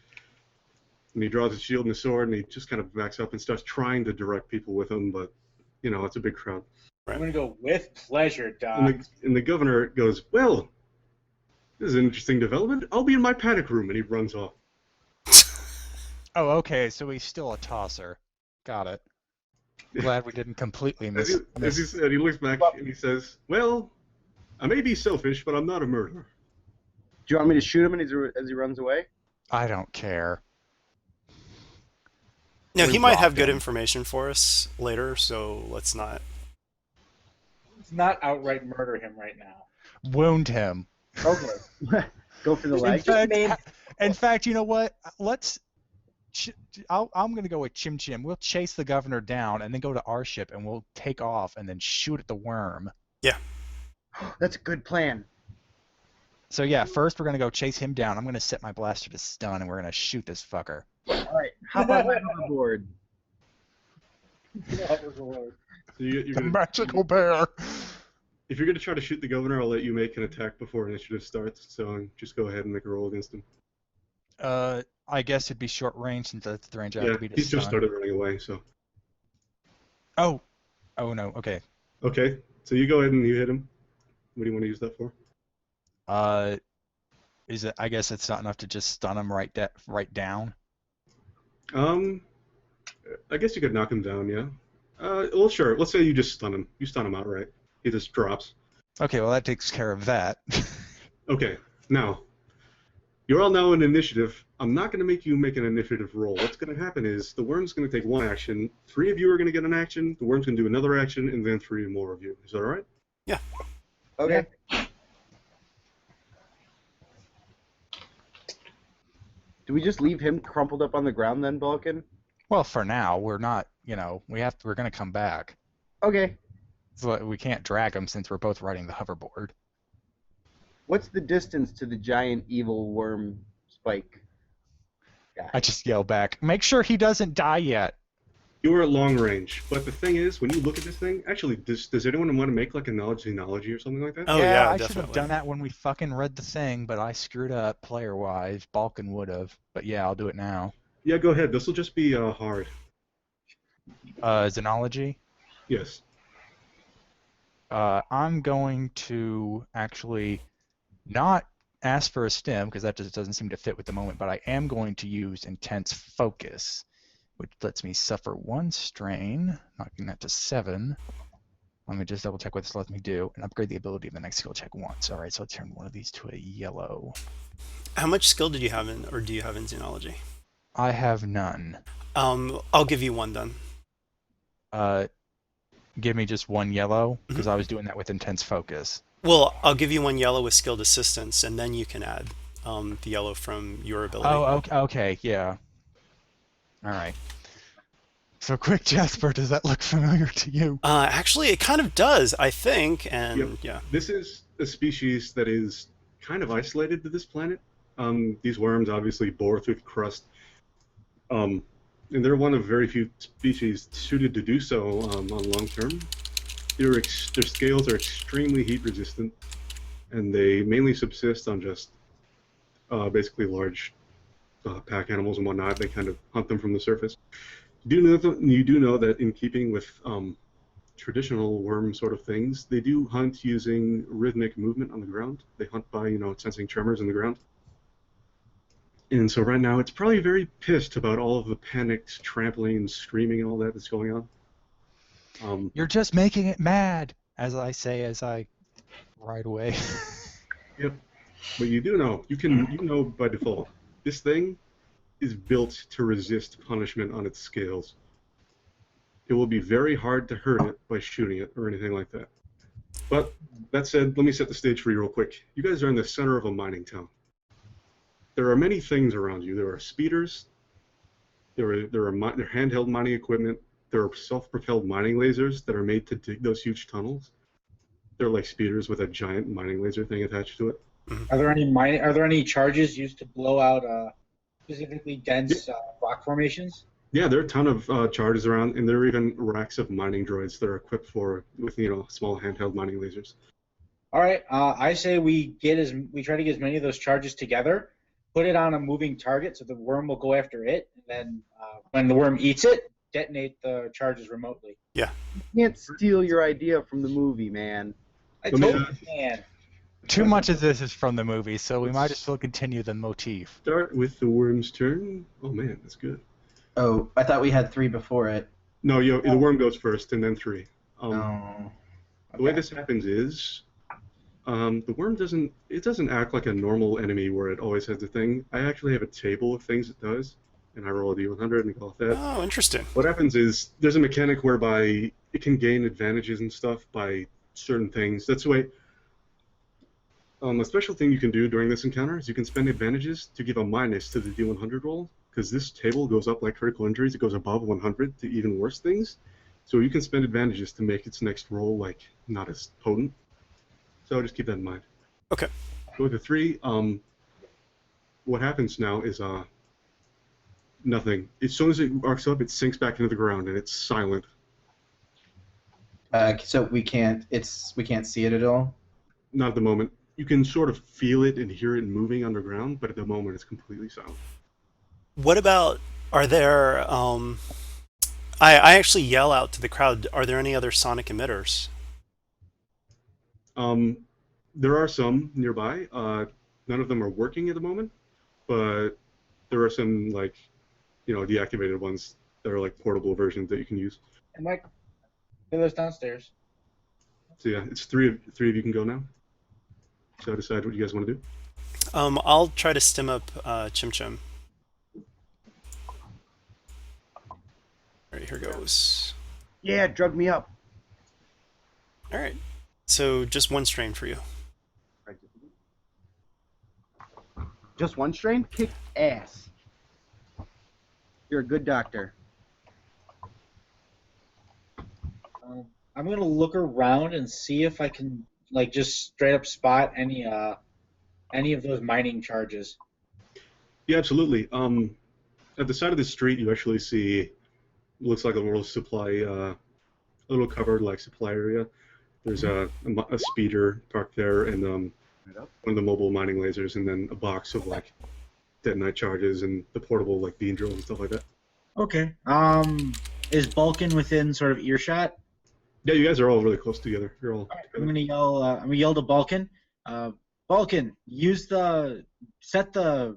And he draws his shield and his sword, and he just kind of backs up and starts trying to direct people with him, but, you know, it's a big crowd. I'm going to go with pleasure, Doc. And the governor goes, well, this is an interesting development. I'll be in my panic room, and he runs off. Oh, okay, so he's still a tosser. Got it. Glad we didn't completely As he said, he looks back and he says, well, I may be selfish, but I'm not a murderer. Do you want me to shoot him as he runs away? I don't care. No, We he might have robbed good him. information for us later, so let's not. Let's not outright murder him right now. Wound him. Okay. Go for the In leg. fact, In fact, you know what? I'm going to go with Chim Chim. We'll chase the governor down and then go to our ship and we'll take off and then shoot at the worm. That's a good plan. So yeah, first we're going to go chase him down. I'm going to set my blaster to stun and we're going to shoot this fucker. All right. How about my hoverboard? So you're The gonna, magical bear. if you're going to try to shoot the governor, I'll let you make an attack before initiative starts, so just go ahead and make a roll against him. I guess it'd be short range since that's the range I have Yeah, to be to he's just stun. started running away, so. Oh no. Okay. Okay, so you go ahead and you hit him. What do you want to use that for? Is it? I guess it's not enough to just stun him right down. I guess you could knock him down, yeah. Well, sure. Let's say you just stun him. You stun him outright. He just drops. Okay, well that takes care of that. Okay, now, you're all now in initiative, I'm not going to make you make an initiative roll. What's going to happen is the worm's going to take one action. 3 of you are going to get an action. The worm's going to do another action, and then 3 more of you. Is that all right? Yeah. Okay. Do we just leave him crumpled up on the ground then, Balkan? Well, for now, we're not. We're gonna come back. Okay. So we can't drag him since we're both riding the hoverboard. What's the distance to the giant evil worm spike guy? I just yell back, make sure he doesn't die yet. You are at long range, but the thing is, when you look at this thing, actually, does anyone want to make like a knowledge xenology or something like that? Oh yeah, I definitely. should have done that when we fucking read the thing, but I screwed up player-wise. Balkan would have, but yeah, I'll do it now. Yeah, go ahead. This will just be hard. Xenology. Yes. I'm going to actually not ask for a stim because that just doesn't seem to fit with the moment, but I am going to use intense focus, which lets me suffer 1 strain, knocking that to 7. Let me just double check what this lets me do, and upgrade the ability of the next skill check once. All right, so I'll turn one of these to a yellow. How much skill did you have in, or do you have in xenology? I have none. I'll give you 1 then. Give me just 1 yellow, because I was doing that with intense focus. Well, I'll give you 1 yellow with skilled assistance, and then you can add the yellow from your ability. Oh, okay, yeah. All right. So quick, Jasper, does that look familiar to you? Actually, it kind of does, I think, and Yep. yeah. This is a species that is kind of isolated to this planet. These worms obviously bore through the crust, and they're one of very few species suited to do so on long term. Their scales are extremely heat resistant, and they mainly subsist on just basically large pack animals and whatnot. They kind of hunt them from the surface. You do know that in keeping with traditional worm sort of things, they do hunt using rhythmic movement on the ground. They hunt by, sensing tremors in the ground. And so right now, it's probably very pissed about all of the panicked trampling, screaming, and all that that's going on. You're just making it mad, as I say as I ride away. Yep. But you do know, you know by default, this thing is built to resist punishment on its scales. It will be very hard to hurt it by shooting it or anything like that. But that said, let me set the stage for you real quick. You guys are in the center of a mining town. There are many things around you. There are speeders. There are handheld mining equipment. There are self-propelled mining lasers that are made to dig those huge tunnels. They're like speeders with a giant mining laser thing attached to it. Are there any charges used to blow out specifically dense rock formations? Yeah, there are a ton of charges around, and there are even racks of mining droids that are equipped with small handheld mining lasers. All right, I say we try to get as many of those charges together, put it on a moving target so the worm will go after it, and then when the worm eats it, detonate the charges remotely. Yeah. You can't steal your idea from the movie, man. I told you, man. Too much of this is from the movie, so we might as well continue the motif. Start with the worm's turn. Oh man, that's good. Oh, I thought we had 3 before it. No, the worm goes first, and then 3. Oh. The way this happens is, the worm doesn't act like a normal enemy where it always has a thing. I actually have a table of things it does, and I roll a d100 and go off that. Oh, interesting. What happens is there's a mechanic whereby it can gain advantages and stuff by certain things. That's the way. A special thing you can do during this encounter is you can spend advantages to give a minus to the d100 roll, because this table goes up like critical injuries. It goes above 100 to even worse things. So you can spend advantages to make its next roll not as potent. So just keep that in mind. Okay. Go with the 3. What happens now is nothing. As soon as it arcs up, it sinks back into the ground and it's silent. So we can't see it at all? Not at the moment. You can sort of feel it and hear it moving underground, but at the moment it's completely silent. What about, are there, I actually yell out to the crowd, are there any other sonic emitters? There are some nearby. None of them are working at the moment, but there are some deactivated ones that are like portable versions that you can use. And Mike, get those downstairs. So yeah, it's three of you can go now. So decide what you guys want to do. I'll try to stim up Chim Chim. here goes. Yeah, drug me up. All right. So just one strain for you. Just one strain? Kick ass. You're a good doctor. I'm gonna look around and see if I can like just straight up spot any of those mining charges. Yeah, absolutely. At the side of the street, you actually see looks like a little supply, a little covered like supply area. There's a speeder parked there, and one of the mobile mining lasers, and then a box of like detonite charges and the portable like beam drills and stuff like that. Okay. Is Balkan within sort of earshot? Yeah, you guys are all really close together. You're all I'm together. gonna yell to Balkan. Balkan, set the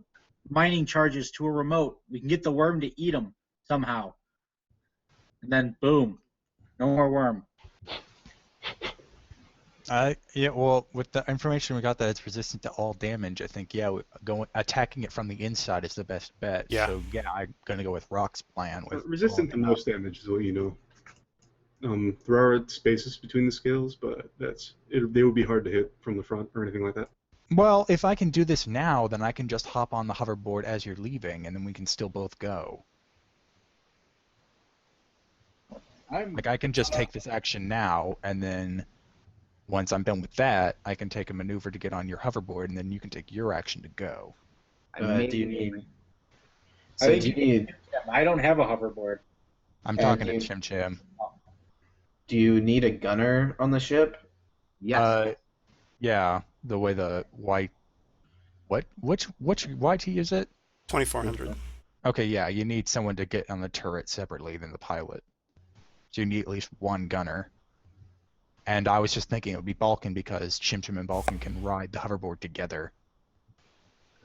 mining charges to a remote. We can get the worm to eat them somehow. And then boom, no more worm. Yeah, well, with the information we got that it's resistant to all damage, I think, yeah, attacking it from the inside is the best bet. Yeah. So, yeah, I'm going to go with Rock's plan. With Resistant to most damage is what you know. There are spaces between the scales, but they would be hard to hit from the front or anything like that. Well, if I can do this now, then I can just hop on the hoverboard as you're leaving, and then we can still both go. Like, I can just take this action now, and then once I'm done with that, I can take a maneuver to get on your hoverboard, and then you can take your action to go. Do you need? I So think do you need? I don't have a hoverboard. I'm And talking to you- Chim Chim. Do you need a gunner on the ship? Yes. Yeah, the way the white... Which YT is it? 2400. Okay, yeah, you need someone to get on the turret separately than the pilot. So you need at least one gunner. And I was just thinking it would be Balkan because Chim Chim and Balkan can ride the hoverboard together.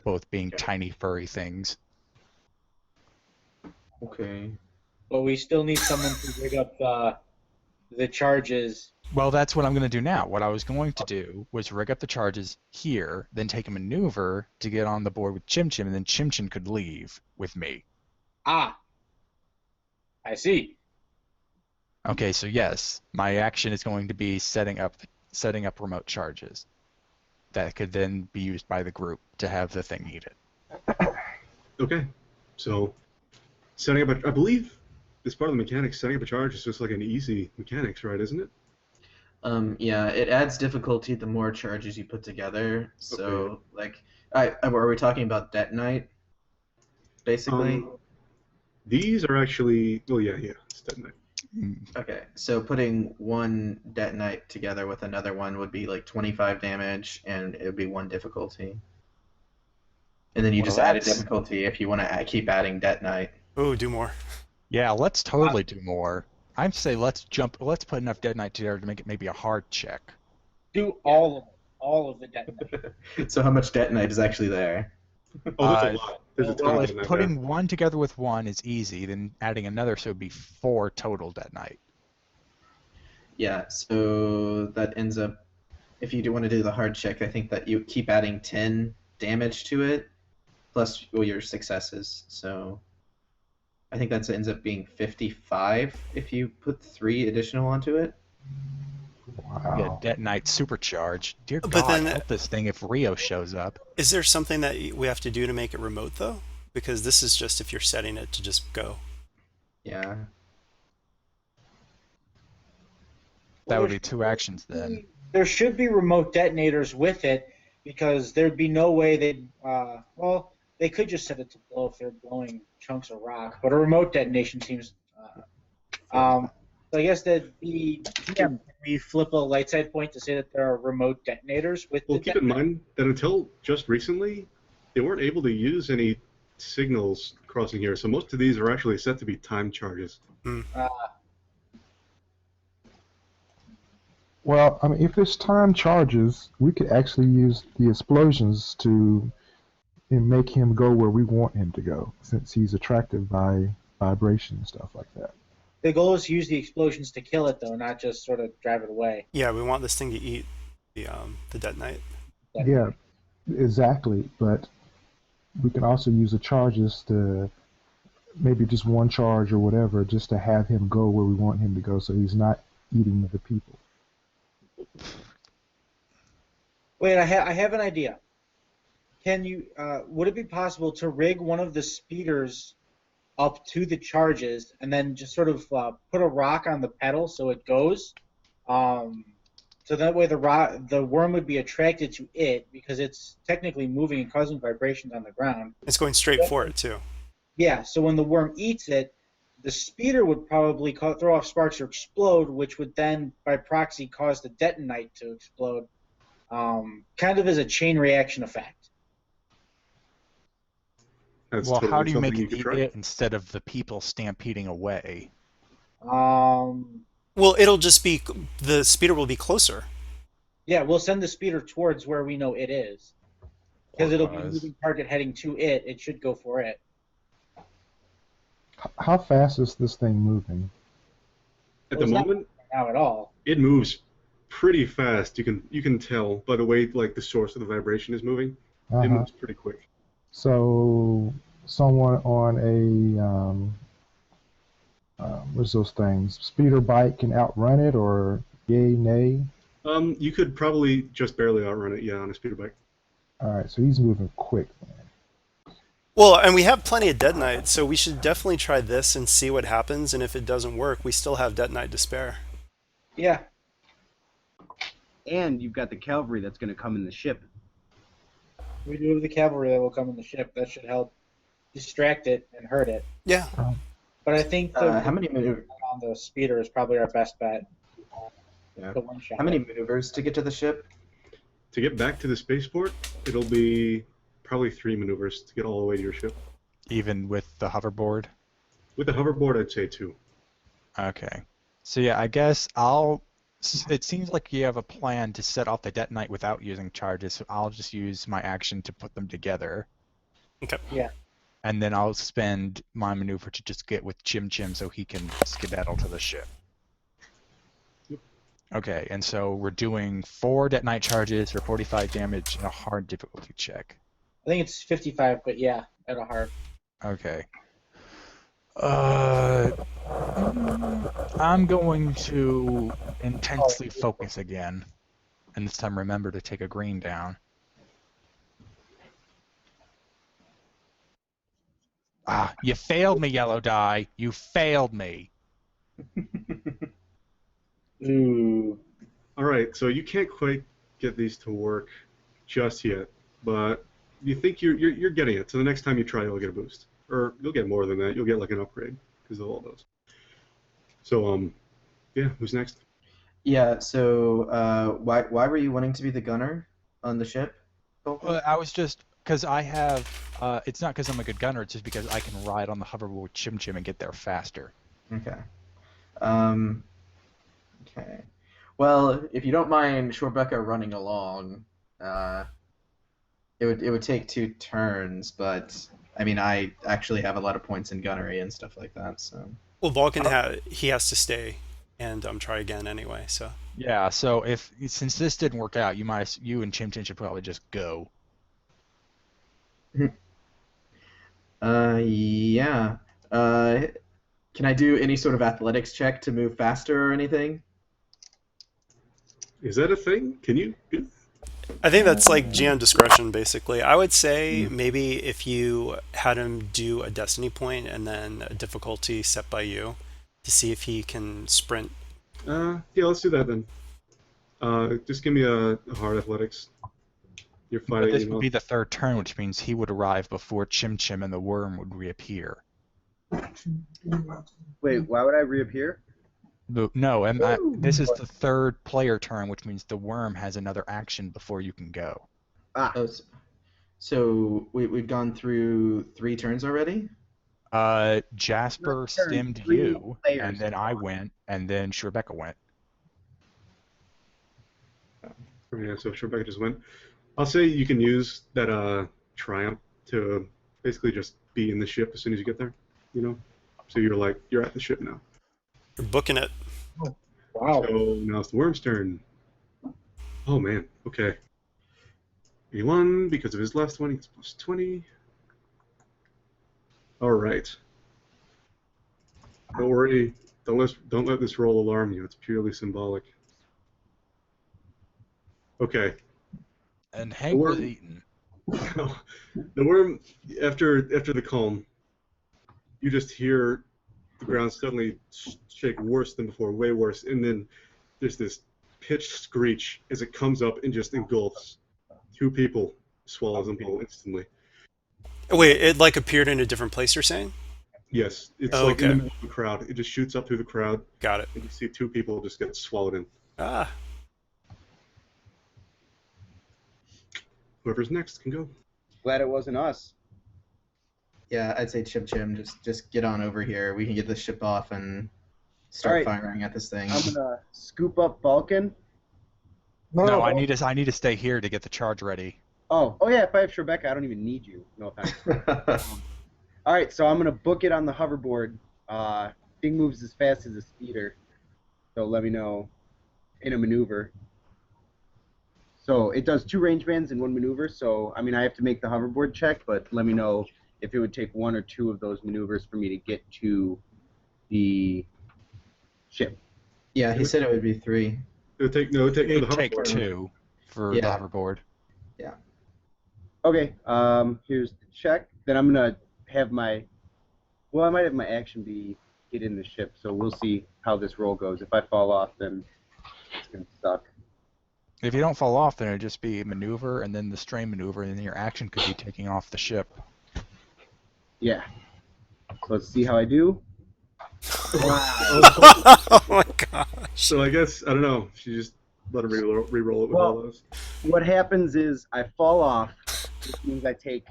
Both being tiny furry things. Okay. But we still need someone to rig up the charges. Well, that's what I'm going to do now. What I was going to do was rig up the charges here, then take a maneuver to get on the board with Chim Chim, and then Chim Chim could leave with me. Ah, I see. Okay, so yes, my action is going to be setting up remote charges that could then be used by the group to have the thing eat it. Okay, so setting up I believe as part of the mechanics, setting up a charge is just like an easy mechanics, right? Isn't it? Yeah, it adds difficulty the more charges you put together. So, Okay. like, are we talking about detonite, basically? These are actually. Oh yeah, it's detonite. Okay, so putting one detonite together with another one would be like 25 damage, and it would be 1 difficulty. And then you just add a difficulty if you want to keep adding detonite. Oh, do more. Yeah, let's totally do more. I'd say let's put enough detonite together to make it maybe a hard check. Do all of the detonite. So how much detonite is actually there? Oh, that's a lot. There's a ton Well, of if detonite putting there. one together with one is easy, then adding another, so it'd be 4 total detonite. Yeah, so that ends up, if you do want to do the hard check, I think that you keep adding 10 damage to it, plus your successes. So I think that ends up being 55 if you put 3 additional onto it. Wow. Yeah, detonite supercharge. Dear But God, then- help this thing if Rio shows up. Is there something that we have to do to make it remote, though? Because this is just if you're setting it to just go. Yeah. That would be 2 actions then. There should be remote detonators with it because there'd be no way they'd. Well, they could just set it to blow if they're blowing chunks of rock, but a remote detonation seems. So I guess that'd be. Can we flip a light side point to say that there are remote detonators with Well, the keep in mind that until just recently, they weren't able to use any signals crossing here, so most of these are actually set to be time charges. Well, I mean, if it's time charges, we could actually use the explosions to make him go where we want him to go, since he's attracted by vibration and stuff like that. The goal is to use the explosions to kill it, though, not just sort of drive it away. Yeah, we want this thing to eat the detonite. Yeah, exactly. But we can also use the charges to maybe just one charge or whatever, just to have him go where we want him to go, so he's not eating the people. Wait, I have an idea. Can you? Would it be possible to rig one of the speeders up to the charges and then just sort of put a rock on the pedal so it goes? So that way the worm would be attracted to it because it's technically moving and causing vibrations on the ground. It's going straight for it too. Yeah, so when the worm eats it, the speeder would probably throw off sparks or explode, which would then, by proxy, cause the detonite to explode, kind of as a chain reaction effect. That's Well, totally how do you make something it could eat try. it instead of the people stampeding away? Well, it'll just be the speeder will be closer. Yeah, we'll send the speeder towards where we know it is. Because it'll be a Otherwise- moving target heading to it. It should go for it. How fast is this thing moving? At Well, the it's not moment, now at all. it moves pretty fast. You can tell by the way like the source of the vibration is moving. It Uh-huh. moves pretty quick. So someone on what's those things? Speeder bike can outrun it, or yay, nay? You could probably just barely outrun it, yeah, on a speeder bike. All right, so he's moving quick. Well, and we have plenty of detonite, so we should definitely try this and see what happens. And if it doesn't work, we still have detonite to spare. Yeah. And you've got the cavalry that's going to come in the ship. We do have the cavalry that will come in the ship. That should help distract it and hurt it. Yeah. But I think the How many maneuvers? on the speeder is probably our best bet. Yeah. The one shot. How many maneuvers to get to the ship? To get back to the spaceport, it'll be probably 3 maneuvers to get all the way to your ship. Even with the hoverboard? With the hoverboard, I'd say 2. Okay. So yeah, I guess it seems like you have a plan to set off the detonite without using charges, so I'll just use my action to put them together. Okay. Yeah. And then I'll spend my maneuver to just get with Chim Chim so he can skedaddle to the ship. Yep. Okay, and so we're doing 4 detonite charges for 45 damage and a hard difficulty check. I think it's 55, but yeah, at a heart. Okay. I'm going to intensely focus again, and this time remember to take a green down. Ah, you failed me, yellow die. You failed me. Ooh. All right, so you can't quite get these to work just yet, but you think you're getting it. So the next time you try, you'll get a boost, or you'll get more than that. You'll get like an upgrade because of all those. So yeah, who's next? Yeah. So why were you wanting to be the gunner on the ship? Vulcan? I was just because I have. It's not because I'm a good gunner. It's just because I can ride on the hoverboard with Chim Chim and get there faster. Okay. Okay. Well, if you don't mind Shorebecca running along, it would take 2 turns, but I mean I actually have a lot of points in gunnery and stuff like that, so. Well, Vulcan he has to stay and try again anyway. So Yeah. So since this didn't work out, you and Chim Chim should probably just go. Yeah. Can I do any sort of athletics check to move faster or anything? Is that a thing? Can you? I think that's like GM discretion, basically. I would say maybe if you had him do a destiny point and then a difficulty set by you to see if he can sprint. Yeah, let's do that then. Just give me a hard athletics. You're But fighting. this would be the 3rd turn, which means he would arrive before Chim Chim and the worm would reappear. Wait, why would I reappear? No, this is the 3rd player turn, which means the worm has another action before you can go. Ah, Oh, so we've gone through 3 turns already? Jasper Turn, stemmed 3 you, players. and then I went, and then Rebecca went. Yeah, so Rebecca just went. I'll say you can use that triumph to basically just be in the ship as soon as you get there. You know, so you're at the ship now. You're booking it. Wow. So now it's the worm's turn. Oh man, okay. 81 because of his last one. He gets plus 20. All right. Don't worry. Don't let this roll alarm you. It's purely symbolic. Okay. And The Hank was worm, eaten. the worm after the calm, you just hear the ground suddenly shake worse than before, way worse, and then there's this pitched screech as it comes up and just engulfs two people, swallows them all instantly. Wait, it like appeared in a different place, you're saying? Yes, it's Oh, like in the okay. middle of the crowd. It just shoots up through the crowd, Got it. and you see two people just get swallowed in. Ah, Whoever's next can go. Glad it wasn't us. Yeah, I'd say Chim Chim, just get on over here. We can get this ship off and start Alright. firing at this thing. I'm gonna scoop up Vulcan. No, I need to stay here to get the charge ready. Oh yeah. If I have Rebecca, I don't even need you. No offense. All right, so I'm gonna book it on the hoverboard. Thing moves as fast as a speeder, so let me know in a maneuver. So it does 2 range bands in 1 maneuver. So I mean, I have to make the hoverboard check, but let me know if it would take 1 or 2 of those maneuvers for me to get to the ship. Yeah, he said it would be 3. It would take for the It'd take hoverboard. 2 for Yeah. the hoverboard. Okay, here's the check. Then I'm gonna have I might have my action be get in the ship. So we'll see how this roll goes. If I fall off, then it's gonna suck. If you don't fall off, then it'd just be maneuver and then the strain maneuver, and then your action could be taking off the ship. Yeah. So let's see how I do. oh my gosh. So I guess I don't know. She just let him re-roll it with all those. What happens is I fall off, which means I take,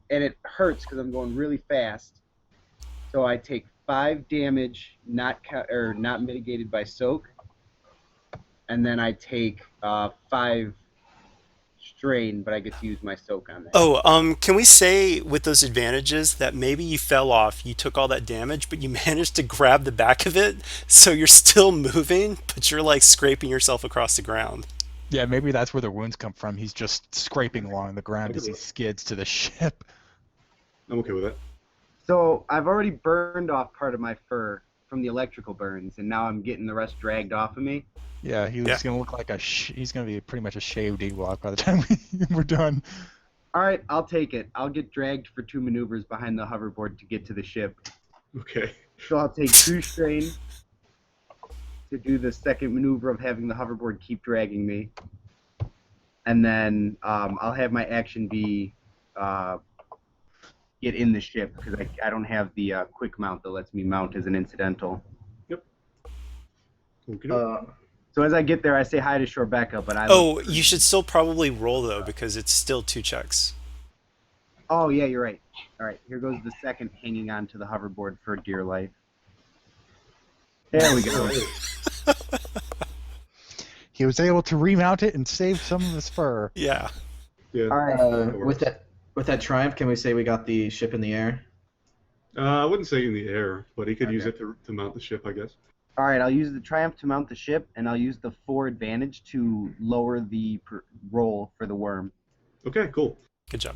and it hurts because I'm going really fast. So I take 5 damage, not mitigated by soak, and then I take 5 strain, but I get to use my soak on that. Oh, can we say with those advantages that maybe you fell off, you took all that damage, but you managed to grab the back of it, so you're still moving, but you're like scraping yourself across the ground. Yeah, maybe that's where the wounds come from. He's just scraping along the ground as he skids to the ship. I'm okay with that. So I've already burned off part of my fur from the electrical burns, and now I'm getting the rest dragged off of me. Yeah, he's gonna look like he's gonna be pretty much a shaved Ewok by the time we're done. All right, I'll take it. I'll get dragged for 2 maneuvers behind the hoverboard to get to the ship. Okay. So I'll take 2 strain to do the second maneuver of having the hoverboard keep dragging me. And then I'll have my action be get in the ship because I don't have the quick mount that lets me mount as an incidental. Yep. Okay. So as I get there, I say hi to Shorebecca, but I... Oh, you should still probably roll, though, because it's still 2 checks. Oh, yeah, you're right. All right, here goes the second hanging on to the hoverboard for dear life. There we go. He was able to remount it and save some of his fur. Yeah. Yeah. All right. With that triumph, can we say we got the ship in the air? I wouldn't say in the air, but he could use it to mount the ship, I guess. All right, I'll use the Triumph to mount the ship, and I'll use the 4 advantage to lower the roll for the worm. Okay, cool. Good job.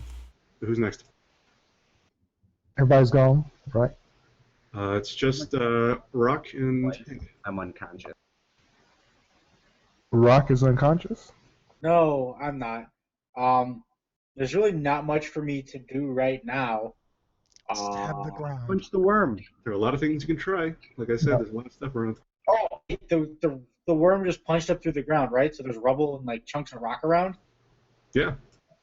So who's next? Everybody's gone, right? It's just Rock and... I'm unconscious. Rock is unconscious. No, I'm not. There's really not much for me to do right now. Stab the ground. Punch the worm. There are a lot of things you can try. Like I said, there's a lot of stuff around. Oh, the worm just punched up through the ground, right? So there's rubble and like chunks of rock around. Yeah.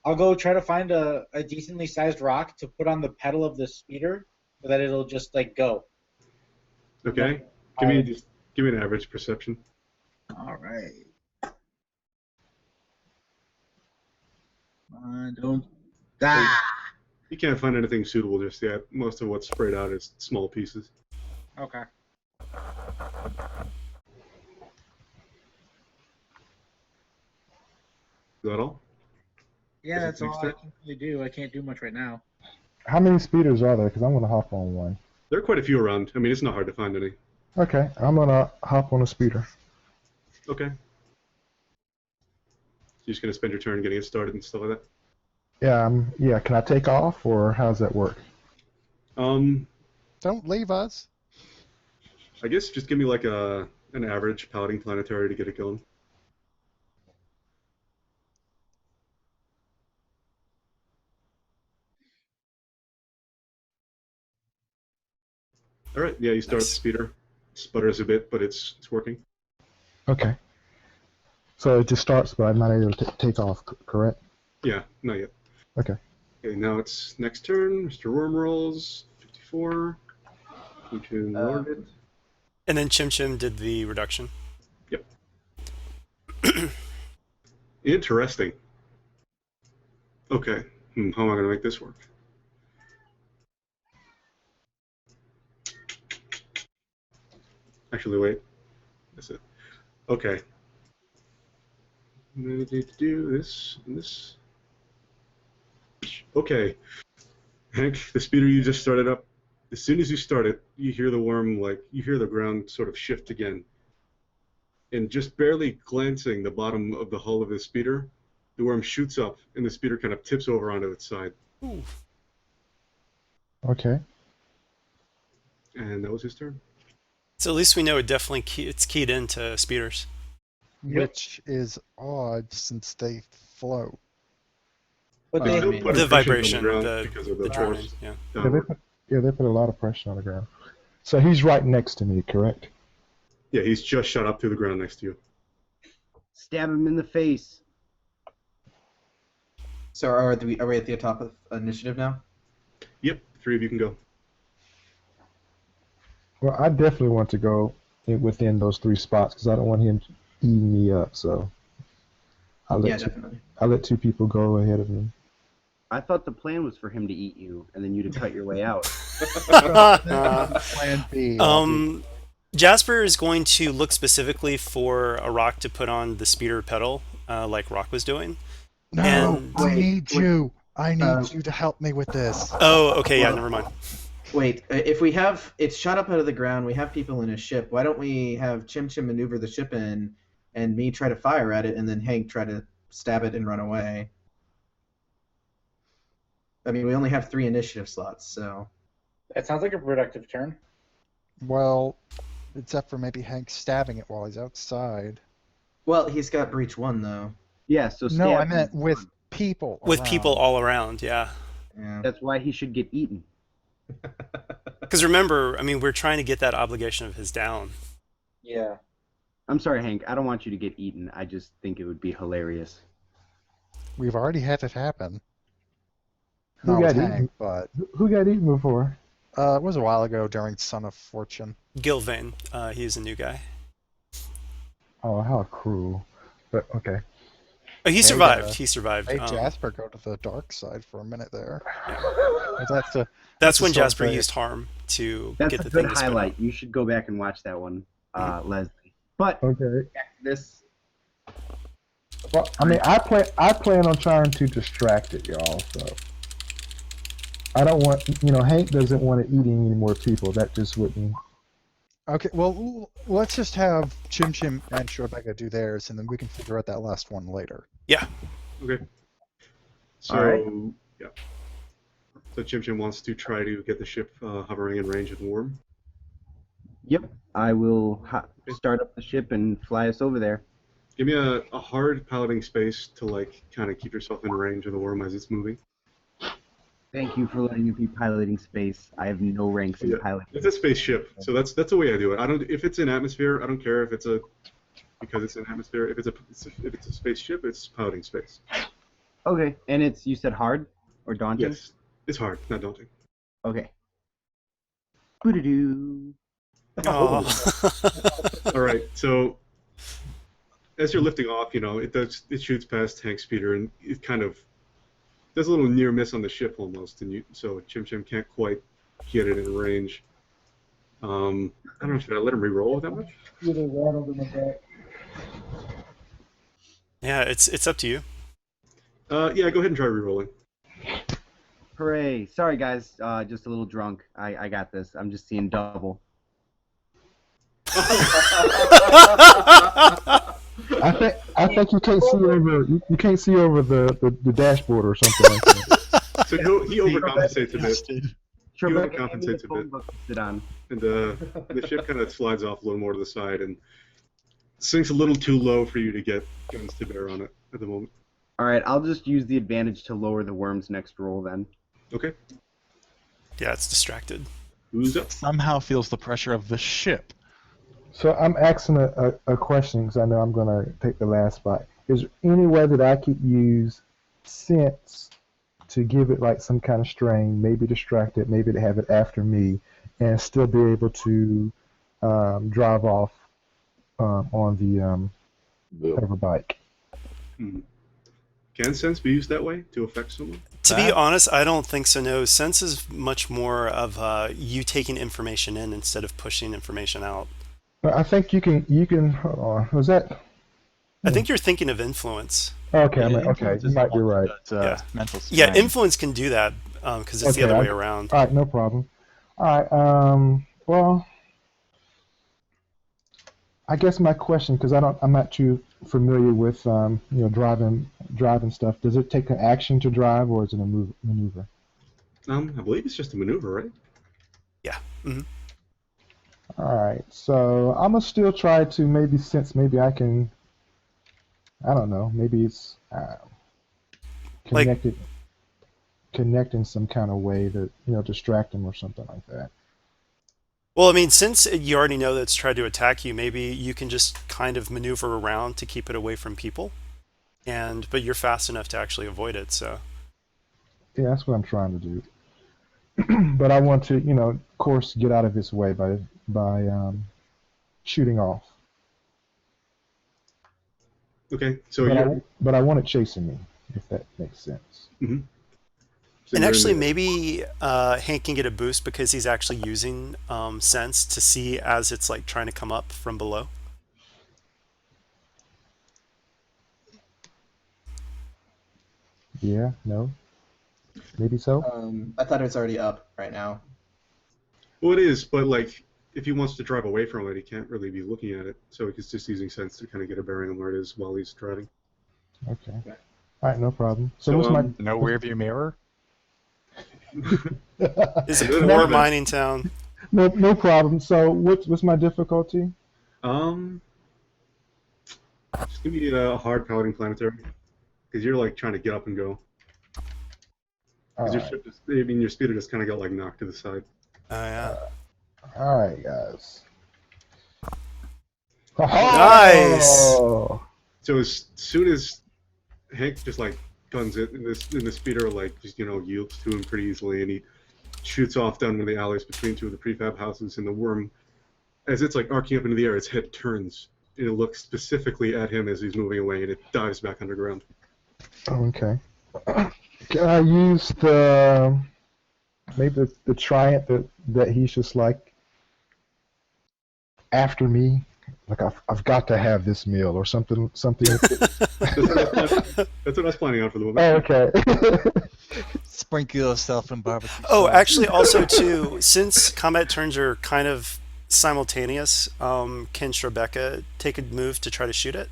I'll go try to find a decently sized rock to put on the pedal of the speeder so that it'll just like go. Okay. Give me an average perception. All right. Don't. You can't find anything suitable just yet. Most of what's sprayed out is small pieces. Okay. Is that all? Yeah, that's all I Next can really do. I can't do much right now. How many speeders are there? Because I'm going to hop on one. There are quite a few around. I mean, it's not hard to find any. Okay, I'm going to hop on a speeder. Okay. You're just going to spend your turn getting it started and stuff like that? Yeah, can I take off, or how does that work? Don't leave us. I guess just give me like an average paladin planetary to get it going. All right, yeah, you start Nice. the speeder. Sputters a bit, but it's working. Okay. So it just starts, but I'm not able to take off, correct? Yeah, not yet. Okay. Okay, now it's next turn. Mr. Worm rolls 54. You can lower it. And then Chim Chim did the reduction. Yep. Interesting. Okay. How am I going to make this work? Actually, wait. That's it. Okay. I'm going to need to do this and this. Okay. Hank, the speeder you just started up, as soon as you start it, you hear the worm, you hear the ground sort of shift again. And just barely glancing the bottom of the hull of the speeder, the worm shoots up, and the speeder kind of tips over onto its side. Ooh. Okay. And that was his turn. So at least we know it's keyed into speeders. Which is odd since they float. But They they, still mean, put The pressure on vibration, ground the because of the droning, force. yeah. They put a lot of pressure on the ground. So he's right next to me, correct? Yeah, he's just shot up through the ground next to you. Stab him in the face. So are we at the top of initiative now? Yep, 3 of you can go. Well, I definitely want to go within those 3 spots because I don't want him eating me up. So I'll Yeah, let definitely. I'll let 2 people go ahead of me. I thought the plan was for him to eat you, and then you to cut your way out. Plan B. Jasper is going to look specifically for a rock to put on the speeder pedal, like Rock was doing. No, and- I need wait. you. I need you to help me with this. Oh, okay, yeah, never mind. Wait, if we have it's shot up out of the ground, we have people in a ship. Why don't we have Chim Chim maneuver the ship in, and me try to fire at it, and then Hank try to stab it and run away? I mean, we only have 3 initiative slots, so. that sounds like a productive turn. Well, except for maybe Hank stabbing it while he's outside. Well, he's got breach 1 though. Yeah, so No, stab I him. meant with people. With around. people all around, yeah. Yeah. That's why he should get eaten. Because remember, I mean, we're trying to get that obligation of his down. Yeah. I'm sorry, Hank. I don't want you to get eaten. I just think it would be hilarious. We've already had it happen. Who Not with got eaten? Hank, but Who got eaten before? it was a while ago during Son of Fortune. Gilvain, he's a new guy. Oh, how cruel. But okay. Oh, he Hey, survived. He survived. Hey, Jasper, go to the dark side for a minute there. That's That's when the sort Jasper of- used harm to That's get a the good thing to spin highlight. out. You should go back and watch that one, Leslie. But Okay. back to this. Well, I mean, I plan on trying to distract it, y'all. So I don't want, Hank doesn't want to eat any more people. That just wouldn't. Okay, well, let's just have Chim Chim and Shorebecca do theirs, and then we can figure out that last one later. Okay. So, All right. yeah. So Chim Chim wants to try to get the ship hovering in range of the worm. Yep, I will start up the ship and fly us over there. Give me a hard piloting space to kind of keep yourself in range of the worm as it's moving. Thank you for letting me be piloting space. I have no ranks in Yeah. piloting. It's a spaceship, so that's the way I do it. If it's in atmosphere, I don't care if it's because it's in atmosphere. If it's a spaceship, it's piloting space. Okay, and you said hard or daunting? Yes, it's hard, not daunting. Okay. Boo-doo-doo. Oh. All right, so as you're lifting off, it shoots past Hank's speeder, and it kind of does a little near miss on the ship almost, so Chim Chim can't quite get it in range. I don't know, should I let him re-roll that much? Yeah, it's up to you. Yeah, go ahead and try re-rolling. Hooray. Sorry, guys. Just a little drunk. I got this. I'm just seeing double. I think you can't see over. You can't see over the dashboard or something like that. So he overcompensates a bit. You Trebek, hand me the overcompensates a phone bit. book to sit on. And the ship kind of slides off a little more to the side and sinks a little too low for you to get guns to bear on it at the moment. All right, I'll just use the advantage to lower the worm's next roll then. Okay. Yeah, it's distracted. Who's up? Somehow feels the pressure of the ship. So I'm asking a question because I know I'm going to take the last spot. Is there any way that I could use sense to give it like some kind of strain, maybe distract it, maybe to have it after me, and still be able to drive off on the hover bike? Can sense be used that way to affect someone? To be honest, I don't think so. No, sense is much more of you taking information in instead of pushing information out. I think you can. Hold on. Was that? I think you're thinking of influence. Okay, Yeah, okay, influence you is the might be one right. that does, Yeah. mental Yeah, strain. influence can do that because it's the Okay, other way around. All right, no problem. All right. Well, I guess my question, because I'm not too familiar with driving stuff. Does it take an action to drive, or is it a maneuver? I believe it's just a maneuver, right? Yeah. Hmm. All right. So I'm gonna still try to maybe I can. I don't know. Maybe it's connected in some kind of way that distract them or something like that. Well, I mean, since you already know that it's tried to attack you, maybe you can just kind of maneuver around to keep it away from people, but you're fast enough to actually avoid it. So Yeah, that's what I'm trying to do. But I want to, of course, get out of its way by shooting off. Okay, so But I want it chasing me, if that makes sense. Mm-hmm. So and you're in actually, the- maybe Hank can get a boost because he's actually using sense to see as it's like trying to come up from below. Yeah, no, maybe so. I thought it's already up right now. Well, it is, but like if he wants to drive away from it, he can't really be looking at it, so he's just using sense to kind of get a bearing on where it is while he's driving. Okay. All right, no problem. So, what's my No rear view mirror? It's a Good poor enough. mining town. no problem. So what's my difficulty? Just give me a hard piloting planetary, because you're like trying to get up and go. All Because your right. ship just, I mean, your speeder just kind of got like knocked to the side. Oh yeah. All right, guys. Nice! Oh! So as soon as Hank just like guns it, and the speeder like just yields to him pretty easily, and he shoots off down one of the alleys between two of the prefab houses, and the worm, as it's like arcing up into the air, its head turns, and it looks specifically at him as he's moving away, and it dives back underground. Okay. Can I use maybe the Triumph that he's just like after me? Like I've got to have this meal or something. That's what I was planning on for the moment. Oh, okay. Sprinkle yourself in barbecue. Oh, sauce. actually, also too, since combat turns are kind of simultaneous, can Rebecca take a move to try to shoot it?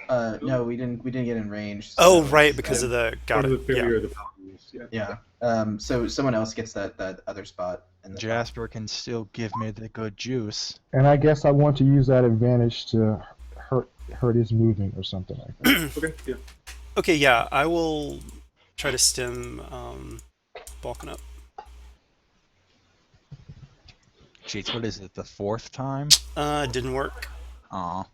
No, we didn't get in range. Oh, so- right, because of the got Part of it. the failure Yeah. of the Falcons. Yeah. Yeah. So someone else gets that other spot. In the Jasper can still give me the good juice. And I guess I want to use that advantage to hurt his movement or something like that. Okay. Yeah. Okay, yeah, I will try to stem Balkan up. Jeez, what is it? The fourth time? Didn't work. Aw.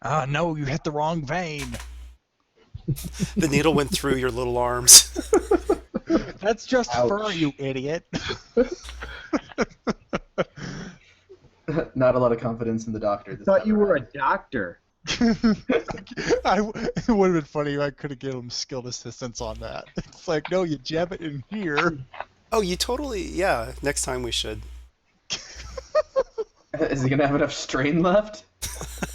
Ah, no, you hit the wrong vein. The needle went through your little arms. That's just Ouch. fur, you idiot. Not a lot of confidence in the doctor. I This thought time you were a around. doctor. It would have been funny if I could have given him skilled assistance on that. It's like, no, you jab it in here. Oh, you totally, yeah, next time we should. Is he gonna have enough strain left?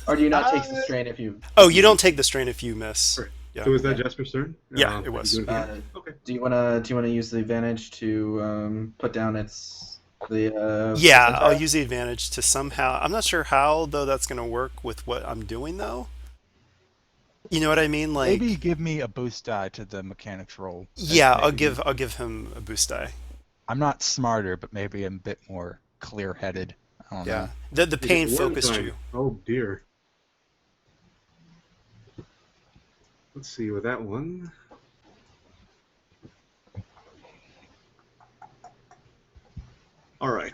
Or do you not take the strain if you? Oh, you don't take the strain if you miss. Sure. Yeah. So was that Jasper's turn? Yeah, it was. you doing it? Okay. Do you wanna use the advantage to put down the? Yeah, percentile? I'll use the advantage to somehow. I'm not sure how though that's going to work with what I'm doing though. You know what I mean? Maybe Like, give me a boost die to the mechanics roll. yeah, Maybe I'll give him a boost die. I'm not smarter, but maybe I'm a bit more clear-headed. I don't Yeah, know. the You get pain the worm focused time. you. Oh dear. Let's see with that one. All right.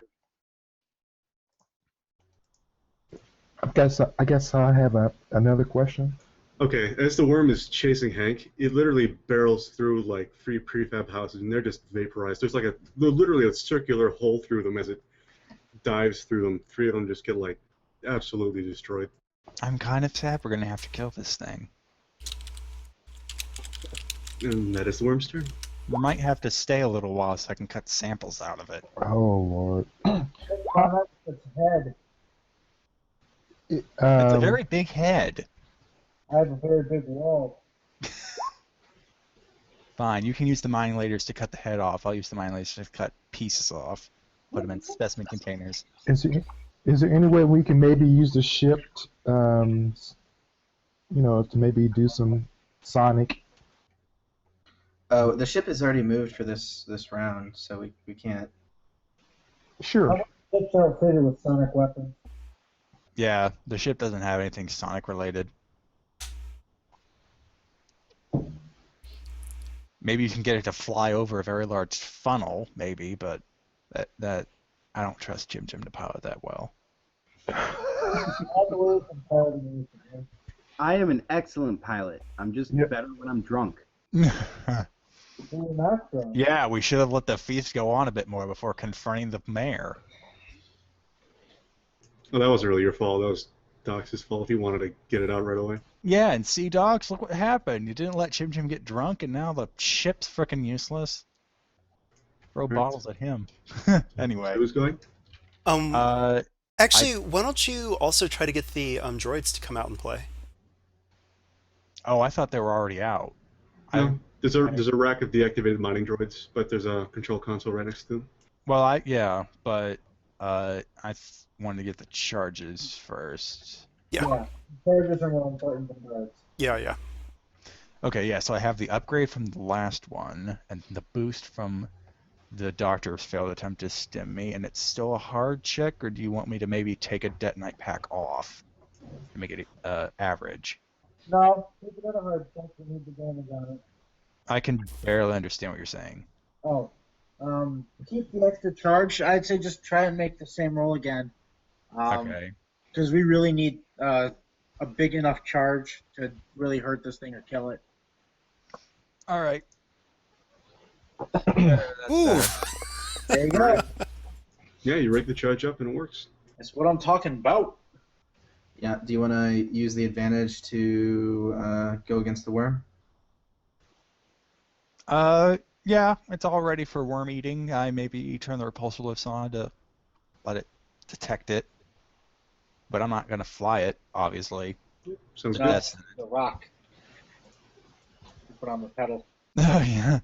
I guess I have another question. Okay, as the worm is chasing Hank, it literally barrels through like three prefab houses, and they're just vaporized. There's like literally a circular hole through them as it dives through them. Three of them just get like absolutely destroyed. I'm kind of sad we're gonna have to kill this thing. And that is the worm's turn. We might have to stay a little while so I can cut samples out of it. Oh Lord. Its head. It, It's a very big head. I have a very big wall. Fine, you can use the mining laders to cut the head off. I'll use the mining laders to cut pieces off. Put them in specimen containers. is there any way we can maybe use the ship, to maybe do some sonic? Oh, the ship is already moved for this round, so we can't. Sure. Ships are fitted with sonic weapons. Yeah, the ship doesn't have anything sonic related. Maybe you can get it to fly over a very large funnel, maybe, but that I don't trust Jim to pilot that well. I am an excellent pilot. I'm just Yep. better when I'm drunk. Yeah, we should have let the feast go on a bit more before confronting the mayor. Oh, that wasn't really your fault. That was Doc's fault. He wanted to get it out right away. Yeah, and see, dogs, look what happened. You didn't let Chim Chim get drunk, and now the ship's frickin' useless. Throw Right. bottles at him. Anyway. Who's going? Actually, why don't you also try to get the droids to come out and play? Oh, I thought they were already out. No, there's a rack of deactivated mining droids, but there's a control console right next to them. Well, but I wanted to get the charges first. Yeah. Charges are more important than droids. Yeah. Okay, yeah, so I have the upgrade from the last one, and the boost from the doctor's failed attempt to stim me, and it's still a hard check, or do you want me to maybe take a detonite pack off to make it average? No, keep it at a hard check. We need the damage on it. I can barely understand what you're saying. Oh, keep the extra charge. I'd say just try and make the same roll again. Okay. Because we really need a big enough charge to really hurt this thing or kill it. All right. Ooh. There you go. Yeah, you rake the charge up and it works. That's what I'm talking about. Yeah. Do you want to use the advantage to go against the worm? Yeah, it's all ready for worm eating. I maybe turn the repulsor lifts on to let it detect it, but I'm not gonna fly it, obviously. Sounds No, good. it's the rock. You put on the pedal. Oh yeah,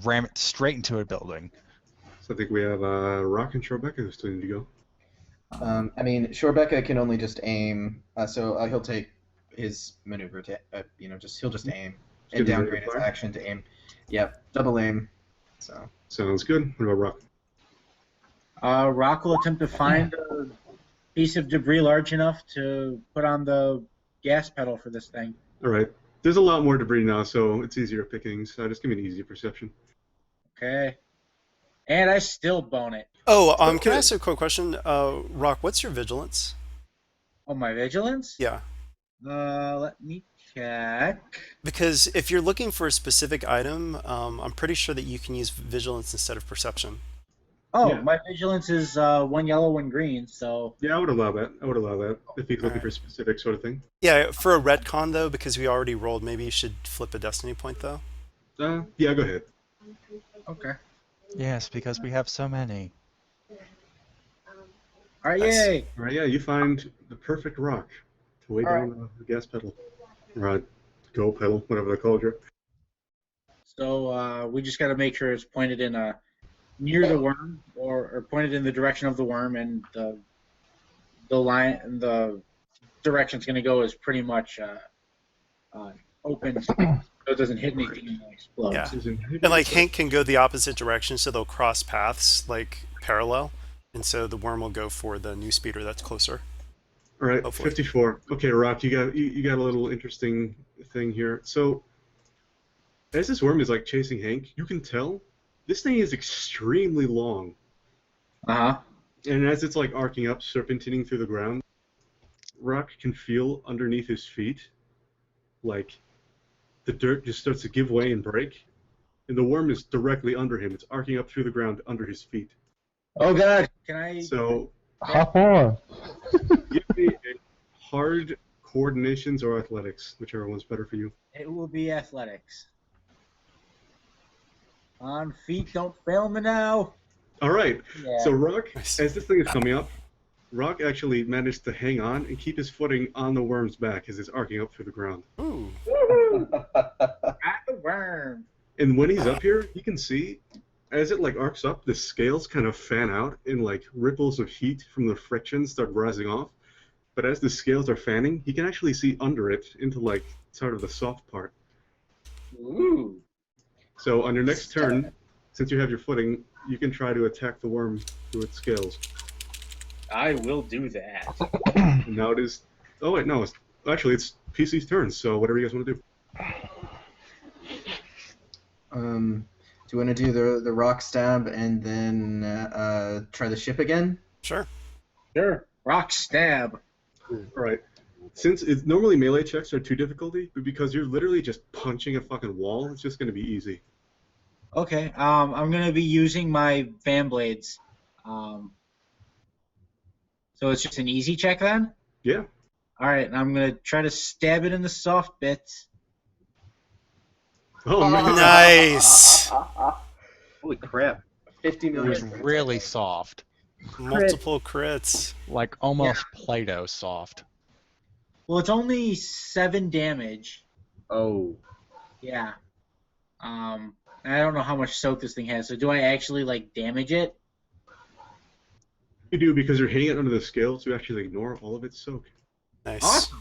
ram it straight into a building. So I think we have Rock and Trebecca who still need to go. I mean, Shorebecca can only just aim, so he'll take his maneuver to, he'll just aim and Just get downgrade ready his to fire. action to aim. Yep, double aim. So Sounds good. What about Rock? Rock will attempt to find a piece of debris large enough to put on the gas pedal for this thing. All right. There's a lot more debris now, so it's easier picking. So just give me an easy perception. Okay. And I still bone it. Oh, can I ask you a quick question? Rock, what's your vigilance? Oh, my vigilance? Yeah. Let me check. Because if you're looking for a specific item, I'm pretty sure that you can use vigilance instead of perception. Oh, Yeah. my vigilance is one yellow, one green, so... Yeah, I would allow that. If he's looking Alright. for a specific sort of thing. Yeah, for a retcon though, because we already rolled, maybe you should flip a destiny point though. Yeah, go ahead. Okay. Yes, because we have so many. All right, Nice. yay! All right, yeah, you find the perfect rock to weigh All down the gas pedal. Or go pedal, whatever they call it. So we just got to make sure it's pointed in near the worm, or pointed in the direction of the worm, and the line and the direction it's going to go is pretty much open so it doesn't hit anything and it explodes. Yeah. Is inhibited And like by- Hank can go the opposite direction, so they'll cross paths like parallel, and so the worm will go for the new speeder that's closer. All right, Hopefully. 54. Okay, Rock, you got a little interesting thing here. So, as this worm is like chasing Hank, you can tell this thing is extremely long, Uh-huh. and as it's like arcing up, serpentining through the ground, Rock can feel underneath his feet, like the dirt just starts to give way and break, and the worm is directly under him. It's arcing up through the ground under his feet. Oh God! Can I? So, Hop on. give me a hard coordinations or athletics, whichever one's better for you. It will be athletics. On feet, don't fail me now. All right. Yeah. So Rock, Nice. as this thing is coming up, Rock actually managed to hang on and keep his footing on the worm's back as it's arcing up through the ground. Ooh. At the worm. And when he's up here, you can see, as it like arcs up, the scales kind of fan out and like ripples of heat from the friction start rising off. But as the scales are fanning, he can actually see under it into like sort of the soft part. Ooh. So on your next turn, since you have your footing, you can try to attack the worm through its scales. I will do that. And now it is. Oh wait, no. Actually, it's PC's turn. So whatever you guys want to do. Do you want to do the rock stab and then try the ship again? Sure. Sure. Rock stab. All right. Since it's normally melee checks are too difficulty, but because you're literally just punching a fucking wall, it's just going to be easy. Okay. I'm gonna be using my fan blades. So it's just an easy check then. Yeah. All right. And I'm gonna try to stab it in the soft bits. Oh man. Nice. Holy crap. 50 It was million. really soft, Multiple crits. like almost Play-Doh soft. Well, it's only 7 damage. Oh. Yeah. I don't know how much soak this thing has. So do I actually like damage it? You do because you're hitting it under the scales. You actually ignore all of its soak. Nice. Awesome.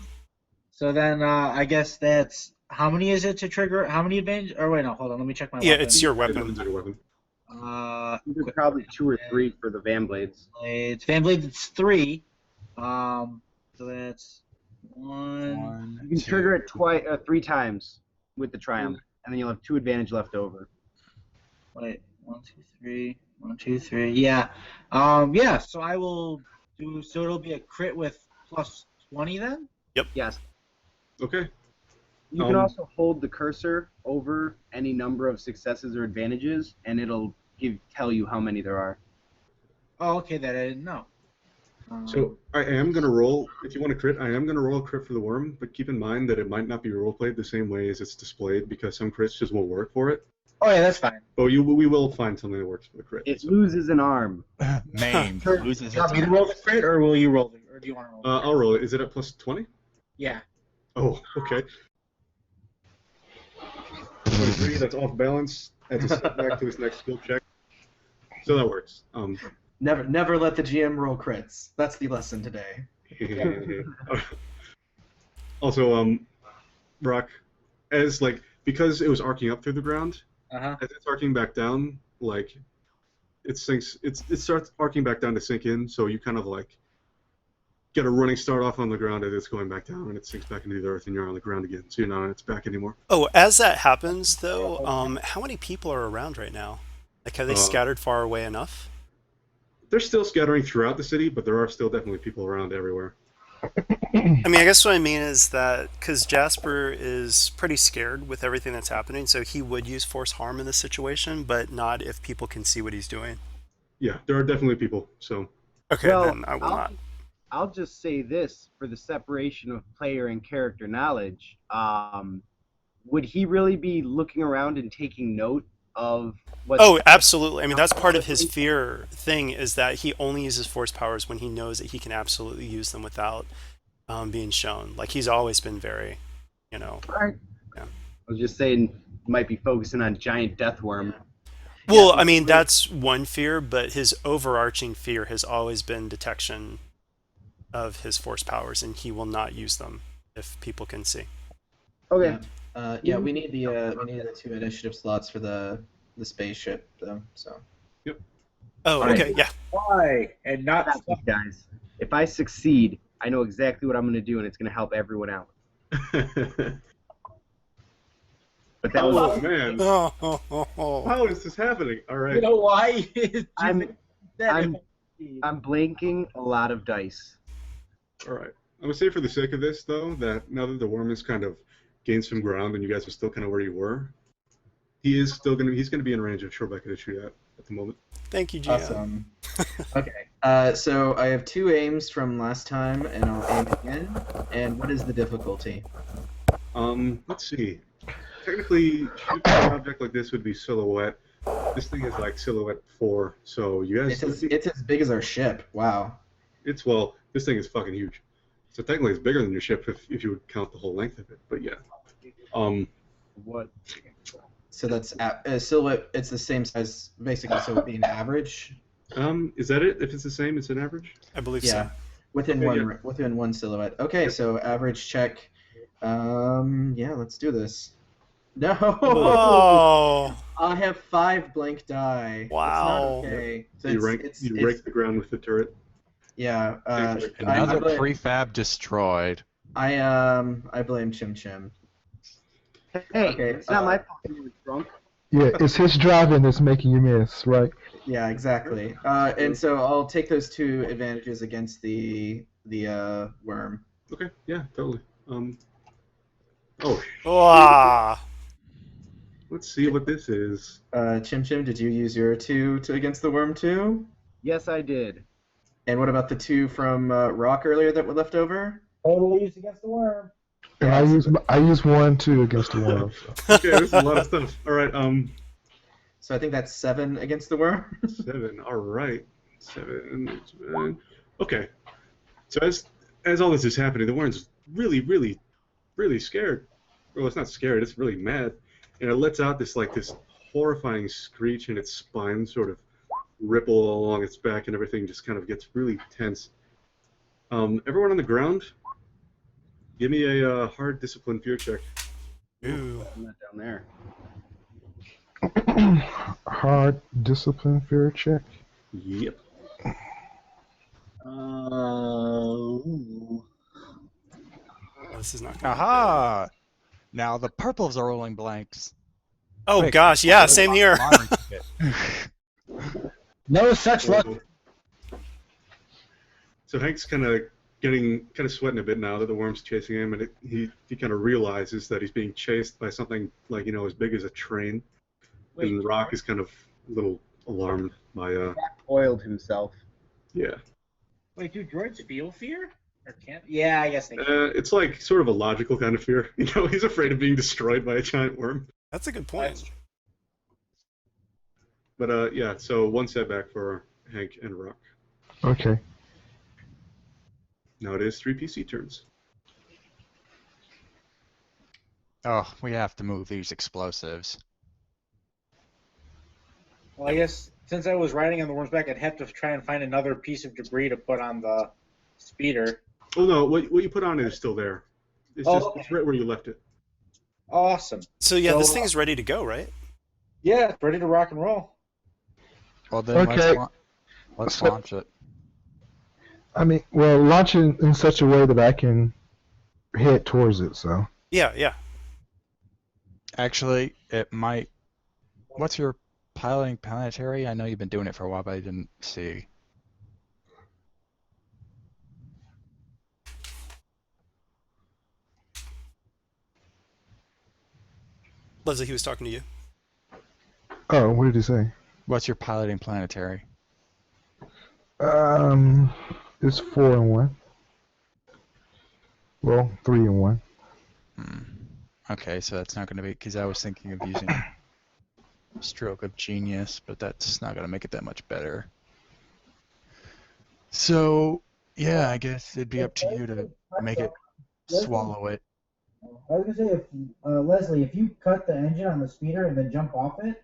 So then I guess that's how many is it to trigger? How many advantage? Or wait, no, hold on. Let me check my Yeah, weapon. it's your It's weapon. your weapon. There's probably 2 or 3 for the Van Blades. It's fan blades. It's 3. So that's 1. You can trigger it 3 times with the Triumph, and then you'll have 2 advantage left over. Wait, 1, 2, 3. 1, 2, 3. Yeah. Yeah. So I will do. So it'll be a crit with plus 20 then. Yes. Okay. You can Um, also hold the cursor over any number of successes or advantages, and it'll tell you how many there are. Oh, okay. That I didn't know. So I am going to roll, if you want to crit, I am going to roll a crit for the worm, but keep in mind that it might not be roleplayed the same way as it's displayed because some crits just won't work for it. Oh yeah, that's fine. But we will find something that works for the crit. It So, loses an arm. Maimed, Sure. loses Do you want its me to roll the crit, or will you roll it, or do you want to roll? I'll roll it. Is it at plus 20? Yeah. Oh, okay. 23, that's off balance. That's a setback to his next skill check. So that works. Never let the GM roll crits. That's the lesson today. Also, Rock, as like because it was arcing up through the ground, Uh-huh. as it's arcing back down, like it sinks. It starts arcing back down to sink in. So you kind of like get a running start off on the ground as it's going back down, and it sinks back into the earth, and you're on the ground again. So you're not on its back anymore. Oh, as that happens, though, how many people are around right now? Like, have they scattered far away enough? They're still scattering throughout the city, but there are still definitely people around everywhere. I mean, I guess what I mean is that because Jasper is pretty scared with everything that's happening, so he would use force harm in this situation, but not if people can see what he's doing. Yeah, there are definitely people. So Okay, Well, then I will not. I'll just say this for the separation of player and character knowledge. Would he really be looking around and taking note of what? Oh, absolutely. I mean, that's part of his fear thing is that he only uses force powers when he knows that he can absolutely use them without being shown. Like, he's always been very, Right. Yeah. I was just saying, might be focusing on giant death worm. Well, I mean, that's one fear, but his overarching fear has always been detection of his force powers, and he will not use them if people can see. Okay. Yeah, we need the 2 initiative slots for the spaceship though. So. Oh, All right. okay, yeah. Why? And I not got this, guys. If I succeed, I know exactly what I'm going to do, and it's going to help everyone out. But that Oh was man, Oh. how is this happening? All right. You know why? I'm blanking a lot of dice. All right. I'm gonna say for the sake of this, though, that now that the worm has kind of gained some ground and you guys are still kind of where you were, he's gonna be in range of Shorebecca to shoot at the moment. Thank you, GM. Awesome. Okay. So I have 2 aims from last time, and I'll aim again. And what is the difficulty? Let's see. Technically, shooting an object like this would be silhouette. This thing is like silhouette 4, so you guys. It's as big as our ship. Wow. Well, this thing is fucking huge. So technically, it's bigger than your ship if you would count the whole length of it. But yeah. What? So that's silhouette. It's the same size, basically. So it'd be an average. Is that it? If it's the same, it's an average. I believe Yeah. so. Within Okay, within one silhouette. Okay, so average check. Yeah, let's do this. No. Oh. I have 5 blank die. Wow. It's not okay. So You it's, rake the ground with the turret. Yeah. Another I prefab destroyed. blame Chim Chim. Hey, Okay, it's not my fault you were drunk. Yeah, it's his driving that's making you miss, right? Yeah, exactly. And so I'll take those 2 advantages against the worm. Okay. Yeah. Totally. Oh. Ah. Let's see what this is. Chim Chim, did you use your 2 against the worm too? Yes, I did. And what about the 2 from Rock earlier that were left over? Total use against the worm. And I use 1 too against the worm. So. Okay, this is a lot of stuff. All right. So I think that's 7 against the worm. 7. All right. 7. Okay. So as all this is happening, the worm's really, really, really scared. Well, it's not scared. It's really mad, and it lets out this horrifying screech, and its spine sort of ripple along its back, and everything just kind of gets really tense. Everyone on the ground, give me a hard discipline fear check. Ooh. I'm not down there. Hard discipline fear check. Yep. This is not good. Aha! Now the purples are rolling blanks. Oh Quick. gosh, yeah, same here. No such luck. So Hank's kind of sweating a bit now that the worm's chasing him, and he kind of realizes that he's being chased by something as big as a train. And Rock is kind of a little alarmed by Oiled himself. yeah. Wait, do droids feel fear? Or can't? Yeah, I guess they can. It's like sort of a logical kind of fear. He's afraid of being destroyed by a giant worm. That's a good point. But yeah, so 1 setback for Hank and Rock. Okay. Now it is 3 PC turns. Oh, we have to move these explosives. Well, I guess since I was riding on the worm's back, I'd have to try and find another piece of debris to put on the speeder. Oh no, what you put on it is still there. It's it's right where you left it. Awesome. So yeah, this thing is ready to go, right? Yeah, it's ready to rock and roll. Well then, Okay. let's launch it. I mean, well, launch it in such a way that I can head towards it, so. Yeah. Actually, it might. What's your piloting planetary? I know you've been doing it for a while, but I didn't see. Leslie, he was talking to you. Oh, what did he say? What's your piloting planetary? It's 4 and 1. Well, 3 and 1. Okay, so that's not going to be, because I was thinking of using Stroke of Genius, but that's not going to make it that much better. So, yeah, I guess it'd be up to you to make it swallow it. I was gonna say, if Leslie, if you cut the engine on the speeder and then jump off it,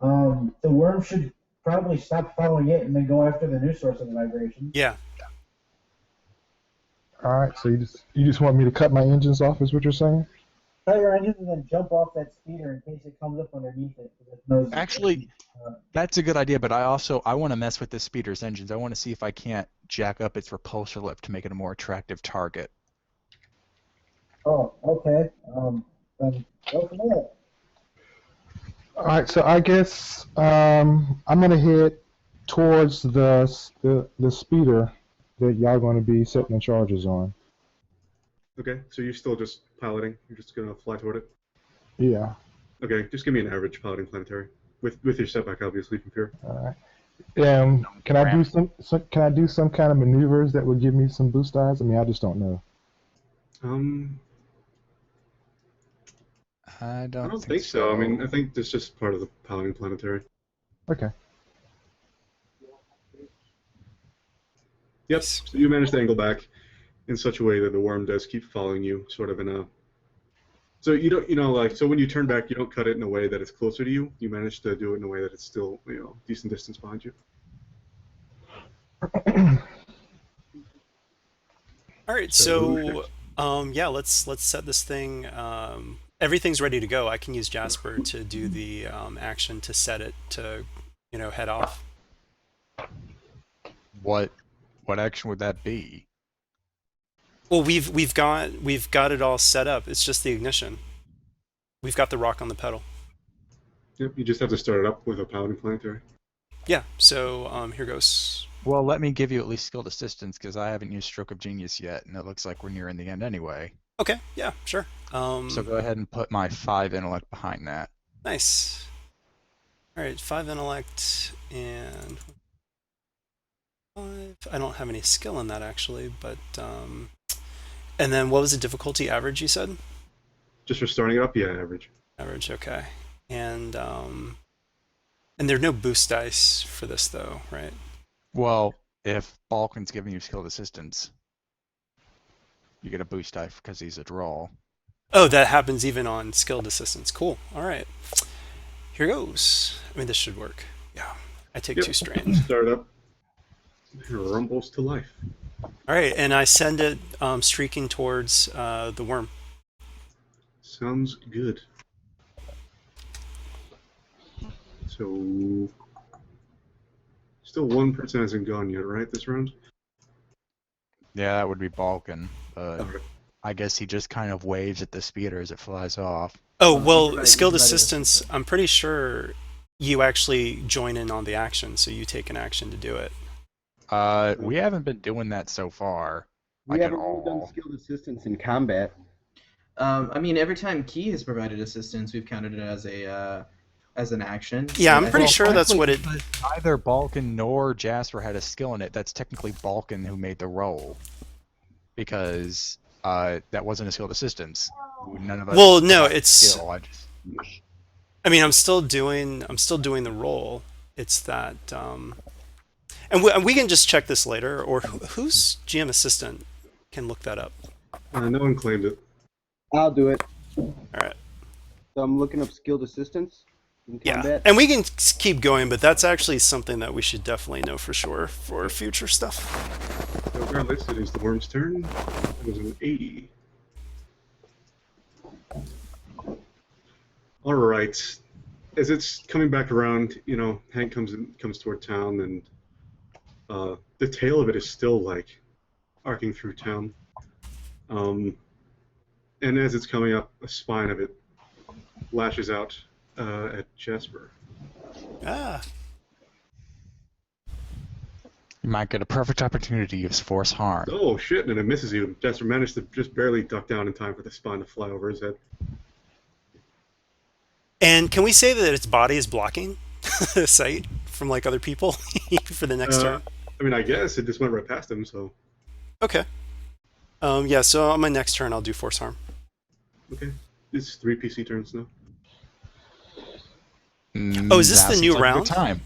the worm should probably stop following it and then go after the new source of the vibration. Yeah. All right, so you just want me to cut my engines off, is what you're saying? cut your engines and then jump off that speeder in case it comes up underneath it. 'Cause it knows Actually, that's a good idea, but I want to mess with the speeder's engines. I want to see if I can't jack up its repulsor lift to make it a more attractive target. Oh, okay. Then go for that. All right, so I guess I'm gonna head towards the speeder that y'all gonna be setting the charges on. Okay, so you're still just piloting. You're just gonna fly toward it. Yeah. Okay, just give me an average piloting planetary with your setback, obviously, from fear. All right. Can I do can I do some kind of maneuvers that would give me some boost dice? I mean, I just don't know. I I don't don't think so. I mean, I think that's just part of the piloting planetary. Okay. Yep. So you manage to angle back in such a way that the worm does keep following you, sort of in a. So you don't, like, so when you turn back, you don't cut it in a way that it's closer to you. You manage to do it in a way that it's still, decent distance behind you. All right, so yeah, let's set this thing. Everything's ready to go. I can use Jasper to do the action to set it to, head off. What action would that be? Well, we've got it all set up. It's just the ignition. We've got the rock on the pedal. Yep. You just have to start it up with a piloting planetary. Yeah. So here goes. Well, let me give you at least skilled assistance because I haven't used Stroke of Genius yet, and it looks like we're nearing the end anyway. Okay. Yeah. Sure. So go ahead and put my 5 intellect behind that. Nice. All right. 5 intellect and 5. I don't have any skill in that actually, but and then what was the difficulty average you said? Just for starting it up, yeah, average. Average. Okay. And there are no boost dice for this though, right? Well, if Balkan's giving you skilled assistance, you get a boost die because he's a draw. Oh, that happens even on skilled assistance. Cool. All right. Here goes. I mean, this should work. Yeah. I take 2 strain. Start up. It rumbles to life. All right, and I send it streaking towards the worm. Sounds good. So, still one person hasn't gone yet, right, this round? Yeah, that would be Balkan, but Alright. I guess he just kind of waves at the speeder as it flies off. Oh, well, Right, skilled right. assistance, I'm pretty sure you actually join in on the action, so you take an action to do it. We haven't been doing that so far. We like at haven't really done all. skilled assistance in combat. I mean, every time Key has provided assistance, we've counted it as an action. Yeah, I'm And I pretty think- sure that's what it... Neither Balkan nor Jasper had a skill in it. That's technically Balkan who made the roll. Because that wasn't a skilled assistance. None of us Well, no, had a it's... skill. I mean, I'm still doing the roll. It's that... And we can just check this later, or who's GM assistant can look that up. No one claimed it. I'll do it. All right. So I'm looking up skilled assistance in Yeah, combat. and we can keep going, but that's actually something that we should definitely know for sure for future stuff. So regardless, it is the worm's turn. It was an 80. All right. As it's coming back around, Hank comes toward town, and the tail of it is still like arcing through town. And as it's coming up, a spine of it lashes out at Jasper. Ah, You might get a perfect opportunity to use force harm. Oh shit! And it misses you. Jasper managed to just barely duck down in time for the spine to fly over his head. and can we say that its body is blocking the sight from like other people for the next turn? I mean, I guess it just went right past him. So Okay. Yeah. So on my next turn, I'll do force harm. okay, it's 3 PC turns now. Oh, is this That the seems new like a good round? time.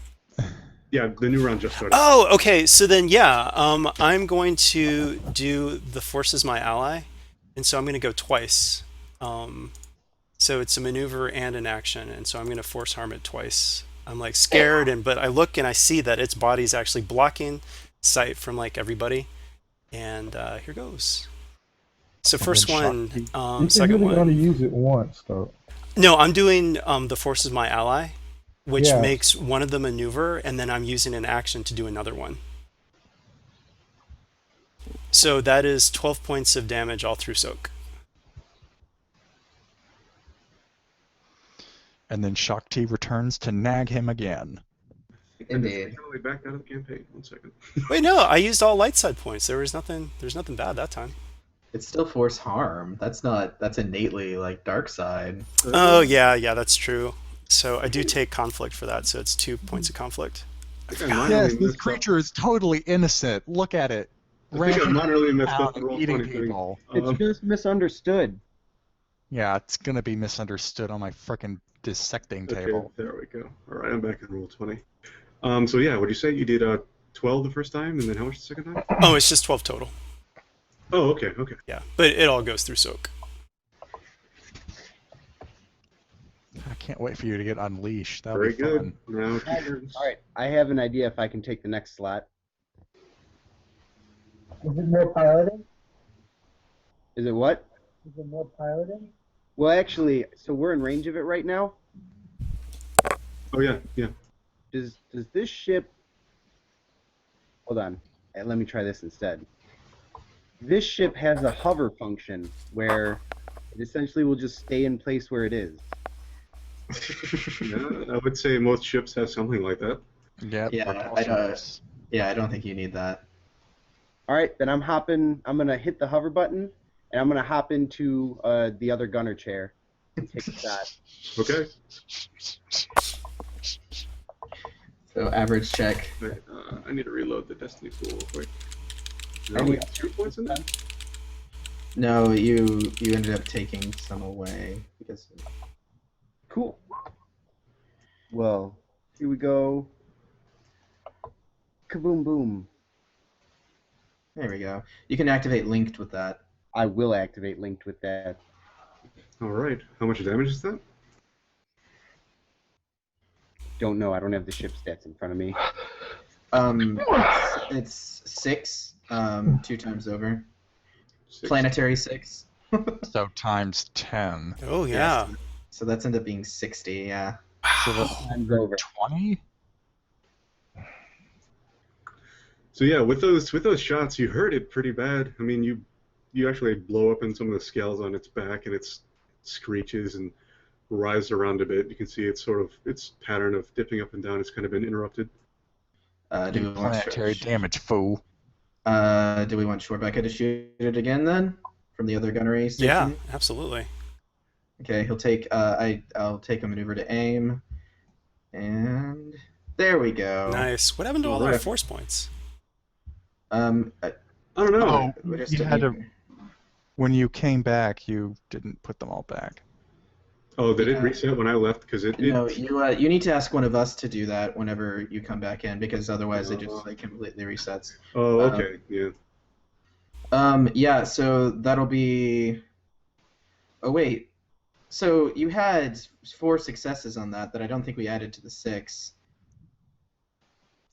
Yeah, the new round just started. Oh, okay. So then, yeah, I'm going to do the force as my ally, and so I'm going to go twice. So it's a maneuver and an action, and so I'm going to force harm it twice. I'm like scared, but I look and I see that its body is actually blocking sight from like everybody, and here goes. So And first then shock one, key. You can second really only one. use it once, though. No, I'm doing the force is my ally, which Yeah. makes one of the maneuver, and then I'm using an action to do another one. So that is 12 points of damage all through soak. And then Shakti returns to nag him again. I just Indeed. recently backed out of the campaign. 1 second. Wait, no, I used all light side points. There's nothing bad that time. It's still force harm. That's innately like dark side. Oh yeah, that's true. So I do take conflict for that, so it's 2 points of conflict. I think I minorly Yes, this messed up. creature is totally innocent. Look at it. I think I Ramping minorly messed around up the and roll eating 20 thing. people. It's just misunderstood. Yeah, it's gonna be misunderstood on my frickin' dissecting table. Okay, there we go. All right, I'm back in roll 20. So yeah, what'd you say? You did 12 the first time, and then how much the second time? Oh, it's just 12 total. Oh, okay. Yeah, but it all goes through soak. I can't wait for you to get unleashed. That'll Very be good. fun. Now, two turns. All right, I have an idea if I can take the next slot. Is it more piloting? Is it what? Is it more piloting? Well, actually, so we're in range of it right now. Oh yeah. Does this ship? Hold on, let me try this instead. This ship has a hover function where it essentially will just stay in place where it is. Yeah, I would say most ships have something like that. Yep. Yeah, but I also don't- this. Yeah, I don't think you need that. All right, then I'm gonna hit the hover button, and I'm gonna hop into the other gunner chair and take a shot. Okay. So average check. Wait, I need to reload the Destiny pool. Wait. I No, need- 2 points in there? No, you ended up taking some away because Cool. Well, here we go. Kaboom boom. there we go. You can activate linked with that. I will activate linked with that. All right. How much damage is that? Don't know. I don't have the ship stats in front of me. It's 6, 2 times over. 6. Planetary 6. So times 10. Oh yeah. So that's ended up being 60. Yeah. So that's Time's over. 20? So yeah, with those shots, you hurt it pretty bad. I mean, you actually blow up in some of the scales on its back, and it screeches and writhes around a bit. You can see its pattern of dipping up and down has kind of been interrupted. Do we want Planetary damage, fool. Do we want Shorebecca to shoot it again then, from the other gunnery station? Yeah, absolutely. Okay, he'll take. I'll take a maneuver to aim, and there we go. Nice. What happened to all Alright. our force points? I don't know. Oh, we just you didn't had to. need- When you came back, you didn't put them all back. Oh, did it reset when I left? Because it No, you need to ask one of us to do that whenever you come back in, because otherwise it just like completely resets. Oh, okay. Yeah. Yeah. So that'll be. Oh wait. So you had 4 successes on that I don't think we added to the 6.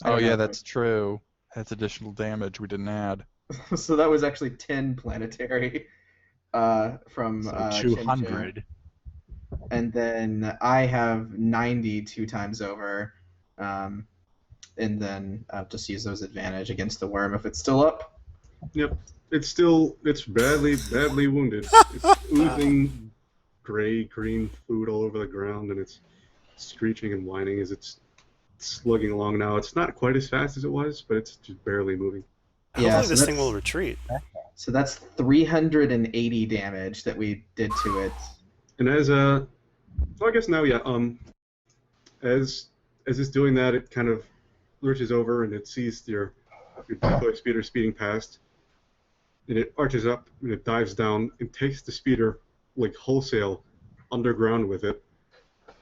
I Oh don't yeah, know. that's true. That's additional damage we didn't add. So that was actually 10 planetary from So Chim Chim. 200. And then I have 90 2 times over. And then I'll just use those advantage against the worm if it's still up. Yep. It's badly wounded. It's oozing gray, green food all over the ground, and it's screeching and whining as it's slugging along now. It's not quite as fast as it was, but it's just barely moving. Hopefully Yeah, so this thing that's- will retreat. So that's 380 damage that we did to it. And well, I guess now, yeah. As it's doing that, it kind of lurches over and it sees your decoy speeder speeding past, and it arches up and it dives down and takes the speeder like wholesale underground with it.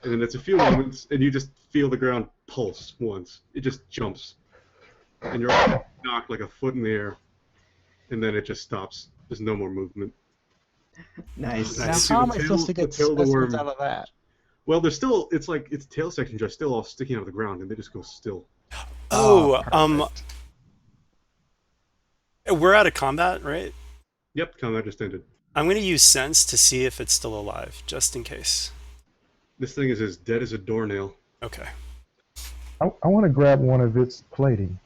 And then it's a few moments, and you just feel the ground pulse once. It just jumps, and you're knocked like a foot in the air, and then it just stops. There's no more movement. Nice. Now, Nice. how am The I tail- supposed to the get tail of the specimens worm. out of that? Well, there's still, it's like its tail sections are still all sticking out of the ground, and they just go still. Oh, perfect. we're out of combat, right? Yep, combat just ended. I'm going to use sense to see if it's still alive, just in case. This thing is as dead as a doornail. Okay. I want to grab one of its plating.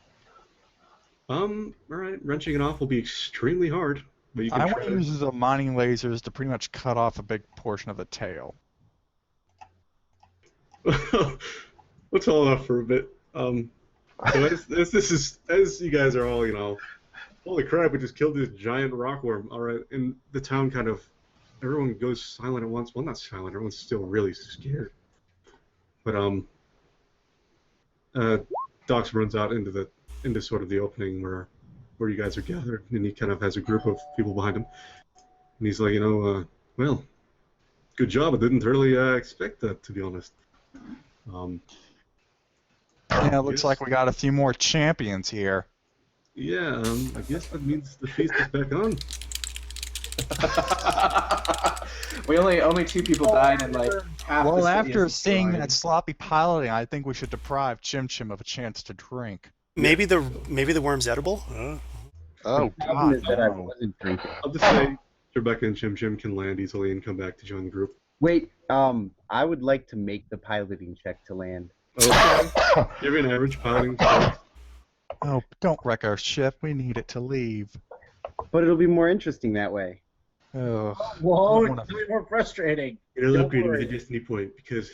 All right. Wrenching it off will be extremely hard, but you can I try. want to use the mining lasers to pretty much cut off a big portion of the tail. Let's hold off for a bit. So as you guys are all, holy crap, we just killed this giant rockworm. All right, and the town kind of, everyone goes silent at once. Well, not silent. Everyone's still really scared. But Dox runs out into sort of the opening where you guys are gathered, and he kind of has a group of people behind him, and he's like, well, good job. I didn't really expect that, to be honest. Yeah, it looks like we got a few more champions here. Yeah, I guess that means the feast is back on. We only 2 people died and like half the Well, city after is seeing destroyed. that sloppy piloting, I think we should deprive Chim Chim of a chance to drink. Maybe the worm's edible? Oh, The problem is that I no. wasn't drinking. I'll just say Rebecca and Chim Chim can land easily and come back to join the group. Wait, I would like to make the piloting check to land. Okay. Give me an average piloting check. Oh, don't wreck our ship. We need it to leave. But it'll be more interesting that way. Oh, Whoa, I wanna- it's way more frustrating. It'll Don't upgrade worry. the destiny point because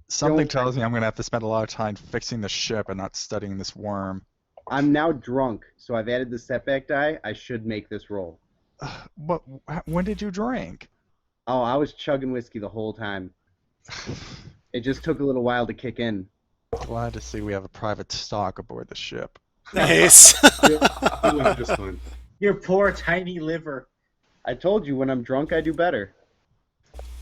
something tells me I'm going to have to spend a lot of time fixing the ship and not studying this worm. I'm now drunk, so I've added the setback die. I should make this roll. But when did you drink? Oh, I was chugging whiskey the whole time. It just took a little while to kick in. Glad to see we have a private stock aboard the ship. Nice. it went just fine. Your poor tiny liver. I told you when I'm drunk I do better.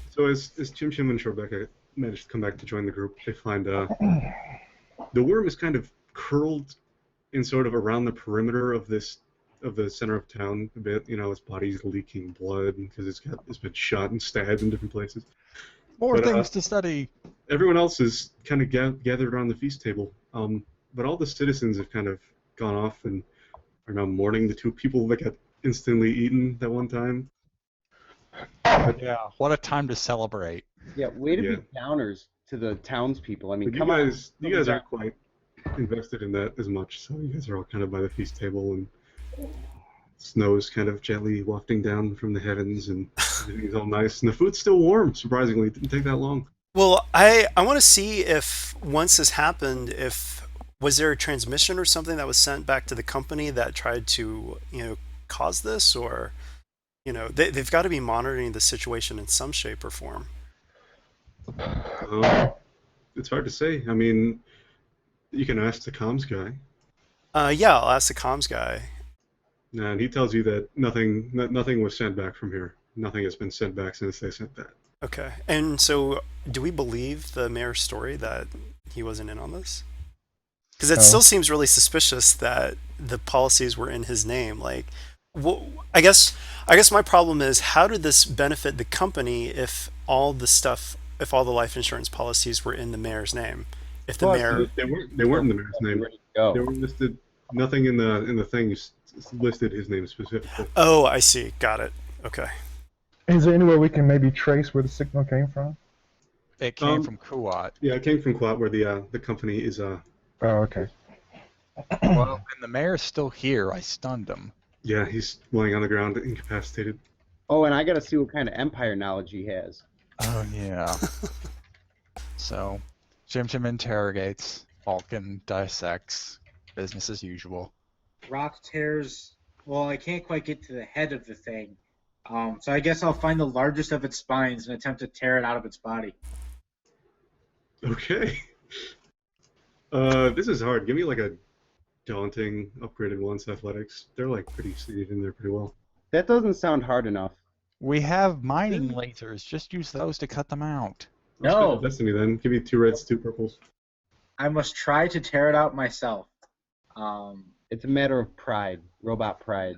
So as Chim Chim and Rebecca managed to come back to join the group, they find the worm is kind of curled in sort of around the perimeter of the center of town a bit. Its body's leaking blood because it's been shot and stabbed in different places. More But, things to study. Everyone else is kind of gathered around the feast table, but all the citizens have kind of gone off and are now mourning the 2 people that got instantly eaten that one time. Yeah, what a time to celebrate. Yeah, way to Yeah. be downers to the townspeople. I mean, But come on. you guys aren't quite invested in that as much, so you guys are all kind of by the feast table, and snow is kind of gently wafting down from the heavens, and everything's all nice, and the food's still warm. Surprisingly, it didn't take that long. Well, I want to see if once this happened, was there a transmission or something that was sent back to the company that tried to, cause this, or, they've got to be monitoring the situation in some shape or form. It's hard to say. I mean, you can ask the comms guy, Yeah, I'll ask the comms guy. and he tells you that nothing was sent back from here. Nothing has been sent back since they sent that. Okay. And so, do we believe the mayor's story that he wasn't in on this? Because it still seems really suspicious that the policies were in his name. Like, I guess my problem is, how did this benefit the company if all the life insurance policies were in the mayor's name? If the mayor, They weren't in the mayor's name. Go. They were listed. Nothing in the thing listed his name specifically. oh, I see, got it. Okay. Is there any way we can maybe trace where the signal came from? It came from Kuat. Yeah, it came from Quat, where the company is. Oh, okay. Well, and the mayor's still here. I stunned him. Yeah, he's laying on the ground, incapacitated. Oh, and I gotta see what kind of empire knowledge he has. Oh, yeah. So, Chim Chim interrogates. Falcon dissects. Business as usual. Rock tears. Well, I can't quite get to the head of the thing. So I guess I'll find the largest of its spines and attempt to tear it out of its body. Okay. This is hard. Give me like a daunting upgraded once athletics. They're like pretty seated in there pretty well. That doesn't sound hard enough. We have mining lasers. Just use those to cut them out. Let's No. spend Destiny then. Give me 2 reds, 2 purples. I must try to tear it out myself. It's a matter of pride, robot pride.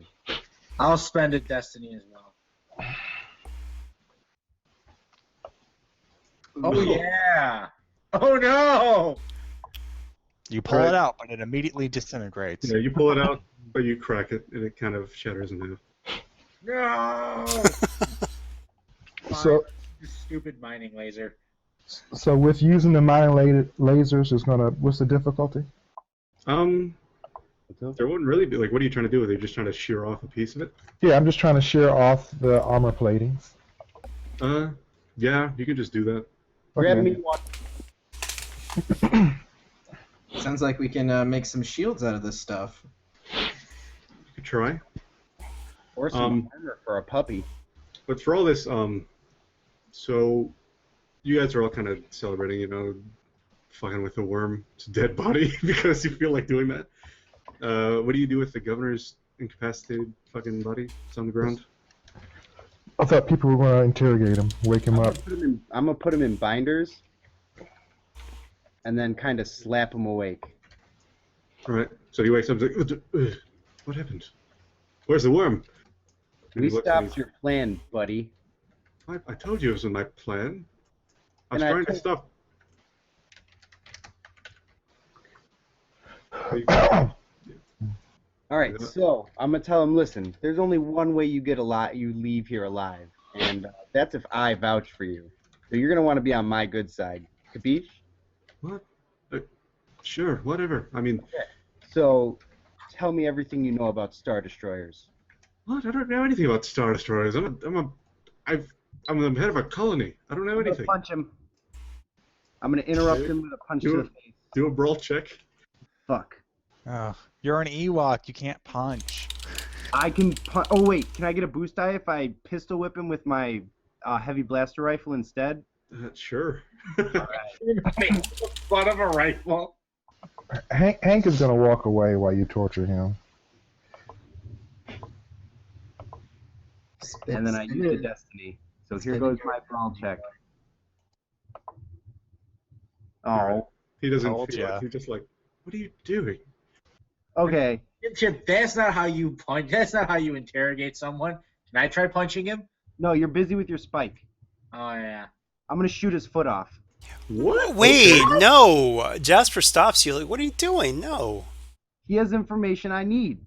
I'll spend a destiny as well. Oh yeah! Oh no! You pull Right. it out, but it immediately disintegrates. Yeah, you pull it out, but you crack it, and it kind of shatters in half. No. So, Stupid mining laser. so with using the mining lasers is gonna. What's the difficulty? There wouldn't really be like. What are you trying to do? Are they just trying to shear off a piece of it? Yeah, I'm just trying to shear off the armor platings. Yeah, you can just do that. Grab Okay. me one. Sounds like we can make some shields out of this stuff. You could try. Or some armor for a puppy. But for all this, so you guys are all kind of celebrating, you know, fucking with the worm, its dead body, because you feel like doing that. What do you do with the governor's incapacitated fucking body? It's on the ground. I thought people were gonna interrogate him, wake him up. I'm gonna put him in binders, and then kind of slap him awake. All right. So he wakes up and is like, "Ugh, what happened? Where's the worm?" And We he looks and stopped he's, your plan, buddy. I told you it was in my plan. I was And I trying to told- stop. All right, Yeah. so I'm gonna tell him. Listen, there's only one way you get you leave here alive, and that's if I vouch for you. So you're gonna want to be on my good side. Capiche? What? Sure, whatever. I mean, So, tell me everything you know about Star Destroyers. what? I don't know anything about Star Destroyers. I'm the head of a colony. I don't know I'm gonna anything. punch him. I'm gonna interrupt Okay. him with a punch Do to it. the face. Do a brawl check. Fuck. Oh, you're an Ewok. You can't punch. I can punch. Oh wait, can I get a boost die if I pistol whip him with my heavy blaster rifle instead? Sure. Make fun of a rifle. Hank is gonna walk away while you torture him. And then I use the destiny. So here goes my brawl check. Oh, He doesn't Told feel ya. like, he's just like, what are you doing? okay. Chip, that's not how you punch. That's not how you interrogate someone. Can I try punching him? No, you're busy with your spike. Oh yeah. I'm gonna shoot his foot off. What? Wait, Okay. no. Jasper stops you. Like, what are you doing? No. He has information I need.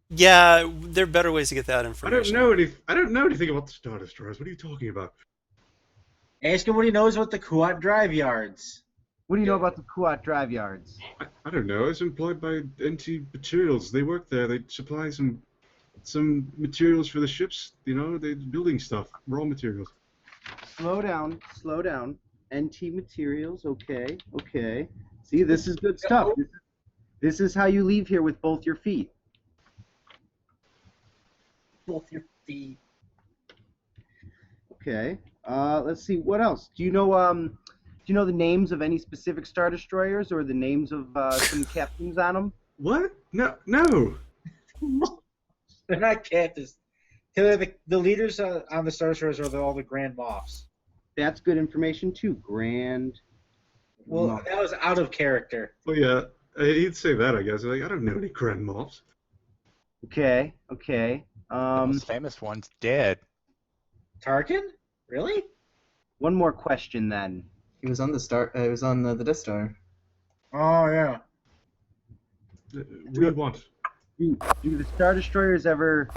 Yeah, there are better ways to get that I information. don't know anything about the Star Destroyers. What are you talking about? Ask him what he knows about the Kuat drive yards. What do you know about the Kuat drive yards? I don't know. It's employed by NT Materials. They work there. They supply some materials for the ships. You know, they're building stuff, raw materials. Slow down, slow down. NT materials, okay, okay. See, this is good stuff. This is how you leave here with both your feet. Both your feet. Okay. Let's see. What else? Do you know the names of any specific Star Destroyers or the names of some captains on them? What? No. They're not captains. They're the leaders on the Star Destroyers are all the Grand Moffs. That's good information too. Grand. Well, Moff. that was out of character. Well, yeah, he'd say that, I guess. Like, I don't know any Grand Moffs. Okay, okay. The most famous one's dead. Tarkin? Really? One more question then. He was on the star. It was on the Death Star. Oh yeah. What do you want? Do the Star Destroyers ever?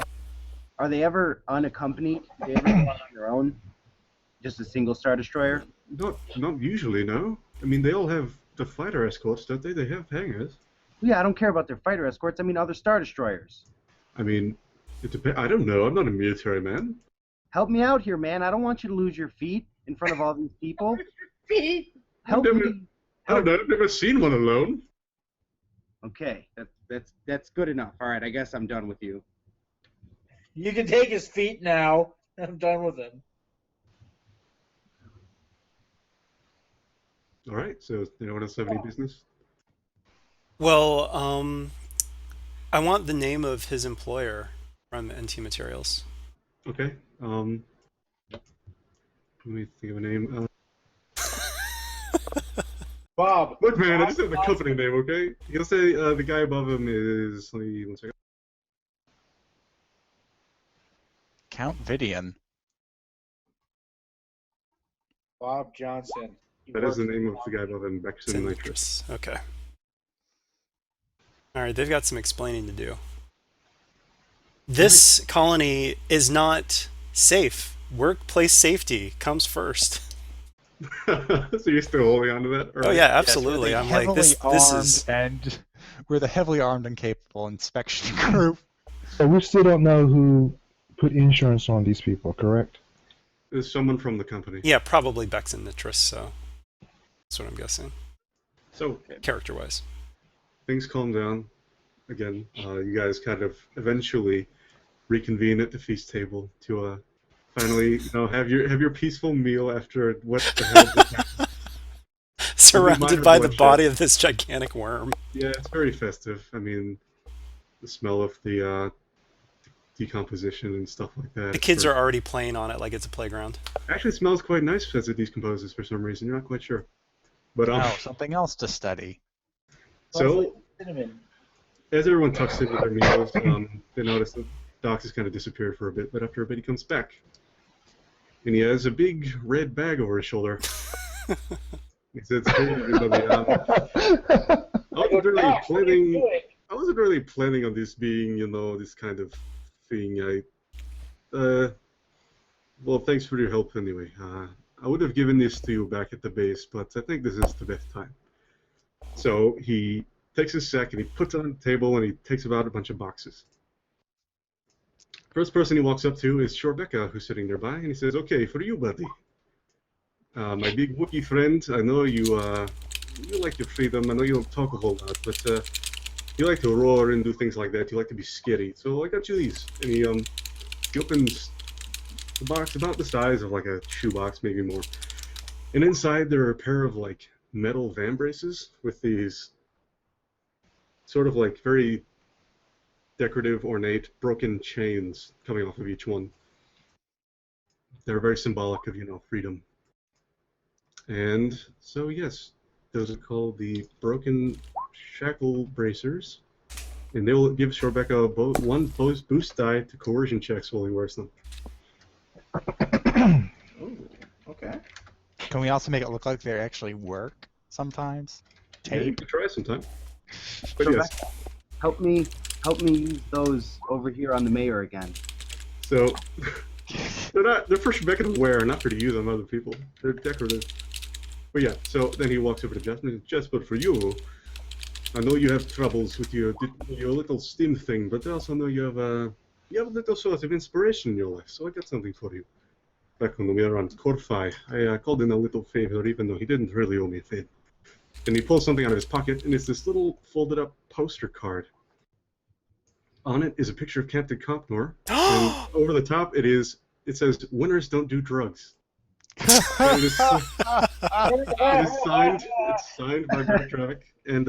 Are they ever unaccompanied? Do they ever go on their own? Just a single Star Destroyer? Not usually, no. I mean, they all have the fighter escorts, don't they? They have hangars. Yeah, I don't care about their fighter escorts. I mean other Star Destroyers. I mean, it depends. I don't know. I'm not a military man. Help me out here, man. I don't want you to lose your feet in front of all these people. Feet. Help I've me. never- I don't know. I've never seen one alone. Okay, that's good enough. All right, I guess I'm done with you. You can take his feet now. I'm done with him. All right. So, anyone else have any business? Well, I want the name of his employer from NT Materials. Okay. Let me think of a name. Bob. Look, man, I just have the company name, okay? He'll say the guy above him is. Let me 1 second. Count Vidian. Bob Johnson. He That is the worked name for of the guy above him, Bexon Tin Nitrous. Nitrous. Okay. All right, they've got some explaining to do. This colony is not safe. Workplace safety comes first. So you're still holding on to that? All Oh right. yeah, Yes, absolutely. I'm like this. We're the heavily armed and capable inspection group. So we still don't know who put insurance on these people, correct? There's someone from the company. Yeah, probably Bex and Nitrous. So that's what I'm guessing, So character-wise. things calm down again. You guys kind of eventually reconvene at the feast table to finally, have your peaceful meal after what the hell just happened. Surrounded by the body of this gigantic worm. Yeah, it's very festive. I mean, the smell of the decomposition and stuff like that. The kids are already playing on it like it's a playground. Actually, it smells quite nice as it decomposes for some reason. You're not quite sure. But Something else to study. So, Cinnamon. as everyone tucks into their meals, they notice that Doc has kind of disappeared for a bit, but after a bit he comes back. And he has a big red bag over his shoulder. He says, "Hey everybody, I wasn't really planning on this being, this kind of thing. Well, thanks for your help anyway. I would have given this to you back at the base, but I think this is the best time." So he takes his sack and he puts it on the table and he takes out a bunch of boxes. First person he walks up to is Shorebecca, who's sitting nearby, and he says, "Okay, for you, buddy. My big Wookiee friend, I know you like your freedom. I know you don't talk a whole lot, but you like to roar and do things like that. You like to be scary. So I got you these." And he opens the box about the size of like a shoebox, maybe more. And inside there are a pair of like metal van braces with these sort of like very decorative, ornate, broken chains coming off of each one. They're very symbolic of, freedom. And so, yes, those are called the broken shackle bracers. And they will give Shorebecca one boost die to coercion checks while he wears them. Ooh, okay. Can we also make it look like they actually work sometimes? Yeah, you Tape? can try sometime. But yes, Help me use those over here on the mayor again. so they're for Rebecca to wear, not for to use on other people. They're decorative. But yeah, so then he walks over to Jess and says, "Jess, but for you, I know you have troubles with your little steam thing, but I also know you have a little sort of inspiration in your life, so I got something for you. Back when we were on Corfi, I called in a little favor, even though he didn't really owe me a favor." And he pulls something out of his pocket, and it's this little folded-up poster card. On it is a picture of Captain Compnor, and over the top it says, "Winners don't do drugs." And it's signed by Greg Travick, and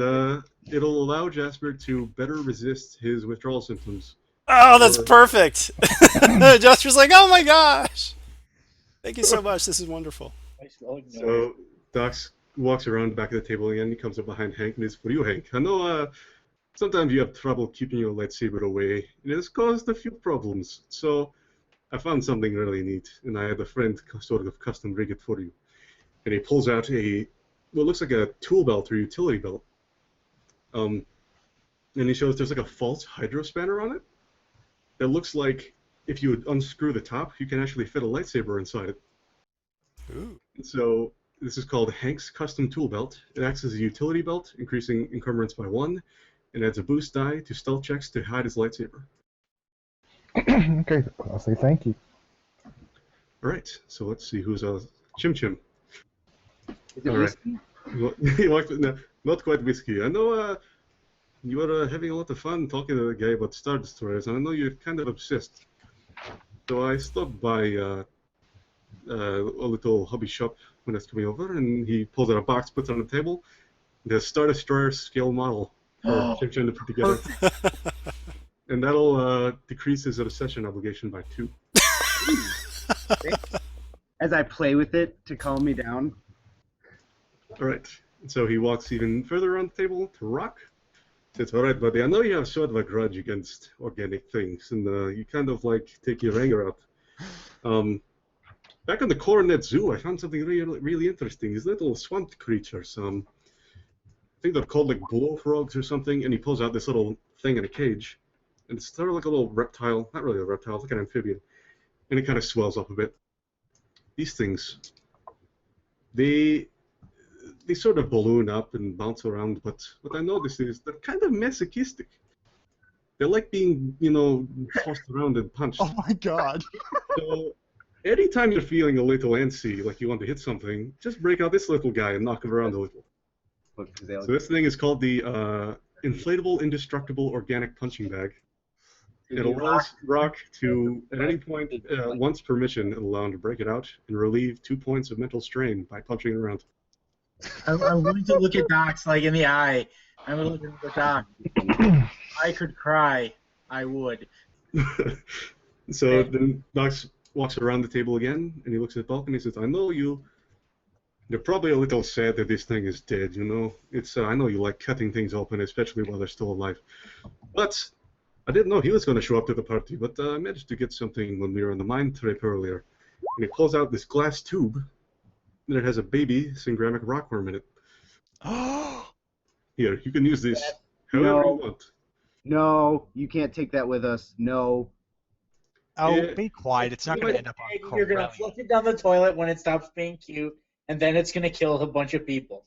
it'll allow Jasper to better resist his withdrawal symptoms. Oh, that's perfect. Jasper's like, "Oh my gosh. Thank you so much. This is wonderful." So Doc walks around the back of the table again. He comes up behind Hank and says, "For you, Hank, I know sometimes you have trouble keeping your lightsaber away. It has caused a few problems. So I found something really neat, and I had a friend sort of custom rig it for you." And he pulls out what looks like a tool belt or utility belt. And he shows there's like a false hydro spanner on it. That looks like if you would unscrew the top, you can actually fit a lightsaber inside it. Ooh. So this is called Hank's Custom Tool Belt. It acts as a utility belt, increasing encumbrance by 1, and adds a boost die to stealth checks to hide his lightsaber. Okay, I'll say thank you. All right, so let's see who's Chim Chim. Is it All right. whiskey? No, not quite whiskey. I know you were having a lot of fun talking to the guy about Star Destroyers, and I know you're kind of obsessed. So I stopped by a little hobby shop when I was coming over, and he pulls out a box, puts it on the table, the Star Destroyer scale model for Chim Chim to put together. And that'll decrease his obsession obligation by 2. As I play with it to calm me down. All right. So he walks even further around the table to Rock. Says, "All right, buddy, I know you have sort of a grudge against organic things, and you kind of like take your anger out. Back in the Coronet Zoo, I found something really, really interesting. These little swamp creatures. I think they're called like blow frogs or something." And he pulls out this little thing in a cage. and it's sort of like a little reptile, not really a reptile, like an amphibian, and it kind of swells up a bit. These things, they sort of balloon up and bounce around, but what I noticed is they're kind of masochistic. They like being, tossed around and punched. Oh my god. So anytime you're feeling a little antsy, like you want to hit something, just break out this little guy and knock him around a little. So this thing is called the inflatable, indestructible organic punching bag. It allows Rock to, at any point, once per mission, it'll allow him to break it out and relieve 2 points of mental strain by punching it around. I'm going to look at Docs like in the eye. I'm going to look at the Doc. I could cry. I would. So then Dox walks around the table again, and he looks at Bulk and he says, I know you're probably a little sad that this thing is dead, It's I know you like cutting things open, especially while they're still alive. But I didn't know he was going to show up to the party, but I managed to get something when we were on the mine trip earlier. And he pulls out this glass tube, and it has a baby syngrammic rockworm in it. Here, you can use this however you want. No, you can't take that with us. No. Oh, Yeah. be quiet. It's not going to end up on You're going to Corellian. flush it down the toilet when it stops being cute, and then it's going to kill a bunch of people.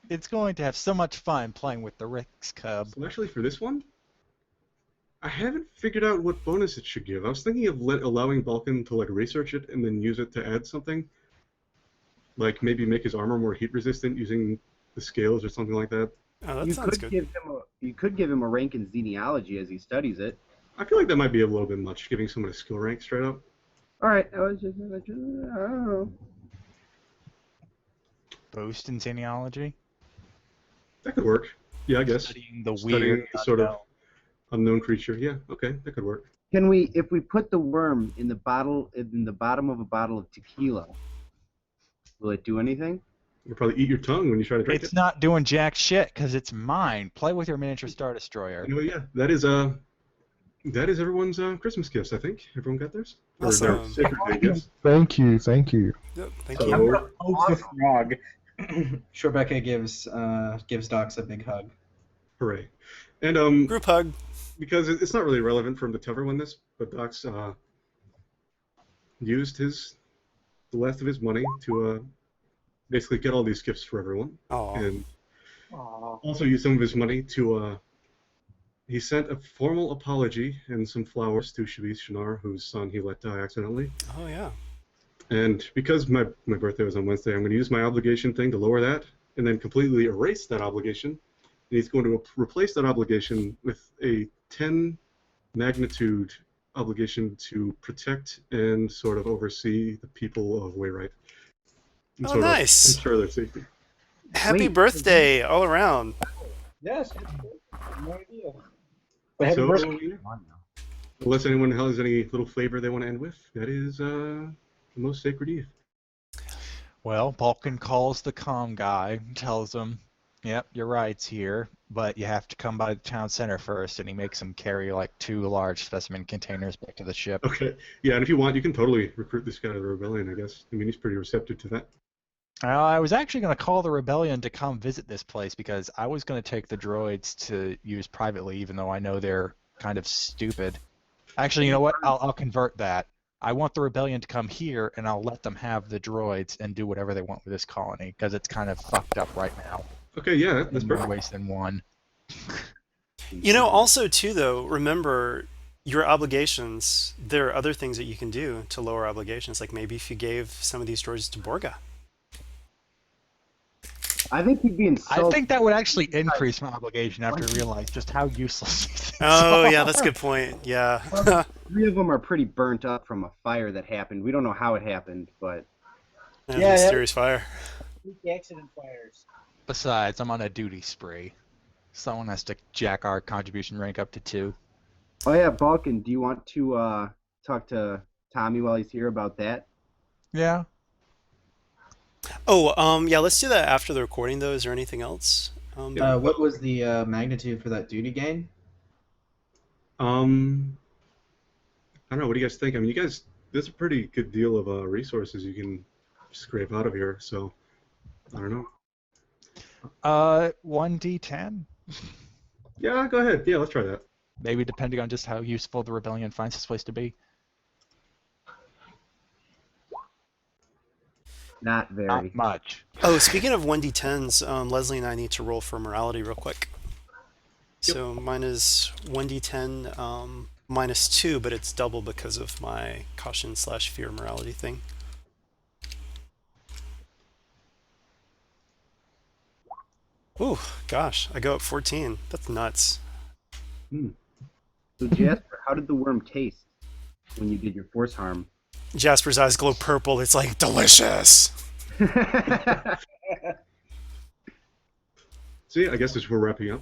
It's going to have so much fun playing with the Rick's Cub. So actually, for this one, I haven't figured out what bonus it should give. I was thinking of allowing Balkan to research it and then use it to add something, like maybe make his armor more heat resistant using the scales or something like that. Oh, that sounds good. You could give him a rank in xenealogy as he studies it. I feel like that might be a little bit much, giving someone a skill rank straight up. All right, I don't know. Boost in genealogy. That could work. Yeah, I guess. Studying the Studying weird, the sort of unknown. unknown creature. Yeah, okay, that could work. Can we, if we put the worm in the bottom of a bottle of tequila, will it do anything? You'll probably eat your tongue when you try to drink It's it. not doing jack shit because it's mine. Play with your miniature Star Destroyer. Yeah, that is everyone's Christmas gifts. I think everyone got theirs. Or their Awesome. Sacred Day gifts. Thank you, thank you. Yep, thank So- you. Poke the frog. Shorebecca gives Docs a big hug. Hooray! And Group hug. because it's not really relevant for him to tell everyone this, but Docs used the last of his money to basically get all these gifts for everyone, Oh, and Aw. also used some of his money to. He sent a formal apology and some flowers to Shavis Shinar, whose son he let die accidentally. oh yeah. And because my birthday was on Wednesday, I'm going to use my obligation thing to lower that, and then completely erase that obligation. And he's going to replace that obligation with a 10 magnitude obligation to protect and sort of oversee the people of Wayrite. And Oh, sort of nice. ensure their safety. Happy Wait. birthday all around. Yes, no idea. But happy So, birthday. unless anyone has any little flavor they want to end with, that is the most sacred Eve. Well, Balkan calls the comm guy, tells him, "Yep, your ride's here, but you have to come by the town center first," and he makes him carry like 2 large specimen containers back to the ship. Okay. Yeah, and if you want, you can totally recruit this guy to the rebellion, I guess. I mean, he's pretty receptive to that. I was actually going to call the rebellion to come visit this place because I was going to take the droids to use privately, even though I know they're kind of stupid. Actually, you know what? I'll convert that. I want the rebellion to come here, and I'll let them have the droids and do whatever they want with this colony because it's kind of fucked up right now. Okay, yeah, that's In more perfect. ways than one. Also too though, remember your obligations. There are other things that you can do to lower obligations. Like maybe if you gave some of these droids to Borga. I think he'd be I insulted. think that would actually increase my obligation after I realized just how useless these things Oh are. yeah, that's a good point. Yeah. 3 of them are pretty burnt up from a fire that happened. We don't know how it happened, but Yeah, mysterious fire. Accident fires. Besides, I'm on a duty spree. Someone has to jack our contribution rank up to 2. oh yeah, Balkan, do you want to talk to Tommy while he's here about that? Yeah. Oh, yeah, let's do that after the recording though. Is there anything else? What was the magnitude for that duty gain? I don't know. What do you guys think? I mean, there's a pretty good deal of resources you can scrape out of here. So, I don't know. 1d10. Yeah, go ahead. Yeah, let's try that. Maybe depending on just how useful the rebellion finds this place to be. Not very. Not much. Oh, speaking of 1d10s, Leslie and I need to roll for morality real quick. So mine is 1d10 -2, but it's double because of my caution/fear morality thing. Ooh, gosh, I go up 14. That's nuts. So Jasper, how did the worm taste when you did your force harm? Jasper's eyes glow purple. It's like delicious. So yeah, I guess as we're wrapping up,